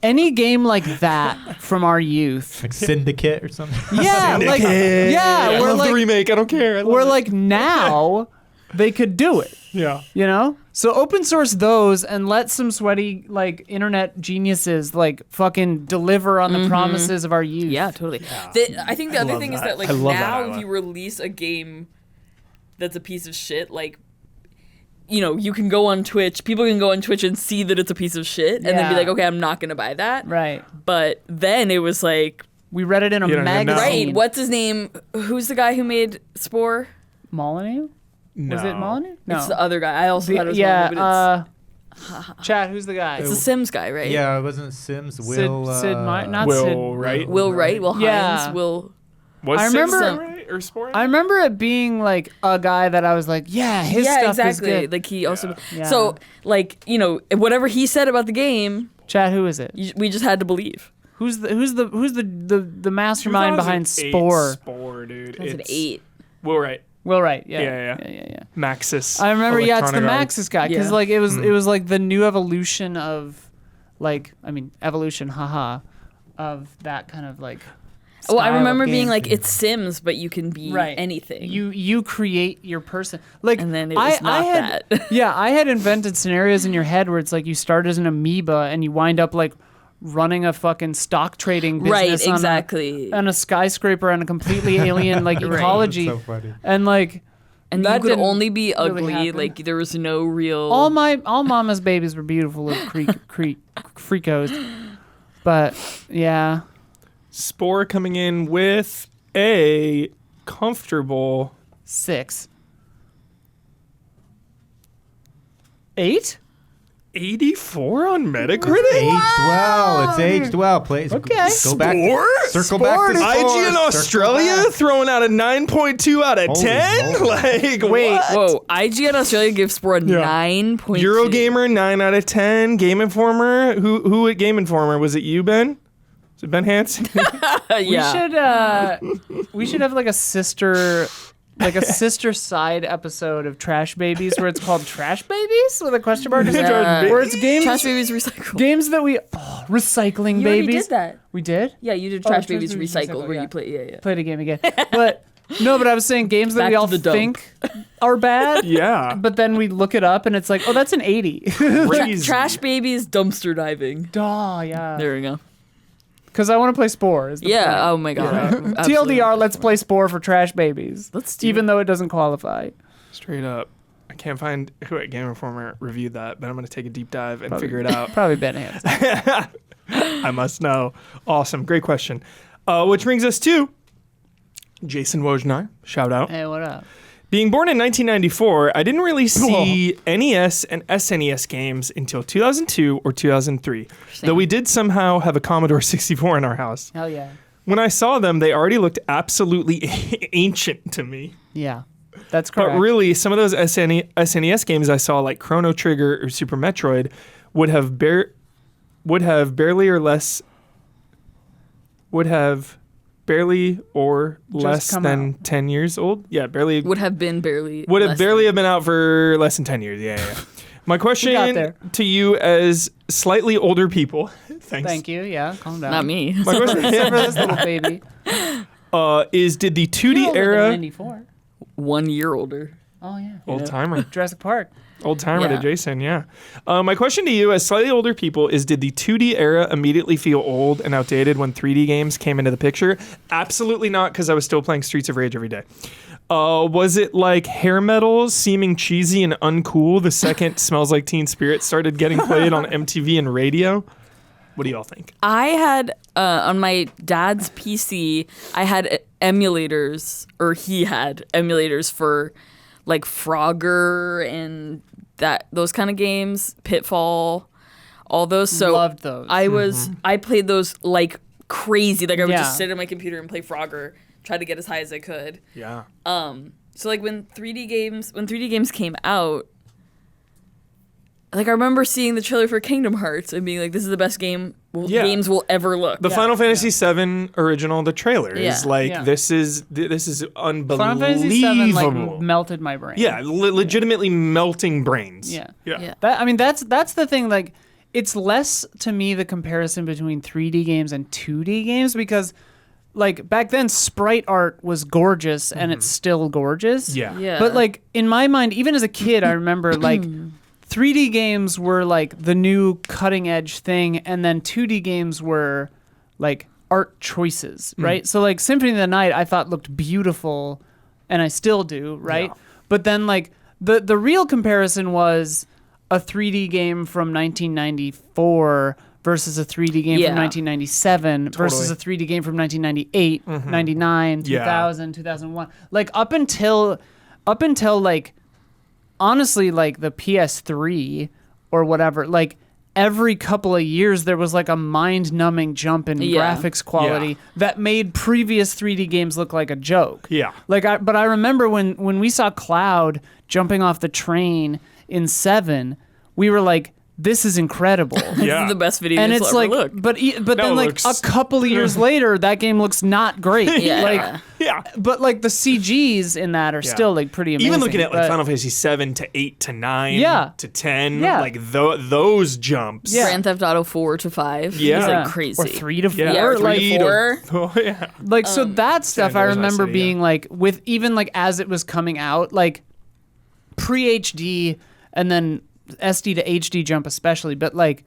Any game like that from our youth. Like Syndicate or something. Yeah, like yeah, I we're love the like remake. I don't care. I love we're it. like now they could do it. yeah. You know? So open source those and let some sweaty like internet geniuses like fucking deliver on the promises of our youth. Yeah, totally. I think the other love thing is that. that like I love that, now Isla. if you release a game that's a piece of shit, like, you know, you can go on Twitch, people can go on Twitch and see that it's a piece of shit and then be Yeah. like, okay, I'm not going to buy that. Right. But then it was like, We read it in a You don't even know. magazine. right, what's his name? Who's the guy who made Spore? Molyneux? No. Was it Molyneux? No. It's the other guy. I also thought it was Molyneux, yeah, but Chad, who's the guy? it's the Sims guy, right? Yeah, it wasn't Sims. Will Sid not Will Sid. Wright? Will Wright, Will Yeah. Hines, Will... Was I Sims remember- right? Or Spore? I remember it being like a guy that I was like, yeah, his yeah, stuff exactly. is good. Like he also... Yeah. So, like, you know, whatever he said about the game, Chad, who is it? we just had to believe. Who's the mastermind behind 2008 Spore? Spore, dude. That's an It's 8. Will Wright. Well, right. Yeah. Yeah. Maxis. I remember. Yeah, it's the Electronic Maxis guy because Yeah. like it was like the new evolution of, like evolution, haha, of that kind of like. Well, I style of remember being game. like, it's Sims, but you can be anything. You create your person. Like, and then it was not that. Yeah, I had invented scenarios in your head where it's like you start as an amoeba and you wind up like running a fucking stock trading business on a skyscraper on a completely alien like ecology. That's so funny. And like And that you could didn't only be really ugly. happen. Like there was no real. all mama's babies were beautiful little freakos. But yeah. Spore coming in with a comfortable 6. 8? 84 on Metacritic. Aged well. It's aged well. Please Okay. go back. Spore? Circle back to IG Spore. in Circle Australia back. throwing out a 9.2 out of Holy 10. moly. Like Wait, what? whoa! IGN Australia gives Spore a 9.2. Eurogamer 9 out of 10. Game Informer. Who at Game Informer was it? You, Ben? Was it Ben Hansen? Yeah. We should have like a sister side episode of Trash Babies where it's called Trash Babies with a question mark. Yeah. Where it's games Trash Babies Recycle. games that we recycling You already babies. did that. We did? Yeah, you did Oh, Trash Trash Babies Babies Recycle, Recycle, where yeah. you play. Yeah. Played a game again. But no, but I was saying games that Back we to all the dump. think are bad. Yeah. But then we look it up and it's like, oh, that's an 80. Crazy. Trash Babies Dumpster Diving. Oh, yeah. There we go. Because I want to play Spore. Is the Yeah. point. Oh my god. Absolutely. TLDR, let's play Spore for Trash Babies. Let's do Even it. though it doesn't qualify. Straight up. I can't find who at Game Informer reviewed that, but I'm going to take a deep dive and figure it out. Probably Ben Hansen. I must know. Awesome. Great question. Which brings us to Jason Wojnar. Shout out. Hey, what up? Being born in 1994, I didn't really see NES and SNES games until 2002 or 2003, though we did somehow have a Commodore 64 in our house. Hell yeah. When I saw them, they already looked absolutely ancient to me. Yeah. That's correct. But really, some of those SNES games I saw, like Chrono Trigger or Super Metroid, would have barely or less come than 10 years old. Yeah, barely. Would have been barely. Would have less barely than- have been out for less than 10 years. Yeah. My got question there. to you as slightly older people, thanks. Thank you. Yeah, calm down. Not me. My question Except for this little baby. is, did the 2D You're older than era 94. 1 year older. Oh, yeah. old timer? Jurassic Park. Old timer Yeah. to Jason, yeah. My question to you, as slightly older people, is: did the 2D era immediately feel old and outdated when 3D games came into the picture? Absolutely not, because I was still playing Streets of Rage every day. Was it like hair metal seeming cheesy and uncool the second Smells Like Teen Spirit started getting played on MTV and radio? What do y'all think? I had on my dad's PC, I had emulators, or he had emulators for like Frogger and those kind of games, Pitfall, all those. So Loved those. I played those like crazy. Like I would Yeah. just sit at my computer and play Frogger, try to get as high as I could. Yeah. So like when 3D games came out, like I remember seeing the trailer for Kingdom Hearts and being like, this is the best games will ever look. The Final Fantasy VII original, the trailer is Yeah. like, Yeah. this is unbelievable. Final Fantasy VII like melted my brain. Yeah, legitimately melting brains. Yeah. Yeah. That's the thing. Like, it's less to me the comparison between 3D games and 2D games because, like, back then sprite art was gorgeous and it's still gorgeous. Yeah. Yeah. But like in my mind, even as a kid, I remember like 3D games were like the new cutting edge thing, and then 2D games were like art choices, right? So like Symphony of the Night, I thought looked beautiful, and I still do, right? Yeah. But then like the real comparison was a 3D game from 1994 versus a 3D game Yeah. from 1997 versus a 3D game from 1998, 99, Yeah. 2000, 2001. Like up until like honestly like the PS3 or whatever, like every couple of years there was like a mind-numbing jump in Yeah. graphics quality Yeah. that made previous 3D games look like a joke. Yeah. Like but I remember when we saw Cloud jumping off the train in 7, we were like, this is incredible. This is the best video And games it's will like, ever look. but then like looks- a couple of years later, that game looks not great. Yeah. Like, Yeah. but like the CGs in that are still like pretty amazing. Even looking at like but- Final Fantasy 7 to 8 to 9 Yeah. to 10, Yeah. like those jumps. Yeah. Grand Theft Auto 4 to 5 Yeah. is Yeah. like crazy. Or 3 to 4. Yeah, or like, 3 to 4. Yeah. like so that stuff I Sandoz, I remember say, being like with even like as it was coming out, like pre-HD and then SD to HD jump especially, but like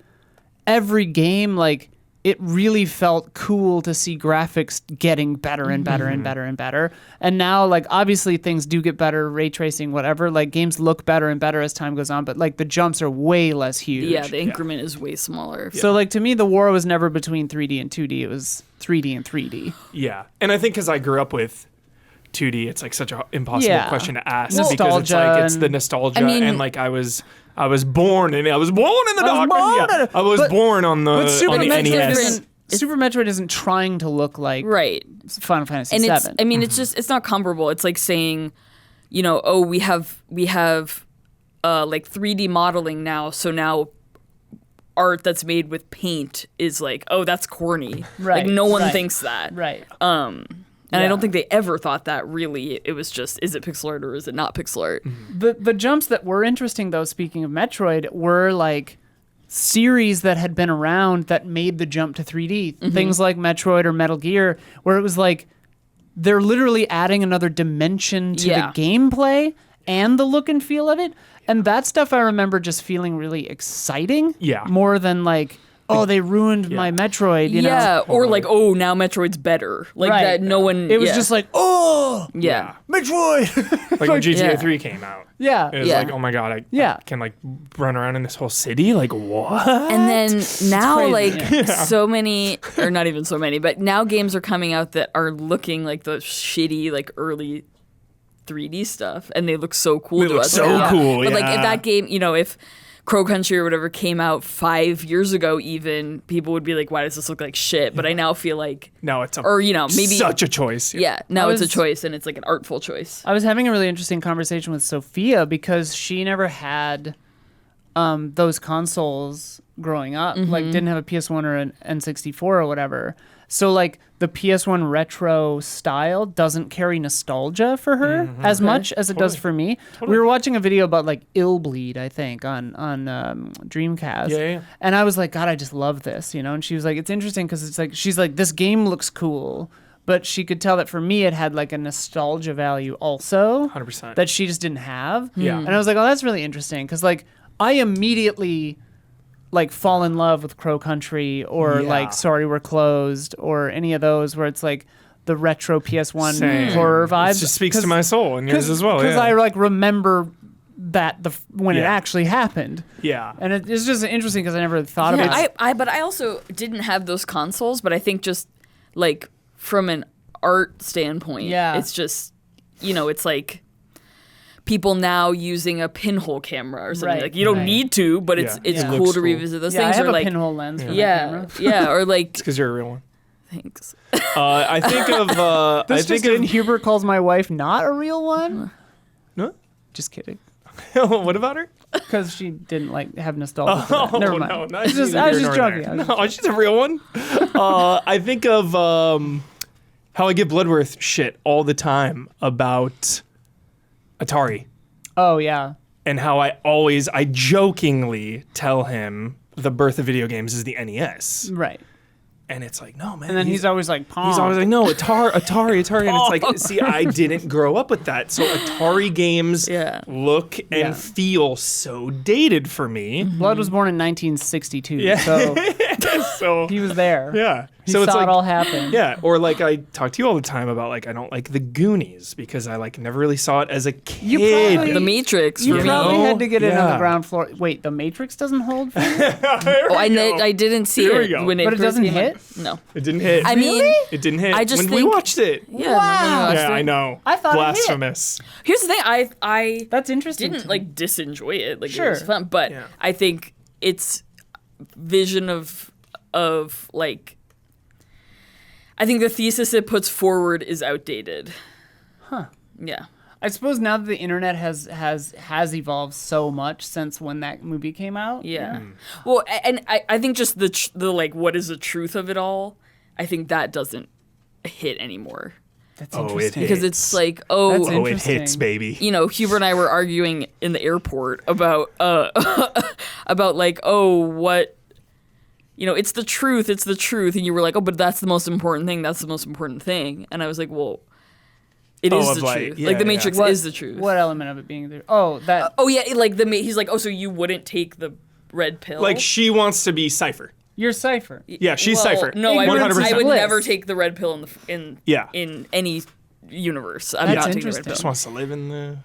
every game, like it really felt cool to see graphics getting better and better and better and better. And now, like, obviously things do get better, ray tracing, whatever. Like, games look better and better as time goes on, but, like, the jumps are way less huge. Yeah, the increment is way smaller. So, like, to me, the war was never between 3D and 2D. It was 3D and 3D. Yeah. And I think because I grew up with 2D, it's like such an impossible Yeah. question to ask Nostalgia because it's like it's the and- nostalgia I mean- and like I was born in the I was dark. born in it. I was But- born on But the Super on the Metroid, NES. Super Metroid isn't trying to look like Right. Final Fantasy And VII. it's, I mean, it's just, it's not comparable. It's like saying, you know, oh, we have like 3D modeling now, so now art that's made with paint is like, oh, that's corny. Right, Like no one right. thinks that. right. And I Yeah. don't think they ever thought that really. It was just, is it pixel art or is it not pixel art? The jumps that were interesting, though, speaking of Metroid, were like series that had been around that made the jump to 3D. Things like Metroid or Metal Gear, where it was like they're literally adding another dimension to Yeah. the gameplay and the look and feel of it. And that stuff I remember just feeling really exciting. Yeah. More than like, oh, they ruined my Metroid, you yeah, know? or like, oh, now Metroid's better. Like Right. that, no one. It was yeah. just like, oh, yeah. Metroid. Like when GTA Yeah. 3 came out. yeah. It was Yeah. like, oh my god, I Yeah. can like run around in this whole city. Like what? And then now, crazy, like, so many, or not even so many, but now games are coming out that are looking like the shitty, like, early 3D stuff, and they look so cool They to look us. so now. cool, But, like, if yeah. that game, you know, if Crow Country or whatever came out 5 years ago, even, people would be like, why does this look like shit? But I now feel like, No, it's a, or, you know, maybe, such a choice. yeah, now I it's a was- choice, and it's like an artful choice. I was having a really interesting conversation with Sophia because she never had those consoles growing up. Like, didn't have a PS1 or an N64 or whatever. So, like, the PS1 retro style doesn't carry nostalgia for her as much as it does for me. We were watching a video about, like, Illbleed, I think, on Dreamcast. Yeah. And I was like, God, I just love this, you know? And she was like, it's interesting because it's like, she's like, this game looks cool. But she could tell that for me, it had, like, a nostalgia value also 100%. that she just didn't have. Yeah. And I was like, oh, that's really interesting because, like, I immediately like fall in love with Crow Country or Yeah. like Sorry We're Closed or any of those where it's like the retro PS1 Same. horror vibes. It just speaks to my soul and yours as well. Because Yeah. I like remember that when it Yeah. actually happened. yeah. And it's just interesting because I never really thought of it. Yeah, but I also didn't have those consoles, but I think just like from an art standpoint, Yeah. it's just, you know, it's like people now using a pinhole camera or something. Right, Like you don't right. need to, but it's Yeah. it's It cool looks to cool. revisit those yeah, I things. have or a like pinhole lens for my yeah, camera. yeah, or like Because you're a real one. thanks. I think of. I This think just in, of. Hubert calls my wife not a real one. No? Just kidding. What about her? Because she didn't like have nostalgia. Oh, for that. Never mind. no, not I was just neither here nor joking. there. I was No, she's a real one. I think of how I give Bloodworth shit all the time about Atari Oh yeah. and how I jokingly tell him the birth of video games is the NES. Right. And it's like, no, man. And then he's always like, Pong. He's always like, no, Atari. And it's like, see, I didn't grow up with that. So Atari games Yeah. look and Yeah. feel so dated for me. Blood was born in 1962, Yeah. so So, he was there. yeah. He So saw it's like, it all happen. yeah. Or like I talk to you all the time about like, I don't like the Goonies because I like never really saw it as a kid. probably- The Matrix You for me. probably had to get in on the Yeah. ground floor. Wait, the Matrix doesn't hold for you? Oh, I didn't see Here we it go. when it But it first doesn't came out. hit? No. It didn't hit. I mean, it didn't hit. I just when we think- watched it. yeah. Wow. Yeah, I know. I thought it hit. Blasphemous. Here's the thing. I That's interesting. didn't to like me. disenjoy it. Like Sure. it was fun, but Yeah. I think its vision of like, I think the thesis it puts forward is outdated. Huh. Yeah. I suppose now that the internet has evolved so much since when that movie came out. Yeah. Well, and I think just the like, what is the truth of it all? I think that doesn't hit anymore. That's interesting. Because it's like, That's Oh, it interesting. hits, baby. you know, Huber and I were arguing in the airport about about like, oh, what, you know, it's the truth, and you were like, oh, but that's the most important thing, and I was like, well, it is the truth. yeah, like the yeah. Matrix is the truth. What element of it being there? Oh, that. Oh yeah, like he's like, oh, so you wouldn't take the red pill? Like she wants to be Cypher. You're Cypher. Yeah, she's Well, Cypher. No, I 100%. would bliss. never take the red pill in Yeah. in any universe. I'm That's not taking the interesting. red Just pill. wants to live in the.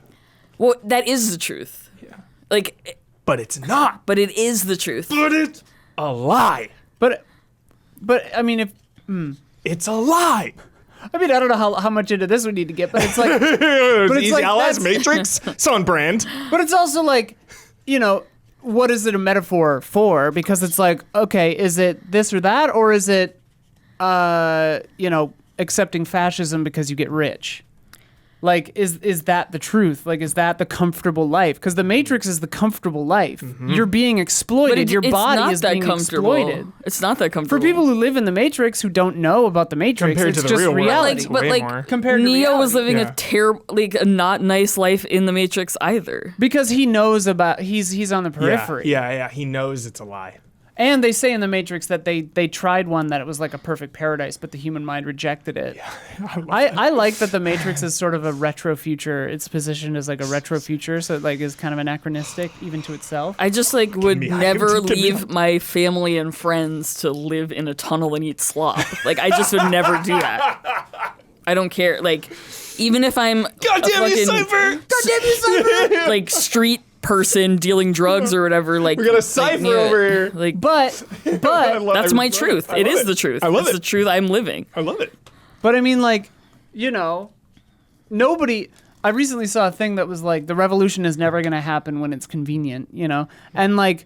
Well, that is the truth. Yeah. Like, But it's not. but it is the truth. But it's a lie. But I mean, if It's a lie. I don't know how much into this we need to get, but it's like, It's it's Easy like Allies, that's- Matrix. It's on brand. but it's also like, you know, what is it a metaphor for? Because it's like, okay, is it this or that, or is it, you know, accepting fascism because you get rich? Like, is that the truth? Like, is that the comfortable life? Because the Matrix is the comfortable life. You're being exploited. Your it's body not is that being comfortable. exploited. It's not that comfortable. For people who live in the Matrix who don't know about the Matrix, Compared it's to the just real world. reality. Like, but Way like more. Compared to Neo was reality. living Yeah. a terrible, like a not nice life in the Matrix either. Because he knows about he's on the periphery. Yeah. He knows it's a lie. And they say in the Matrix that they tried one that it was like a perfect paradise, but the human mind rejected it. I like that the Matrix is sort of a retro future. It's positioned as like a retro future, so it like is kind of anachronistic even to itself. I just like would me hyped. never Get me leave my family and friends to live in a tunnel and eat slop. Like I just would never do that. I don't care. Like even if I'm God damn you, Cypher! God damn you, Cypher! like street person dealing drugs or whatever, like We got a Cypher over here. Like But that's my truth. I It love is it. the truth. I love It's it. the truth I'm living. I love it. I mean, like, you know, nobody. I recently saw a thing that was like the revolution is never going to happen when it's convenient, you know, and like,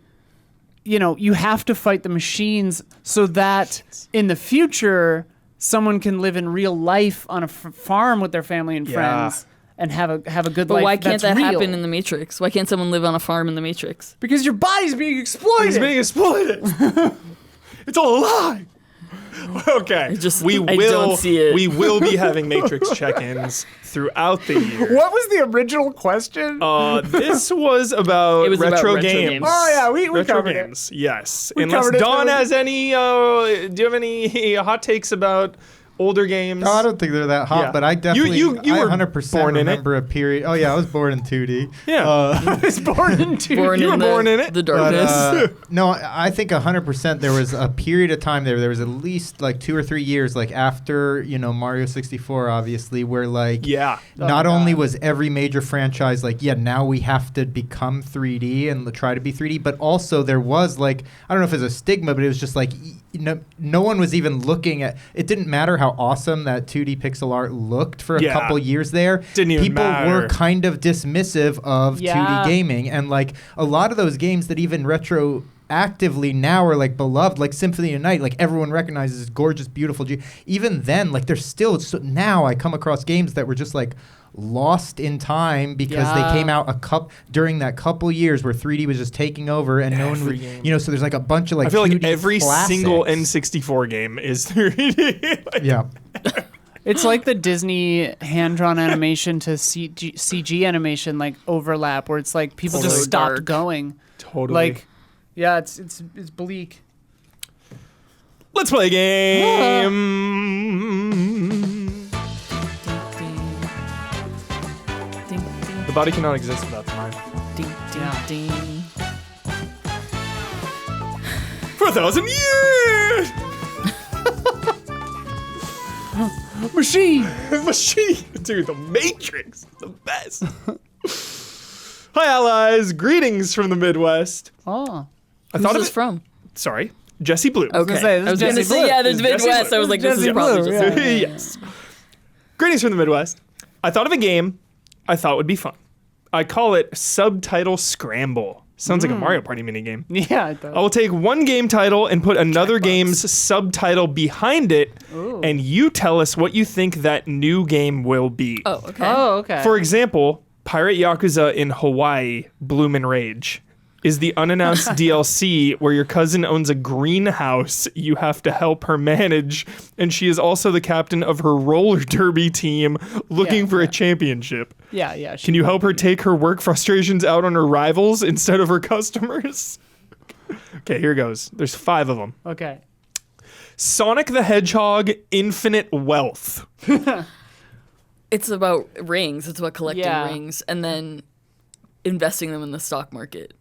you know, you have to fight the machines so that in the future someone can live in real life on a farm with their family and friends. And have a good But life. why can't that's that real. happen in the Matrix? Why can't someone live on a farm in the Matrix? Because your body's being exploited. He's being exploited. It's all a lie. Okay. I don't see it. We will be having Matrix check-ins throughout the year. What was the original question? This was about It was about retro retro games. games. Oh, yeah, we retro covered it. games. Yes. We Unless covered it. Dawn has any. Do you have any hot takes about older games? No, I don't think they're that hot, Yeah. but I definitely, You I were 100% born in it. remember a period. Oh yeah, I was born in 2D. Yeah. I was born in two. You were born in it. The But, darkness. no, I think 100% there was a period of time there was at least like 2 or 3 years, like after, you know, Mario 64, obviously, where like Yeah. not Oh, only God. was every major franchise like, yeah, now we have to become 3D and try to be 3D, but also there was like, I don't know if it's a stigma, but it was just like, no one was even looking at, it didn't matter how awesome that 2D pixel art looked for a Yeah. couple years there. Didn't even People matter. were kind of dismissive of Yeah. 2D gaming, and like a lot of those games that even actively now are like beloved, like Symphony of the Night, like everyone recognizes as gorgeous, beautiful. Even then, like there's still now I come across games that were just like lost in time because Yeah. they came out during that couple years where 3D was just taking over and no one Every would, game. you know, so there's like a bunch of like I feel like 2D every single classics. N64 game is 3D. Like, Yeah. It's like the Disney hand-drawn animation to CG animation like overlap, where it's like people just So stopped dark. going. Totally. Like, yeah, it's bleak. Let's play a game. Ding, ding, The body cannot exist without the mind. ding, ding, Yeah. ding. For 1,000 years! Machine. Machine! Dude, the Matrix. The best. Hi, allies. Greetings from the Midwest. Oh, I Who's thought of this it. from? Sorry. Jesse Blue. gonna Okay. say, this I was is gonna Jesse say, Blue. yeah, there's This is Jesse Midwest. I was like, this Jesse is probably Blue, just yeah. Yes. Greetings from the Midwest. I thought of a game I thought would be fun. I call it Subtitle Scramble. Sounds like a Mario Party minigame. Yeah, it does. I will take one game title and put another game's subtitle behind it, and you tell us what you think that new game will be. Oh, okay. Oh, okay. For example, Pirate Yakuza in Hawaii, Bloomin' Rage, is the unannounced DLC where your cousin owns a greenhouse you have to help her manage, and she is also the captain of her roller derby team looking for a championship. Yeah. Can you help her take her work frustrations out on her rivals instead of her customers? Okay, here goes. There's 5 of them. Okay. Sonic the Hedgehog Infinite Wealth. It's about rings. It's about collecting Yeah. rings and then investing them in the stock market,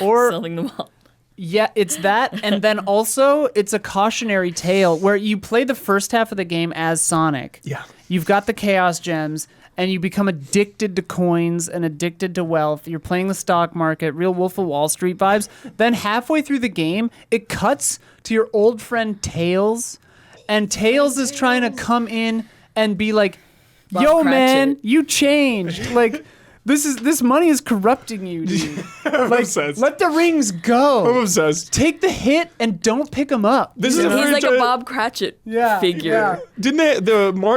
Or selling them all. yeah, it's that, and then also it's a cautionary tale where you play the first half of the game as Sonic. Yeah. You've got the Chaos Gems, and you become addicted to coins and addicted to wealth. You're playing the stock market, real Wolf of Wall Street vibes. Then halfway through the game, it cuts to your old friend Tails, and Tails is trying to come in and be like, "Yo, Bob man, Cratchit. you changed. Like, this money is corrupting you, dude. Like, obsessed. let the rings go. I'm obsessed. Take the hit and don't pick them up." This is He's a like a franchise- Bob Cratchit Yeah, figure. yeah. Didn't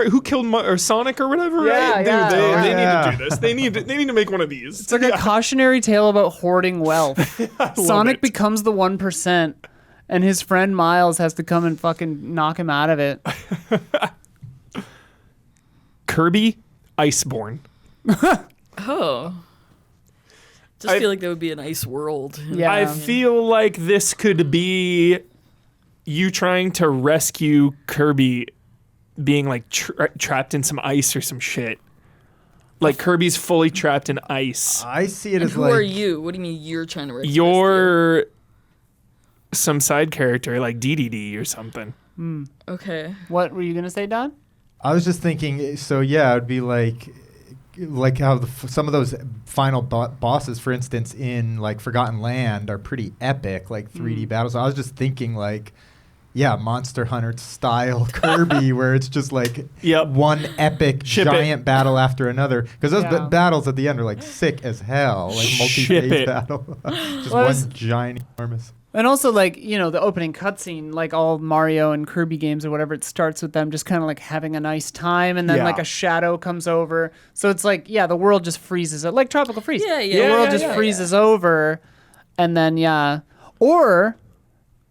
who killed or Sonic or whatever? Yeah, right? yeah, Dude, they need yeah. to do this. They need to make one of these. It's like a cautionary tale about hoarding wealth. Sonic it. becomes the 1%, and his friend Miles has to come and fucking knock him out of it. Kirby Iceborne. Oh. Just I- feel like that would be a nice world. Yeah. I feel like this could be you trying to rescue Kirby being like trapped in some ice or some shit. Like Kirby's fully trapped in ice. I see it And as who like are you? What do you mean you're trying to rescue this You're some side character like DDD or something. dude? Okay. What were you going to say, Don? I was just thinking. So yeah, it'd be like how some of those final bosses, for instance, in like Forgotten Land, are pretty epic, like 3D battles. I was just thinking like, yeah, Monster Hunter style Kirby, where it's just like Yep. one epic Ship it. giant battle after another. Because those Yeah. battles at the end are like sick as hell, like Ship multi-phase it. battle, just Well, one it's- giant enormous. And also, like, you know, the opening cutscene, like all Mario and Kirby games or whatever, it starts with them just kind of like having a nice time, and then Yeah. like a shadow comes over. So it's like, yeah, the world just freezes, like Tropical Freeze. Yeah, The yeah, world yeah, just yeah, freezes over, and then, yeah. Or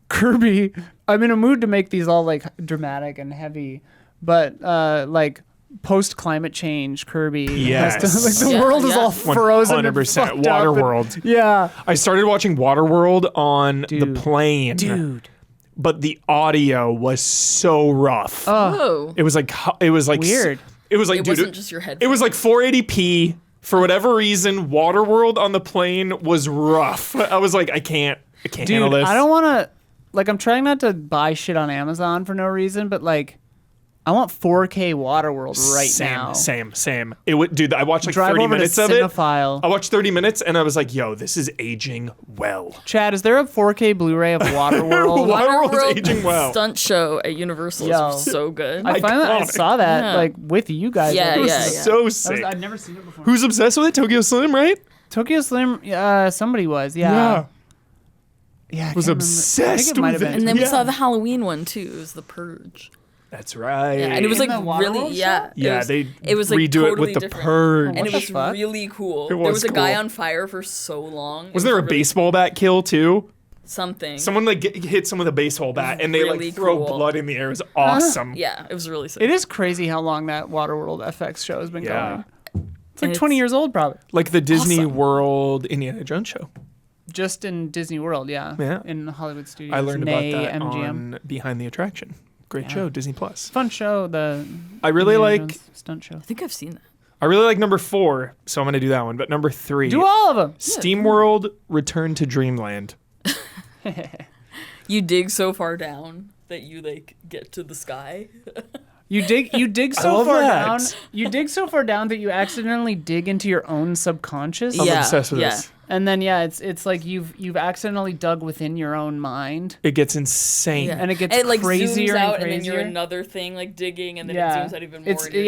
Kirby, I'm in a mood to make these all like dramatic and heavy, but like post climate change Kirby. has to- Yes. like the Yeah, world is yeah. all frozen. and 100%. fucked up and- Waterworld. Yeah. I started watching Waterworld on the Dude. plane. Dude. But the audio was so rough. Whoa. It was like Weird. It was like It dude, wasn't just your head. It was like 480p. For whatever reason, Waterworld on the plane was rough. I was like, I can't handle Dude, this. I don't want to. Like, I'm trying not to buy shit on Amazon for no reason, but like, I want 4K Waterworld right now. Same. It would, dude. I watched like Drive 30 over minutes to of it. Cinephile. I watched 30 minutes and I was like, yo, this is aging well. Chad, is there a 4K Blu-ray of Waterworld? Waterworld's aging well. Stunt show at Universal Yo. was so good. I finally Iconic. saw that Yeah. like with you guys. Yeah, Like, yeah, this yeah. is- So that sick. I've never seen it before. Who's obsessed with it? Tokyo Slim, right? Tokyo Slim? Somebody was. Yeah. Yeah. I Was can't remember. I obsessed think it might with have been. it. And then we Yeah. saw the Halloween one too. It was The Purge. That's right. Yeah, and it was In like the Waterworld really, show? yeah. Yeah, it was like redo it totally with the different. Purge. And What it the was fuck? really cool. It There was was a guy cool. on fire for so long. It Wasn't there a was really baseball bat kill too? something? Someone like hits someone with a baseball bat and they really like throw cool. blood in the air. It was awesome. Yeah, it was really sick. It is crazy how long that Waterworld FX show has been Yeah. going. It's like And 20 it's- years old, probably. Like the Disney Awesome. World Indiana Jones show. Just in Disney World, yeah. Yeah. In Hollywood Studios. I learned about nay that MGM. on Behind the Attraction. Great show, Disney Plus. Fun show. The I really Indiana like Jones stunt show. I think I've seen that. I really like number 4, so I'm gonna do that one. But number 3, Do all of them. SteamWorld Return to Dreamland. You dig so far down that you like get to the sky. You dig so love far that. down. You dig so far down that you accidentally dig into your own subconscious. I'm Yeah, obsessed with yeah. this. And then it's like you've accidentally dug within your own mind. It gets insane. And it gets like crazier zooms and out, and then you're crazier. another thing like digging, and then yeah. it zooms out even more. It's and you're-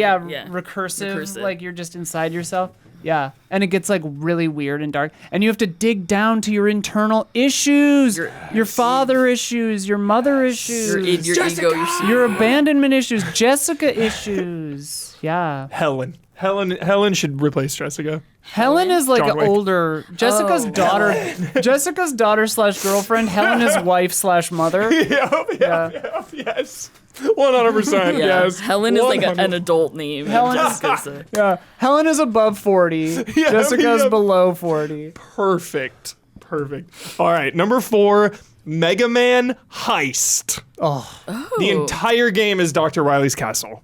recursive, Recursive. like you're just inside yourself. Yeah, and it gets like really weird and dark, and you have to dig down to your internal issues, your father issues, your mother issues, your ego, your abandonment issues, Jessica issues. Yeah, Helen should replace Jessica. Helen is like John an Wick. older Jessica's daughter. Jessica's daughter / girlfriend. Helen is wife / mother. Yes. 100%. Yeah. Yes. Helen is like 100. an adult name. Helen Yeah, Helen is above 40. Jessica's below 40. Perfect. All right, number 4, Mega Man Heist. The entire game is Dr. Wily's castle.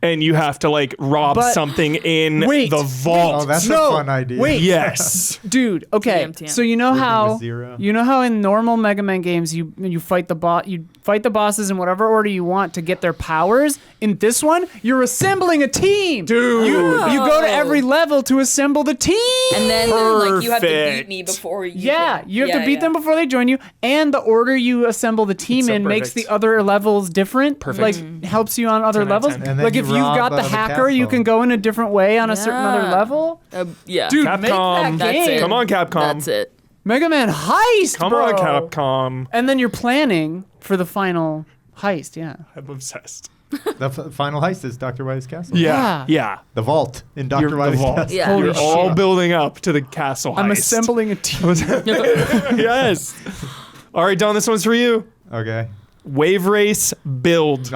And you have to like rob something in the vault. Oh, that's a fun idea. Wait. Yes. Dude, okay. TM. So you know Working how with Zero. in normal Mega Man games you fight the bosses in whatever order you want to get their powers. In this one, you're assembling a team. Dude. You go to every level to assemble the team. And then like you have to Perfect. beat me before you. You have to beat them before they join you, and the order you assemble the team It's so in makes perfect. the other levels different. Perfect. Like helps you on other 10 out of levels. 10. And then Like you if you've rob, got the the hacker, you castle. can go in a different way on a certain other Yeah. level. Yeah. Dude, Capcom. make that That's game. it. Come on, Capcom. That's it. Mega Man Heist, Come bro. on, Capcom. And then you're planning for the final heist, yeah. I'm obsessed. The final heist is Dr. Wily's castle. Yeah. The vault in Dr. You're the Wily's vault. castle. Yeah. Holy You're shit. all building up to the castle heist. I'm assembling a team. Yes. All right, Don, this one's for you. Okay. Wave Race Build.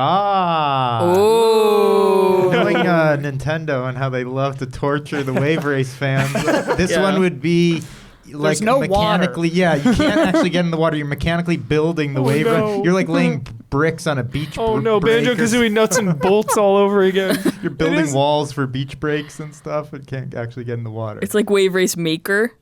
Oh. Knowing Nintendo and how they love to torture the Wave Race fans, this one would be like no mechanically. water. Yeah, you can't actually get in the water. You're mechanically building the wave. no. You're like laying bricks on a beach. Oh no, break or Banjo-Kazooie nuts and bolts all over again. You're building walls for beach breaks and stuff, but can't actually get in the water. It's like Wave Race Maker,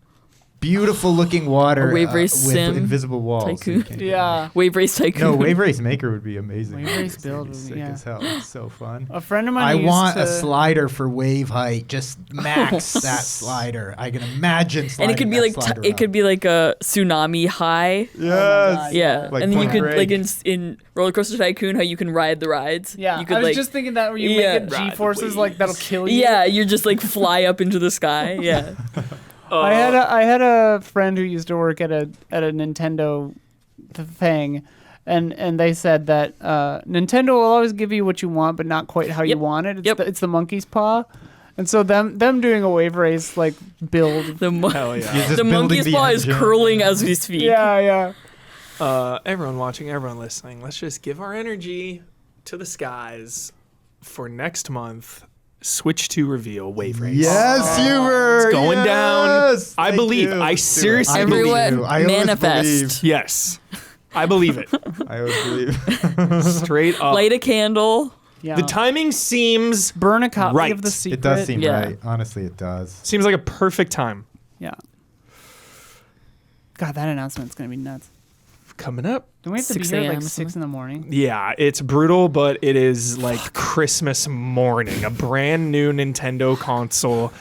beautiful looking water A Wave Race with sim invisible walls. so you Tycoon. can't get in. Yeah. Wave Race Tycoon. No, Wave Race Maker would be amazing. Wave Race Build It'd be would be- sick yeah. as hell. It's so fun. A friend of mine I used want to, a slider for wave height. Just max that slider. I can imagine and sliding it could be that like slider it could be like a tsunami high. Yes. Yeah, Like and then you Point could Break. like in Roller Coaster Tycoon how you can ride the rides. Yeah, you could I was like just thinking that where you Yeah. make it G-forces like that'll kill you. yeah, you're just like fly up into the sky. Yeah. I had a friend who used to work at a Nintendo thing, and they said that Nintendo will always give you what you want, but not quite how you Yep. want it. It's, Yep. it's the monkey's paw, and so them doing a wave race like build. The Hell yeah. You're just the building monkey's the paw is engine. curling as we speak. Yeah. Everyone watching, everyone listening, let's just give our energy to the skies for next month. Switch to reveal Wave Race. Yes, you were. It's going down. Yes, I thank believe. you. I Let's do it. seriously I believe Everyone you. I always manifest. Yes. I believe it. I always believe. Straight up. Light a candle. Yeah. The timing seems Burn a copy Right. of the secret. It does seem Yeah. right. Honestly, it does. like a perfect time. Yeah. God, that announcement's gonna be nuts. Coming up. Don't we have to 6 be here at a.m. like or 6 in the morning? Yeah, it's brutal, but it is like Christmas morning. A brand new Nintendo console.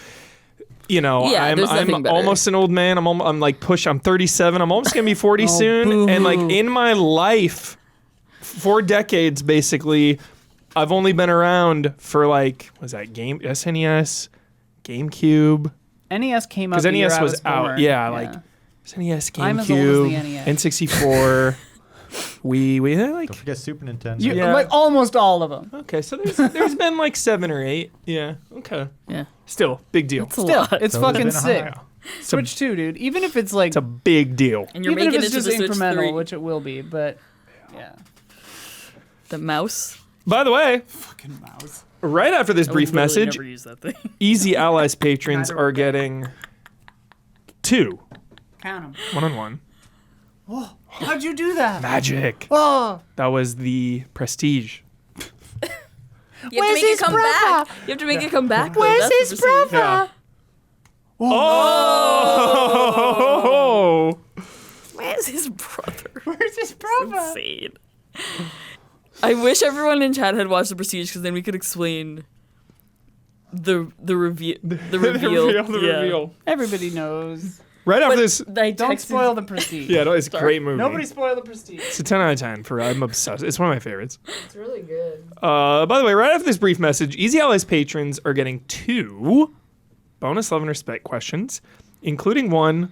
You know, Yeah, there's nothing I'm better. almost an old man. I'm like I'm 37. I'm almost gonna be 40 soon. And like in my life, 4 decades basically, I've only been around for like SNES, GameCube. NES came out Because the year NES I was out. born. Yeah, like SNES, I'm as old as the GameCube, NES. N64. We like Don't forget Super Nintendo. You, Yeah. like almost all of them. okay. So there's been like 7 or 8. Yeah. Okay. Yeah. Still big deal. It's a Still, lot. it's So it's fucking been sick. high. Switch 2, dude. Even if it's like, It's a big deal. And you're even if making it's it to just the Switch incremental, 3. which it will be, but yeah. The mouse. By the way, Fucking mouse. right after this I brief would literally message, Never use that thing. Easy Allies patrons are getting 2 Count them. 1-on-1 How'd you do that? magic. Oh, That was the prestige. You have Where's to make his it come brother? back. You have to make it come back. though. where's That's his the procedure. brother? Oh! Where's his brother? Where's his brother? Insane. I wish everyone in chat had watched the Prestige because then we could explain the reveal. The reveal. The Yeah. reveal. Everybody knows. Right after But this. I Don't texted- spoil the prestige. Yeah, no, it's a Sorry. great movie. Nobody spoil the prestige. It's a 10 out of 10 for I'm obsessed. It's one of my favorites. It's really good. By the way, right after this brief message, Easy Allies patrons are getting 2 bonus love and respect questions, including one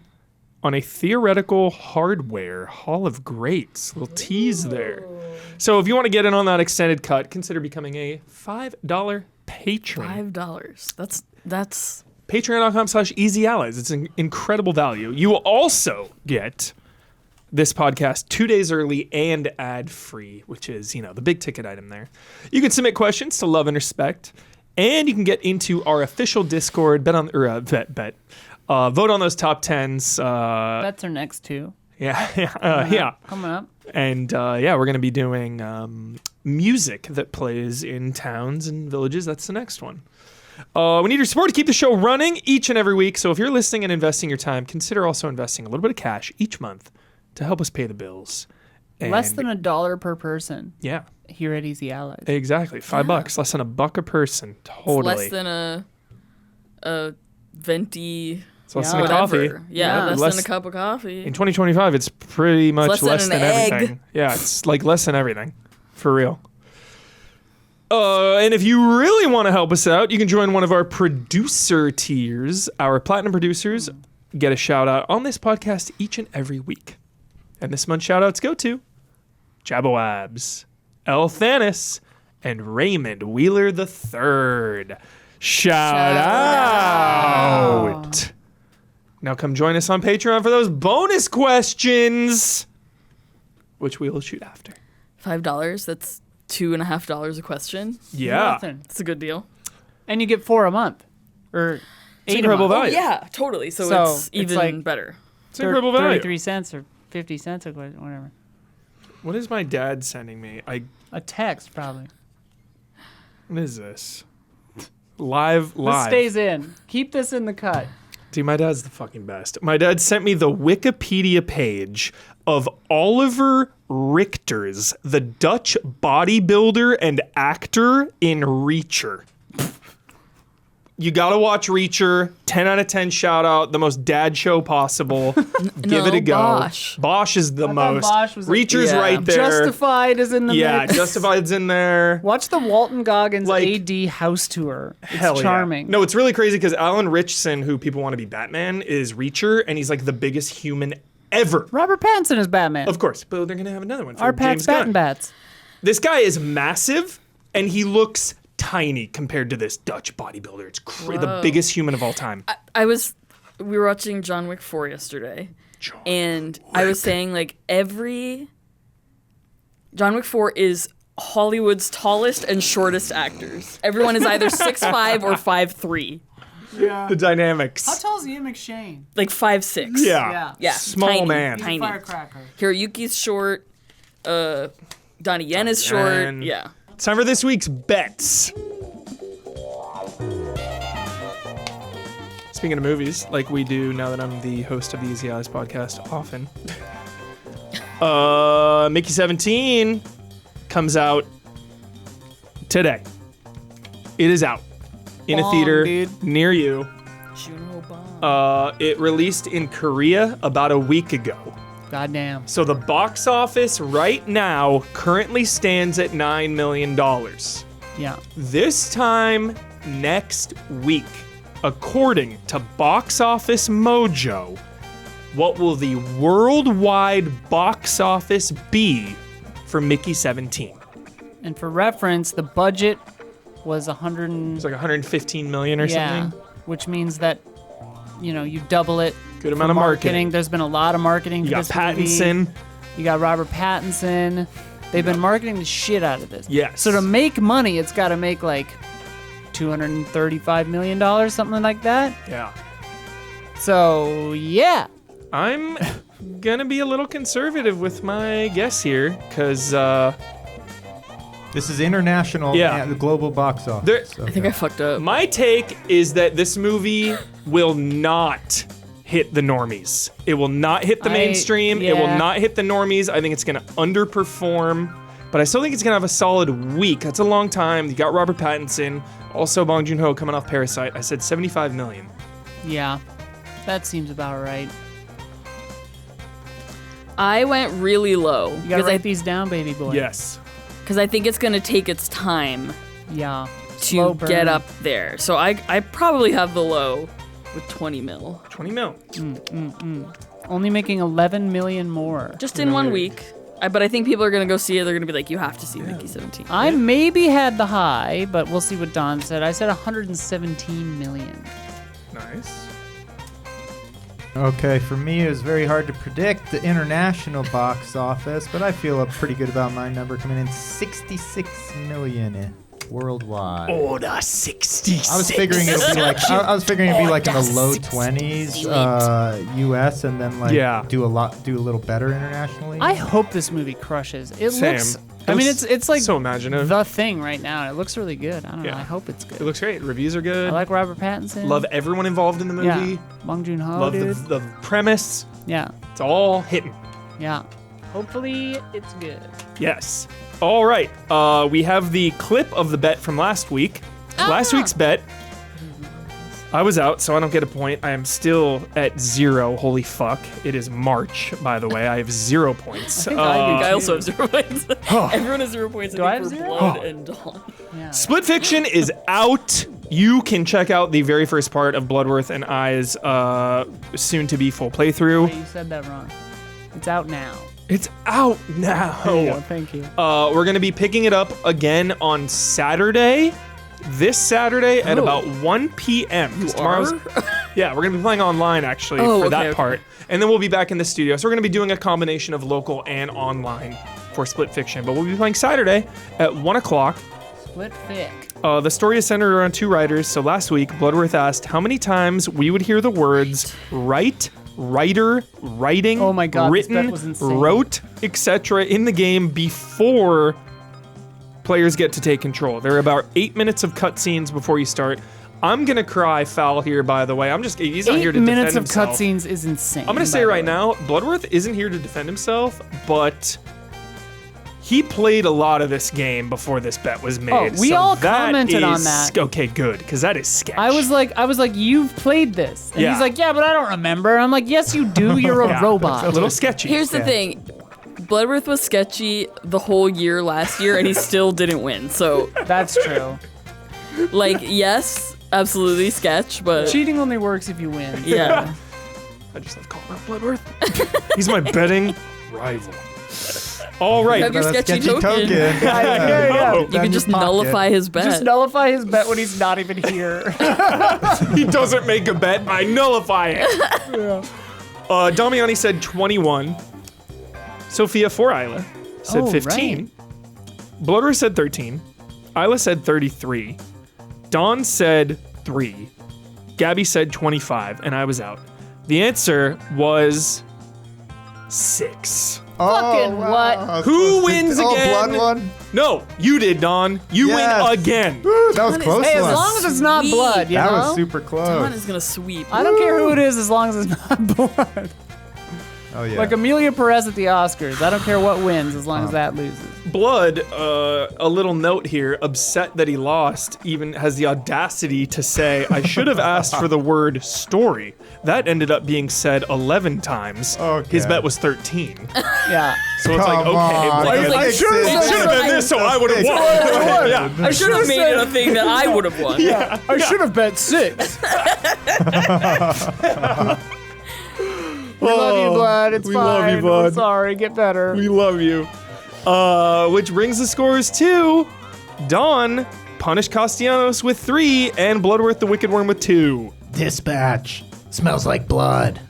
on a theoretical hardware Hall of Greats. Little tease there. So if you want to get in on that extended cut, consider becoming a $5 patron. $5. That's Patreon.com/EasyAllies. It's an incredible value. You will also get this podcast 2 days early and ad-free, which is, the big ticket item there. You can submit questions to Love and Respect, and you can get into our official Discord, vote on those top 10s. That's our next two. Yeah. Coming up. And we're going to be doing music that plays in towns and villages. That's the next one. We need your support to keep the show running each and every week. So if you're listening and investing your time, consider also investing a little bit of cash each month to help us pay the bills. Less than $1 per person. Yeah. Here at Easy Allies. Exactly. $5, less than $1 a person. Totally. It's less than a venti. It's less than a coffee. Yeah, less than a cup of coffee. In 2025, it's pretty much less than egg. everything. Yeah, it's like less than everything. For real. And if you really want to help us out, you can join one of our producer tiers. Our platinum producers get a shout out on this podcast each and every week. And this month's shout outs go to Jabboabs, El Thanis, and Raymond Wheeler III. Shout out. Now come join us on Patreon for those bonus questions, which we will shoot after. $5. That's $2.50 a question. Yeah. Nothing. That's a good deal. And you get 4 a month. Or It's 8 incredible a month. value. Yeah, totally. So it's even like better. It's incredible value. 33 cents or 50 cents or whatever. What is my dad sending me? A text, probably. What is this? Live. This stays in. Keep this in the cut. Dude, my dad's the fucking best. My dad sent me the Wikipedia page of Oliver Richters, the Dutch bodybuilder and actor in Reacher. You gotta watch Reacher. 10 out of 10 shout out. The most dad show possible. Give it a go. Bosch. Bosch is the most. Bosch was Reacher's yeah. right there. Justified is in the mix. Justified's in there. Watch the Walton Goggins Like- AD house tour. It's Hell yeah. charming. No, it's really crazy because Alan Ritchson, who people want to be Batman, is Reacher, and he's like the biggest human ever. Robert Pattinson is Batman. Of course, but they're gonna have another one for Our James Pat's Bat Gunn. and Bats. This guy is massive, and he looks tiny compared to this Dutch bodybuilder. It's the biggest human of all time. We were watching John Wick 4 yesterday, and I was saying like John Wick 4 is Hollywood's tallest and shortest actors. Everyone is either 6'5" or 5'3". Yeah. The dynamics. How tall is Ian McShane? Like 5'6". Yeah. Yeah. Small tiny, man. Tiny. Firecracker. Hiroyuki's short. Donnie Yen is short. Yen. Yeah. It's time for this week's bets. Speaking of movies, like we do now that I'm the host of the Easy Allies podcast often. Mickey 17 comes out today. It is out in a theater near you. It released in Korea about a week ago. Goddamn. So the box office right now currently stands at $9 million. Yeah. This time next week, according to Box Office Mojo, what will the worldwide box office be for Mickey 17? And for reference, the budget was It's like 115 million or something. Which means that, you double it. Good amount of marketing. There's been a lot of marketing. You for got this Pattinson. movie. You got Robert Pattinson. They've been marketing the shit out of this. Yes. So to make money, it's got to make like $235 million, something like that. Yeah. So yeah. I'm gonna be a little conservative with my guess here, because This is international, the global box office. I think I fucked up. my take is that this movie will not hit the normies. It will not hit the mainstream. It will not hit the normies. I think it's gonna underperform, but I still think it's gonna have a solid week. That's a long time. You got Robert Pattinson, also Bong Joon-ho coming off Parasite. I said 75 million. Yeah. That seems about right. I went really low. You gotta write these down, baby boy. Yes. Because I think it's going to take its time Yeah. to get up there. So I probably have the low. with 20 mil. 20 mil. Only making 11 million more. Just in 1 week. But I think people are going to go see it. They're going to be like, you have to see Mickey 17. I maybe had the high, but we'll see what Don said. I said 117 million. Nice. Okay, for me, it was very hard to predict the international box office, but I feel pretty good about my number coming in 66 million worldwide. Order 66. I was figuring it'd be like in the low 20s US, and then do a little better internationally. I hope this movie crushes. It Same. looks. I mean, it's like so imaginative. the thing right now. It looks really good. I don't know. Yeah. I hope it's good. It looks great. Reviews are good. I like Robert Pattinson. Love everyone involved in the movie. Yeah. Bong Joon-ho, Love dude. the premise. Yeah. It's all hitting. Yeah. Hopefully it's good. Yes. All right. We have the clip of the bet from last week. Last week's bet. I was out, so I don't get a point. I am still at 0. Holy fuck. It is March, by the way. I have 0 points. I also have 0 points. Everyone has 0 points. Do I have for 0? Blood and Dawn. Yeah. Split Fiction is out. You can check out the very first part of Bloodworth and I's soon-to-be full playthrough. Wait, you said that wrong. It's out now. It's out now. There you go. Thank you. We're going to be picking it up again on Saturday. This Saturday at about 1 p.m. Tomorrow's, yeah, we're going to be playing online, actually, for that part. And then we'll be back in the studio. So we're going to be doing a combination of local and online for Split Fiction. But we'll be playing Saturday at 1 o'clock. Split Fic. The story is centered around 2 writers. So last week, Bloodworth asked how many times we would hear the words write, writer, writing, Oh my God, this bet written, was insane. wrote, etc. in the game before players get to take control. There are about 8 minutes of cutscenes before you start. I'm gonna cry foul here, by the way. He's not here to 8 defend minutes of himself. cutscenes is insane. I'm gonna say right now, Bloodworth isn't here to defend himself, but he played a lot of this game before this bet was made. we so all that commented on is- that. Okay, good, because that is sketch. I was like, you've played this. And Yeah. he's like, yeah, but I don't remember. I'm like, yes, you do. You're a Yeah, robot. a little sketchy. Here's the thing. Bloodworth was sketchy the whole year last year, and he still didn't win. So, That's true. like, yes, absolutely sketch, but Cheating only works if you win. yeah. I just love calling out Bloodworth. He's my betting rival. All right. Have your Another sketchy token. Yeah. You can just nullify his bet. Just nullify his bet when he's not even here. He doesn't make a bet. I nullify it. Damiani said 21. Sophia for Isla said 15. Right. Bloodworth said 13. Isla said 33. Dawn said 3. Gabby said 25, and I was out. The answer was 6. Fucking what? Who wins again? Blood one? No, you did, Dawn. You Yes. win again. Woo, that was Dawn is- close Hey, as one. long as it's not Sweet. blood, you That know? was super Dawn close. is gonna sweep. I don't care who it is as long as it's not blood. Oh, yeah. Like Amelia Perez at the Oscars. I don't care what wins as long as that loses. Blood, a little note here, upset that he lost, even has the audacity to say, I should have asked for the word story. That ended up being said 11 times. Okay. His bet was 13. Yeah. So it's like, Come okay, on. but I was like, Fix sure, it. it should have been this, so I would have won. Yeah. I should have made it a thing that I would have won. Yeah. I should have bet 6. We love you, Blood. It's we fine. love you, Blood. I'm sorry. Get better. We love you. Which brings the scores to Dawn punished Castellanos with 3 and Bloodworth the Wicked Worm with 2. Dispatch. Smells like blood.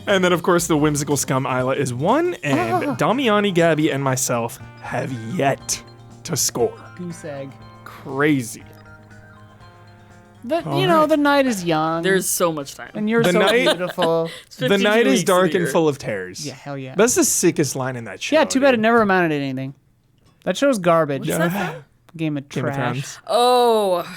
And then, of course, the whimsical scum Isla is 1, and Damiani, Gabby, and myself have yet to score. Goose egg. Crazy. The night is young. There's so much time. and you're The so night- beautiful. It's The 52 night is weeks dark of the and year. full of terrors. Yeah, hell yeah. That's the sickest line in that show. Yeah, too bad it dude. never amounted to anything. That show's garbage. What's that from? Game of Game of trash. Thrones. Oh,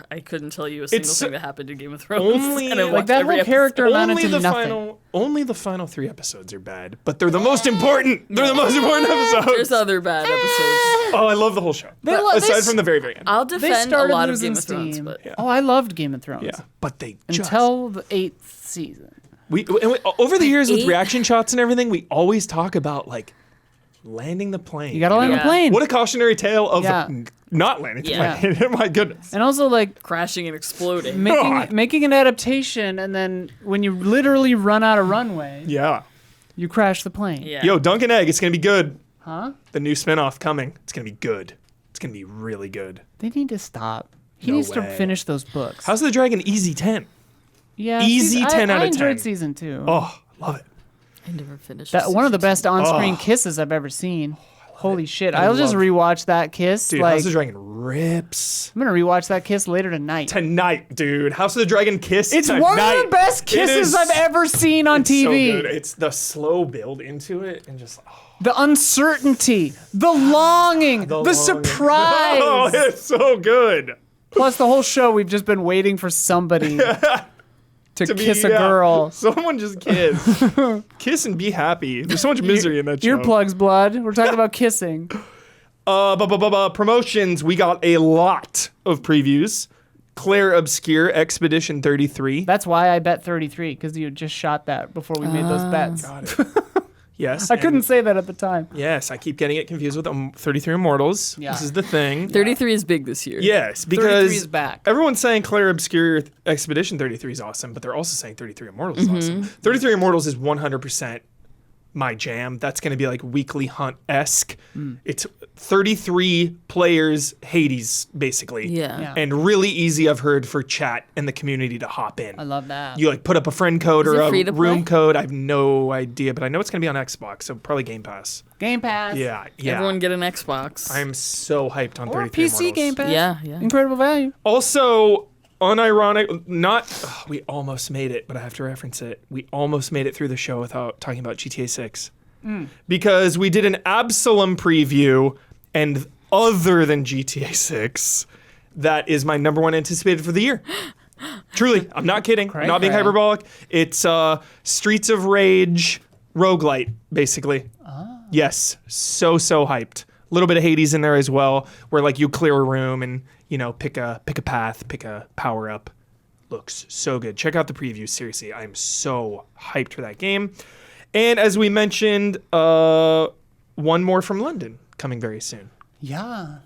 I couldn't tell you a single It's thing that happened in Game of Thrones. only- and I like watched that every whole character episode. amounted to nothing. Only the final 3 episodes are bad, but they're the most important. They're the most important episodes. There's other bad episodes. Oh, I love the whole show. Aside from the very, very end. I'll They defend a started lot of losing Game of Thrones, steam. but Oh, I loved Game of Thrones. Yeah, but they just Until the 8th season. we over the years with eight- reaction shots and everything, we always talk about like landing the plane. You gotta land the Yeah. plane. What a cautionary tale of Yeah. not landing the Yeah. plane. My goodness. And also, like, Crashing and exploding. making an adaptation, and then when you literally run out of runway, Yeah. you crash the plane. Yeah. Yo, Dunk and Egg, it's going to be good. Huh? The new spinoff coming. It's going to be good. It's going to be really good. They need to stop. He No needs to way. finish those books. House of the Dragon, easy 10. Yeah, Easy 10 out I of 10. enjoyed season 2. Oh, love it. I never finished That one of the season best on-screen Oh. kisses I've ever seen. Holy shit! I I'll just love- rewatch that kiss. Dude, like, House of the Dragon rips. I'm gonna rewatch that kiss later tonight. Tonight, dude. House of the Dragon kiss It's tonight. one of the best It kisses is- I've ever seen on it's so TV. good. It's the slow build into it and just The uncertainty, the longing, the longing. surprise. Oh, it's so good. Plus, the whole show, we've just been waiting for somebody to kiss a girl. Someone just kiss. Kiss and be happy. There's so much misery in that show. Earplugs, blood. We're talking about kissing. Promotions. We got a lot of previews. Claire Obscure Expedition 33. That's why I bet 33, because you had just shot that before we made those bets. Got it. Yes. I couldn't say that at the time. Yes, I keep getting it confused with 33 Immortals. Yeah. This is the thing. 33 is big this year. Yes, 33 because is back. everyone's saying Claire Obscure Expedition 33 is awesome, but they're also saying 33 Immortals is awesome. 33 Immortals is 100% my jam. That's going to be like Weekly Hunt-esque. It's 33 players Hades, basically. Yeah. Yeah. And really easy, I've heard, for chat and the community to hop in. I love that. You like put up a friend code Is or it a free to room play? code. I have no idea, but I know it's going to be on Xbox, so probably Game Pass. Game Pass. Yeah. Everyone get an Xbox. I'm so hyped on Or 33 PC Immortals. Game Pass. Yeah. Incredible value. Also, unironic, we almost made it, but I have to reference it. We almost made it through the show without talking about GTA 6. Because we did an Absalom preview, and other than GTA 6, that is my number one anticipated for the year. Truly, I'm not kidding. I'm not being cray. hyperbolic. It's Streets of Rage roguelite, basically. Yes, so hyped. A little bit of Hades in there as well, where like you clear a room and pick a path, pick a power up. Looks so good. Check out the preview. Seriously, I'm so hyped for that game. And as we mentioned, one more from London coming very soon. Yeah.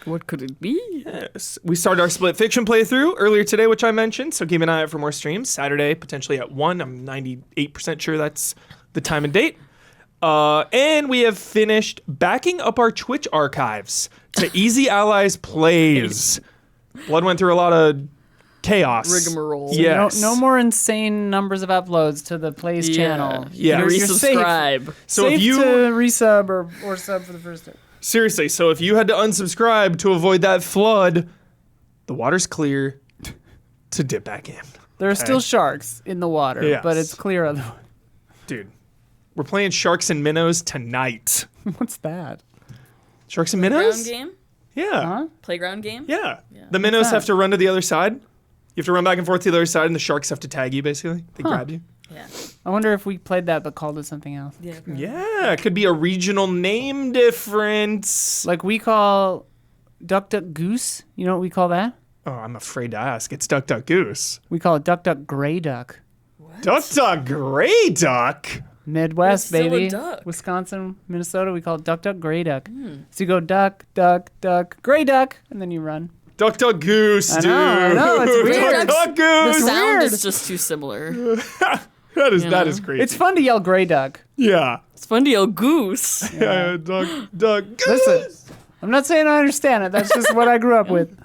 What could it be? Yes. We started our Split Fiction playthrough earlier today, which I mentioned, so keep an eye out for more streams. Saturday, potentially at 1. I'm 98% sure that's the time and date. And we have finished backing up our Twitch archives to Easy Allies Plays. Blood went through a lot of chaos. Rigmarole. Yes. No more insane numbers of uploads to the Plays channel. Yeah. You You're safe. resubscribe. So Safe if you to resub or sub for the first time. seriously, so if you had to unsubscribe to avoid that flood, the water's clear to dip back in. There are still sharks in the water, Yes. but it's clear otherwise. Dude, we're playing Sharks and Minnows tonight. What's that? Sharks and Playground Minnows? game? Yeah. Huh? Playground game? Yeah. The minnows that? have to run to the other side. You have to run back and forth to the other side, and the sharks have to tag you, basically. They grab you. Yeah. I wonder if we played that but called it something else. Yeah. Yeah, it could be a regional name difference. Like we call Duck Duck Goose. You know what we call that? Oh, I'm afraid to ask. It's Duck Duck Goose. We call it Duck Duck Gray Duck. Duck Duck Gray Duck? Midwest, It's still a baby. duck. Wisconsin, Minnesota, we call it Duck Duck Gray Duck. So you go duck, duck, duck, gray duck, and then you run. Duck Duck Goose, I dude. know, it's weird. Duck Duck The Goose. sound weird. is just too similar. That is crazy. It's fun to yell Gray Duck. Yeah. It's fun to yell goose. Duck Duck Goose. Listen, I'm not saying I understand it. That's just what I grew up with.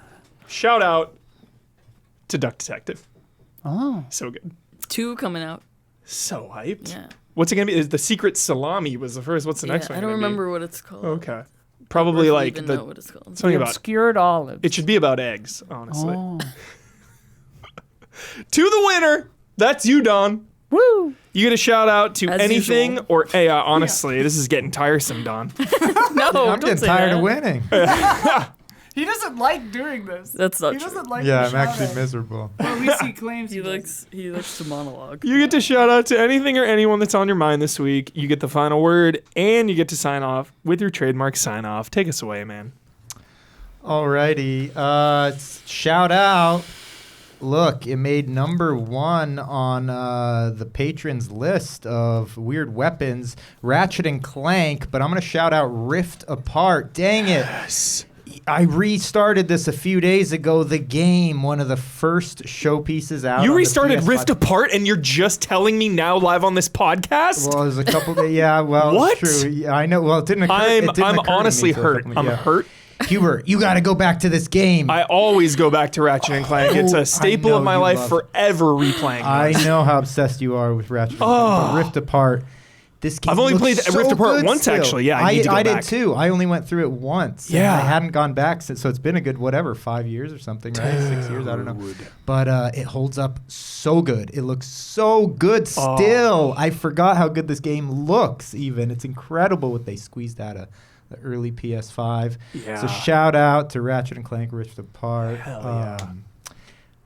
Shout out to Duck Detective. Oh. So good. 2 coming out. So hyped. Yeah. What's it gonna be? Is the Secret Salami was the first? What's the next one? I don't gonna be? remember what it's called. Okay. Probably Or if like even the know what it's called. something The about. obscured olives. It should be about eggs, honestly. Oh. To the winner. That's you, Don. Woo! You get a shout out to As anything usual. or honestly, this is getting tiresome, Don. No, I'm don't getting say tired that. of winning. He doesn't like doing this. That's not true. like Yeah, I'm actually miserable. At least he claims He likes to monologue. You get to shout out to anything or anyone that's on your mind this week. You get the final word, and you get to sign off with your trademark sign off. Take us away, man. Alrighty. Shout out look, it made number 1 on the patrons list of weird weapons, Ratchet and Clank, but I'm going to shout out Rift Apart. Dang it. Yes. I restarted this a few days ago, the game, one of the first showpieces out. You on the restarted PS5. Rift Apart and you're just telling me now live on this podcast? Well, there's a couple days. Yeah, well, What? It's true. Yeah, I know. Well, it didn't occur. it didn't I'm occur to me honestly until a hurt. couple- I'm yeah. hurt. Hubert, you got to go back to this game. I always go back to Ratchet and Clank. It's I a staple know of my you life, love it. forever replaying. I this. know how obsessed you are with Ratchet and Clank, but Rift Apart. This game I've only looks played so Rift Apart good once, still. actually. Yeah, I need to go I back. did too. I only went through it once. and Yeah. I hadn't gone back since, so it's been a good 5 years or something, right? 6 years, I don't know. But it holds up so good. It looks so good still. I forgot how good this game looks. Even it's incredible what they squeezed out of the early PS5. Yeah. So shout out to Ratchet and Clank Rift Apart. Hell yeah.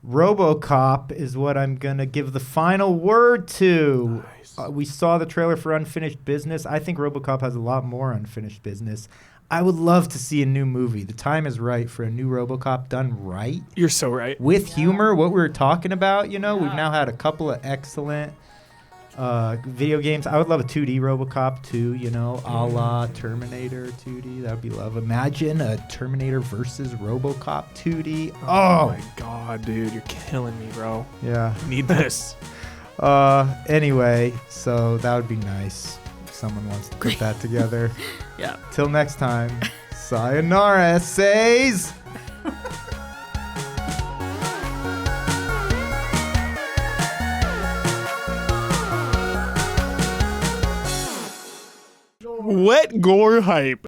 RoboCop is what I'm going to give the final word to. Nice. We saw the trailer for Unfinished Business. I think RoboCop has a lot more unfinished business. I would love to see a new movie. The time is right for a new RoboCop done right. You're so right. With humor, what we were talking about, we've now had a couple of excellent video games. I would love a 2D RoboCop too, a la Terminator 2D. That would be love. Imagine a Terminator versus RoboCop 2D. Oh my god, dude, you're killing me, bro. Yeah. I need this. Anyway, so that would be nice if someone wants to put that together. Yeah. Till next time, sayonara, essays. Wet gore hype.